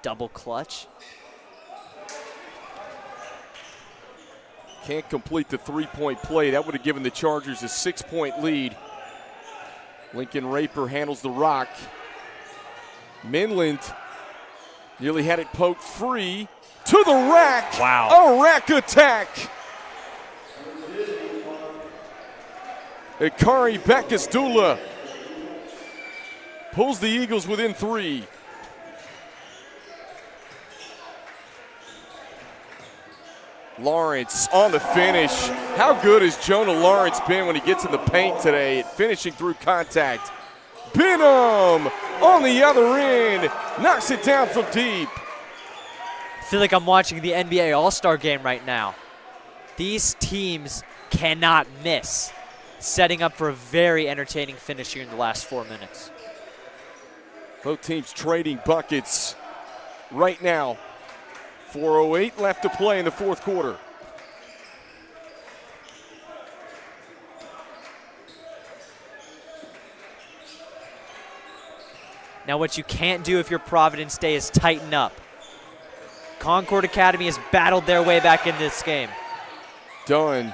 Double clutch. Can't complete the three-point play. That would have given the Chargers a 6-point lead. Lincoln Raper handles the rock. Midland nearly had it poked free to the rack. Wow. A rack attack. Ikari Bakasdula pulls the Eagles within 3. Lawrence on the finish. How good has Jonah Lawrence been when he gets in the paint today, finishing through contact? Benham on the other end, knocks it down from deep. I feel like I'm watching the NBA All-Star game right now. These teams cannot miss, setting up for a very entertaining finish here in the last 4 minutes. Both teams trading buckets right now. 4:08 left to play in the fourth quarter. Now what you can't do if you're Providence Day is tighten up. Concord Academy has battled their way back in this game. Dunn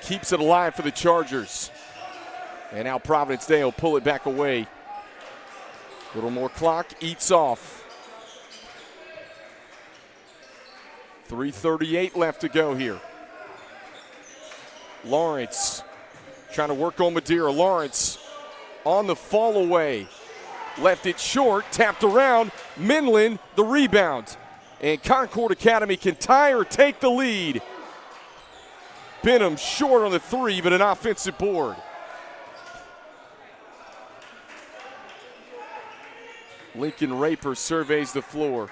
keeps it alive for the Chargers. And now Providence Day will pull it back away. A little more clock, eats off. 3:38 left to go here. Lawrence trying to work on Madeira. Lawrence on the fall away. Left it short, tapped around. Midland the rebound. And Concord Academy can tie or take the lead. Benham short on the 3, but an offensive board. Lincoln Raper surveys the floor.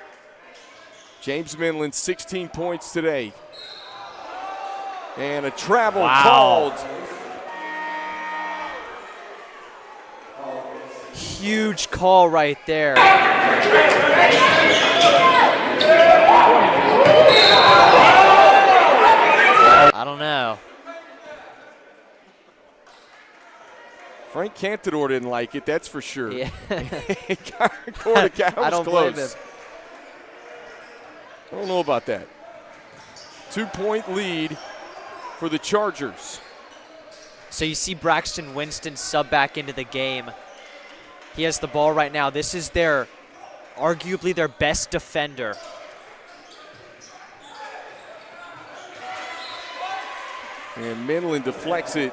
James Midland, 16 points today. And a travel called. Huge call right there. I don't know. Frank Cantador didn't like it, that's for sure. Yeah. Concord Academy I don't close. blame him. I don't know about that. 2-point lead for the Chargers. So you see Braxton Winston sub back into the game. He has the ball right now. This is arguably their best defender. And Midland deflects it.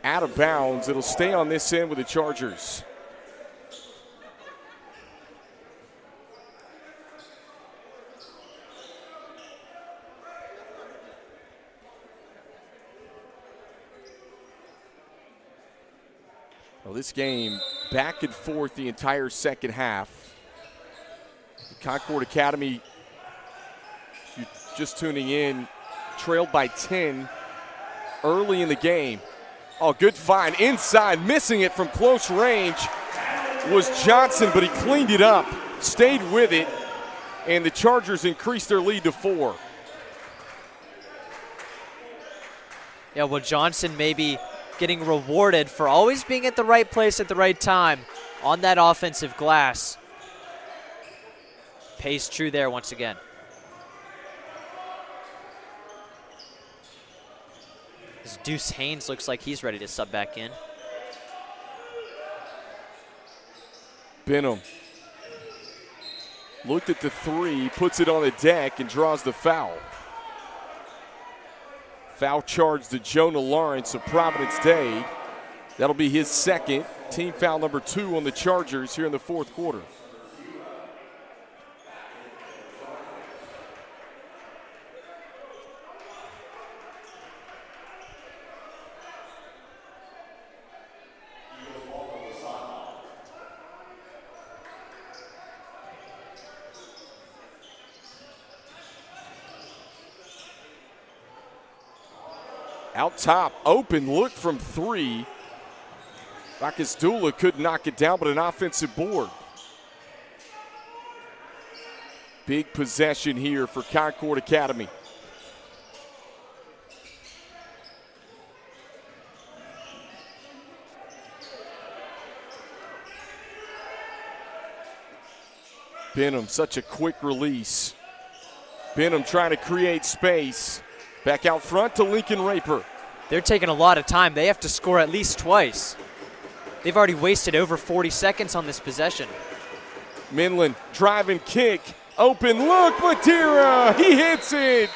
out of bounds. It'll stay on this end with the Chargers. Well, this game back and forth the entire second half. Concord Academy, if you're just tuning in, trailed by 10 early in the game. Oh, good find inside, missing it from close range was Johnson, but he cleaned it up, stayed with it, and the Chargers increased their lead to 4. Yeah, well, Johnson maybe getting rewarded for always being at the right place at the right time on that offensive glass. Pays true there once again. As Deuce Haynes looks like he's ready to sub back in. Benham looked at the 3, puts it on the deck, and draws the foul. Foul charge to Jonah Lawrence of Providence Day. That'll be his second. Team foul number 2 on the Chargers here in the fourth quarter. Out top, open look from 3. Bacchus Dula could knock it down, but an offensive board. Big possession here for Concord Academy. Benham, such a quick release. Benham trying to create space. Back out front to Lincoln Raper. They're taking a lot of time. They have to score at least twice. They've already wasted over 40 seconds on this possession. Minland, drive and kick. Open look, Madeira, he hits it.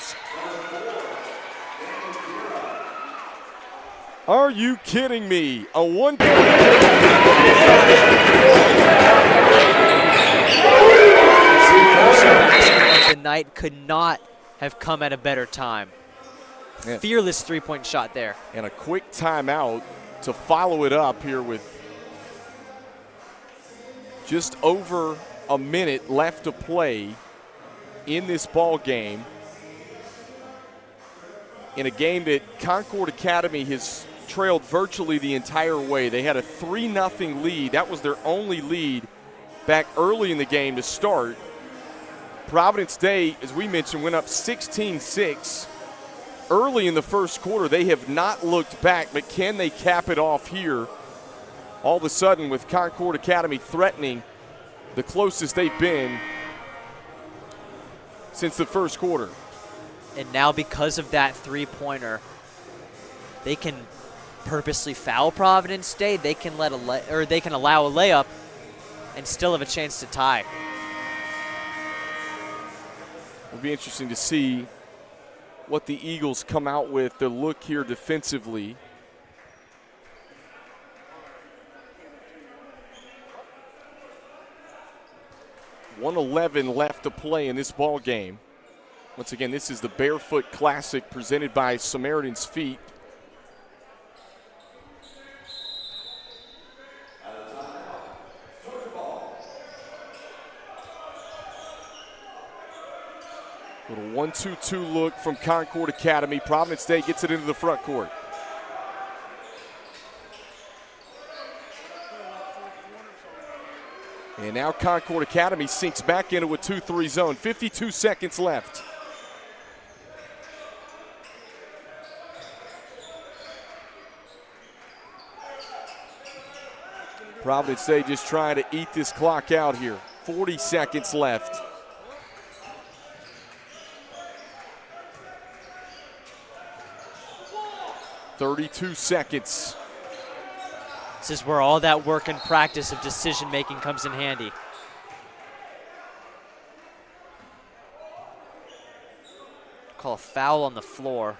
Are you kidding me? A 1 point. The night could not have come at a better time. Yeah. Fearless three-point shot there. And a quick timeout to follow it up here with just over a minute left to play in this ball game. In a game that Concord Academy has trailed virtually the entire way. They had a 3-0 lead. That was their only lead back early in the game to start. Providence Day, as we mentioned, went up 16-6 early in the first quarter. They have not looked back, but can they cap it off here? All of a sudden, with Concord Academy threatening the closest they've been since the first quarter. And now because of that three-pointer, they can purposely foul Providence Day. They can allow a layup and still have a chance to tie. It'll be interesting to see what the Eagles come out with, the look here defensively. .111 left to play in this ball game. Once again, this is the Barefoot Classic presented by Samaritan's Feet. Little 1-2-2 look from Concord Academy. Providence Day gets it into the front court. And now Concord Academy sinks back into a 2-3 zone. 52 seconds left. Providence Day just trying to eat this clock out here. 40 seconds left. .32 seconds. This is where all that work and practice of decision-making comes in handy. Call a foul on the floor.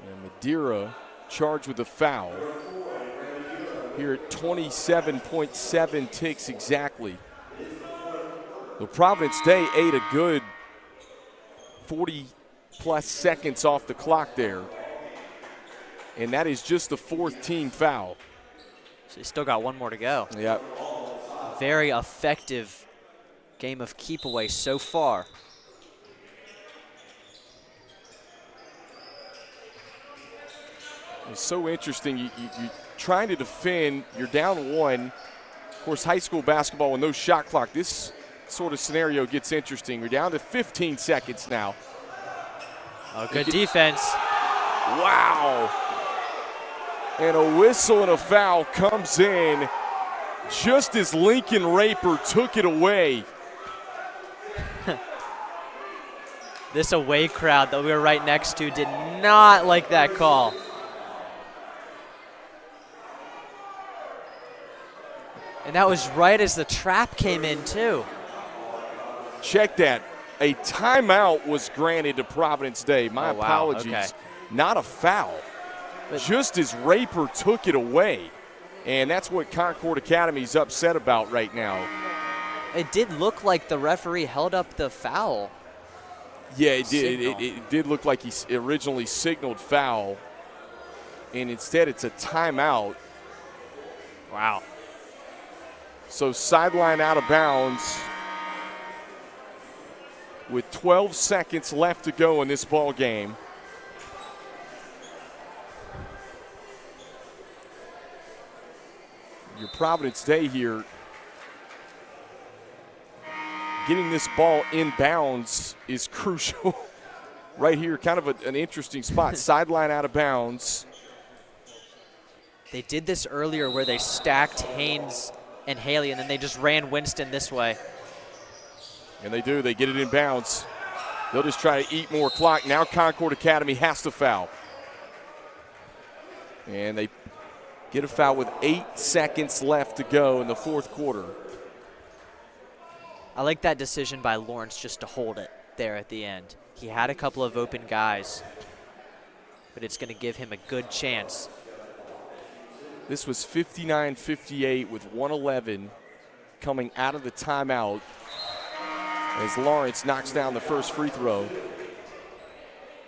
And Madeira charged with a foul. Here at 27.7 ticks exactly. The Providence Day ate a good 40-plus seconds off the clock there. And that is just the 4th team foul. So you still got one more to go. Yeah. Very effective game of keep away so far. It's so interesting. You're trying to defend. You're down 1. Of course, high school basketball with no shot clock, this sort of scenario gets interesting. You're down to 15 seconds now. Oh, good defense. Wow. And a whistle and a foul comes in just as Lincoln Raper took it away. This away crowd that we were right next to did not like that call. And that was right as the trap came in, too. Check that. A timeout was granted to Providence Day. My apologies. Okay. Not a foul. But just as Raper took it away. And that's what Concord Academy's upset about right now. it did look like the referee held up the foul. Yeah, it did. Signal. It did look like he originally signaled foul. And instead it's a timeout. Wow. So sideline out of bounds with 12 seconds left to go in this ball game. Your Providence Day here getting this ball in bounds is crucial. Right here, kind of an interesting spot. Sideline out of bounds. They did this earlier where they stacked Haynes and Haley, and then they just ran Winston this way. And they do. They get it in bounds. They'll just try to eat more clock. Now Concord Academy has to foul. And they get a foul with 8 seconds left to go in the fourth quarter. I like that decision by Lawrence just to hold it there at the end. He had a couple of open guys, but it's going to give him a good chance. This was 59-58 with 1:11 coming out of the timeout as Lawrence knocks down the first free throw.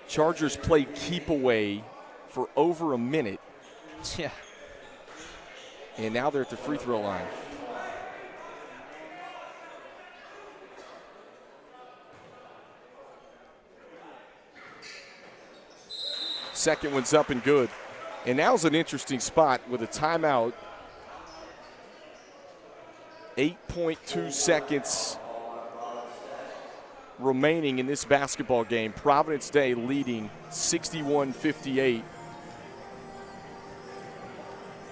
Chargers played keep away for over a minute. Yeah. And now they're at the free throw line. Second one's up and good. And now's an interesting spot with a timeout. 8.2 seconds remaining in this basketball game. Providence Day leading 61-58.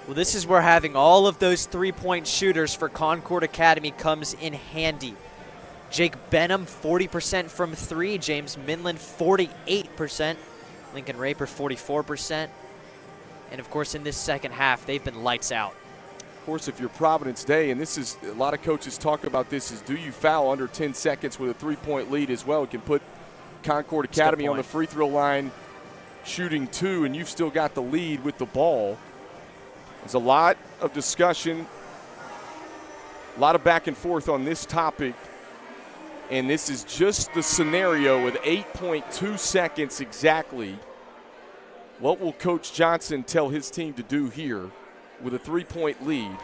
Well, this is where having all of those three-point shooters for Concord Academy comes in handy. Jake Benham, 40% from three. James Minland, 48%. Lincoln Raper, 44%. And, of course, in this second half, they've been lights out. Of course, if you're Providence Day, and this is a lot of coaches talk about this, is do you foul under 10 seconds with a three-point lead as well? It can put Concord Academy on the free throw line shooting two, and you've still got the lead with the ball. There's a lot of discussion, a lot of back and forth on this topic, and this is just the scenario with 8.2 seconds exactly. What will Coach Johnson tell his team to do here with a three-point lead?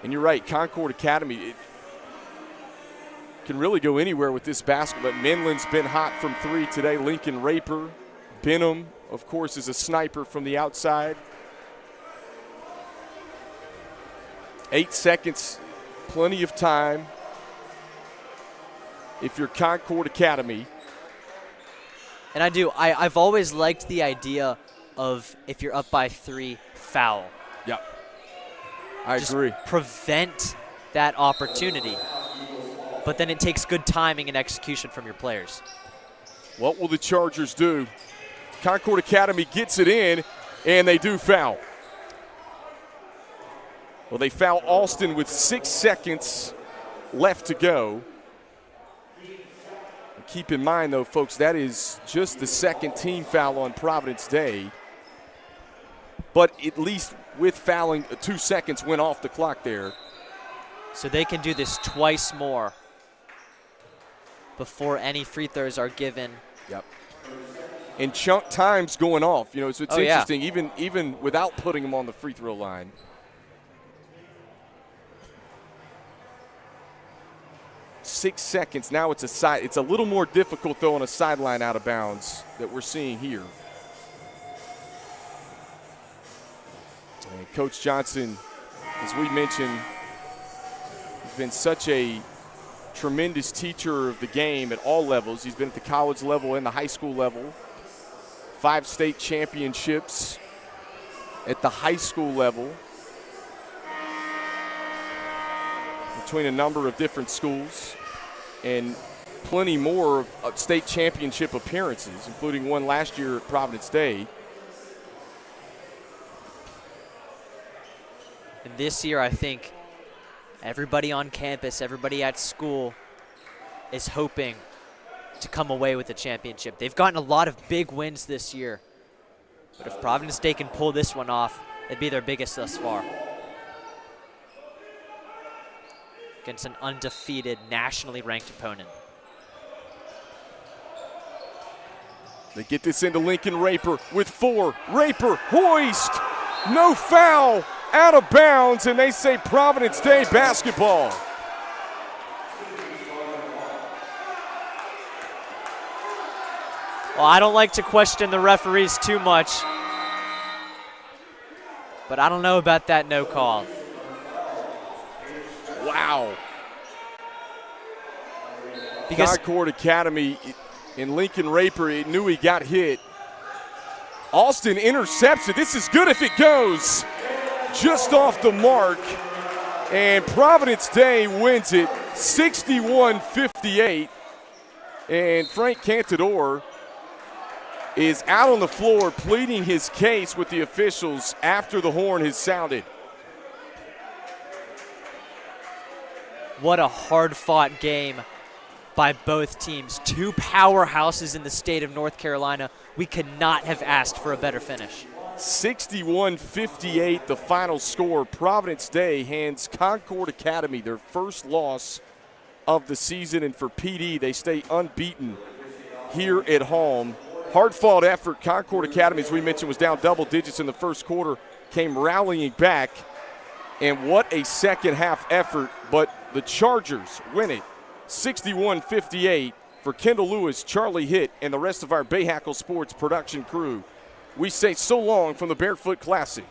And you're right, Concord Academy it can really go anywhere with this basketball. Minland's been hot from three today. Lincoln Raper, Benham, of course, is a sniper from the outside. 8 seconds, plenty of time if you're Concord Academy. And I do. I've always liked the idea of if you're up by three, foul. Yep. I Just agree. prevent that opportunity. But then it takes good timing and execution from your players. What will the Chargers do? Concord Academy gets it in, and they do foul. Well, they foul Alston with 6 seconds left to go. Keep in mind, though, folks, that is just the second team foul on Providence Day. but at least with fouling, 2 seconds went off the clock there. So they can do this twice more before any free throws are given. Yep. And chunk time's going off. You know, so it's Oh, yeah. interesting, even without putting them on the free throw line. Six seconds. Now it's a side. It's a little more difficult, though, on a sideline out of bounds that we're seeing here. And Coach Johnson, as we mentioned, has been such a tremendous teacher of the game at all levels. He's been at the college level and the high school level. 5 state championships at the high school level between a number of different schools, and plenty more of state championship appearances, including one last year at Providence Day. And this year, I think everybody on campus, everybody at school is hoping to come away with a championship. They've gotten a lot of big wins this year. But if Providence Day can pull this one off, it'd be their biggest thus far. Against an undefeated, nationally ranked opponent. They get this into Lincoln Raper with 4. Raper, hoist, no foul, out of bounds, and they say Providence Day basketball. Well, I don't like to question the referees too much, but I don't know about that no call. Wow. Because Concord Academy and Lincoln Raper knew he got hit. Austin intercepts it. This is good if it goes just off the mark. And Providence Day wins it 61-58. And Frank Cantador is out on the floor pleading his case with the officials after the horn has sounded. what a hard-fought game by both teams. 2 powerhouses in the state of North Carolina. We could not have asked for a better finish. 61-58, the final score. Providence Day hands Concord Academy their first loss of the season, and for PD, they stay unbeaten here at home. Hard-fought effort. Concord Academy, as we mentioned, was down double digits in the first quarter, came rallying back, and what a second-half effort. But the Chargers win it 61-58. For Kendall Lewis, Charlie Hitt, and the rest of our Bahakel Sports production crew, we say so long from the Barefoot Classic.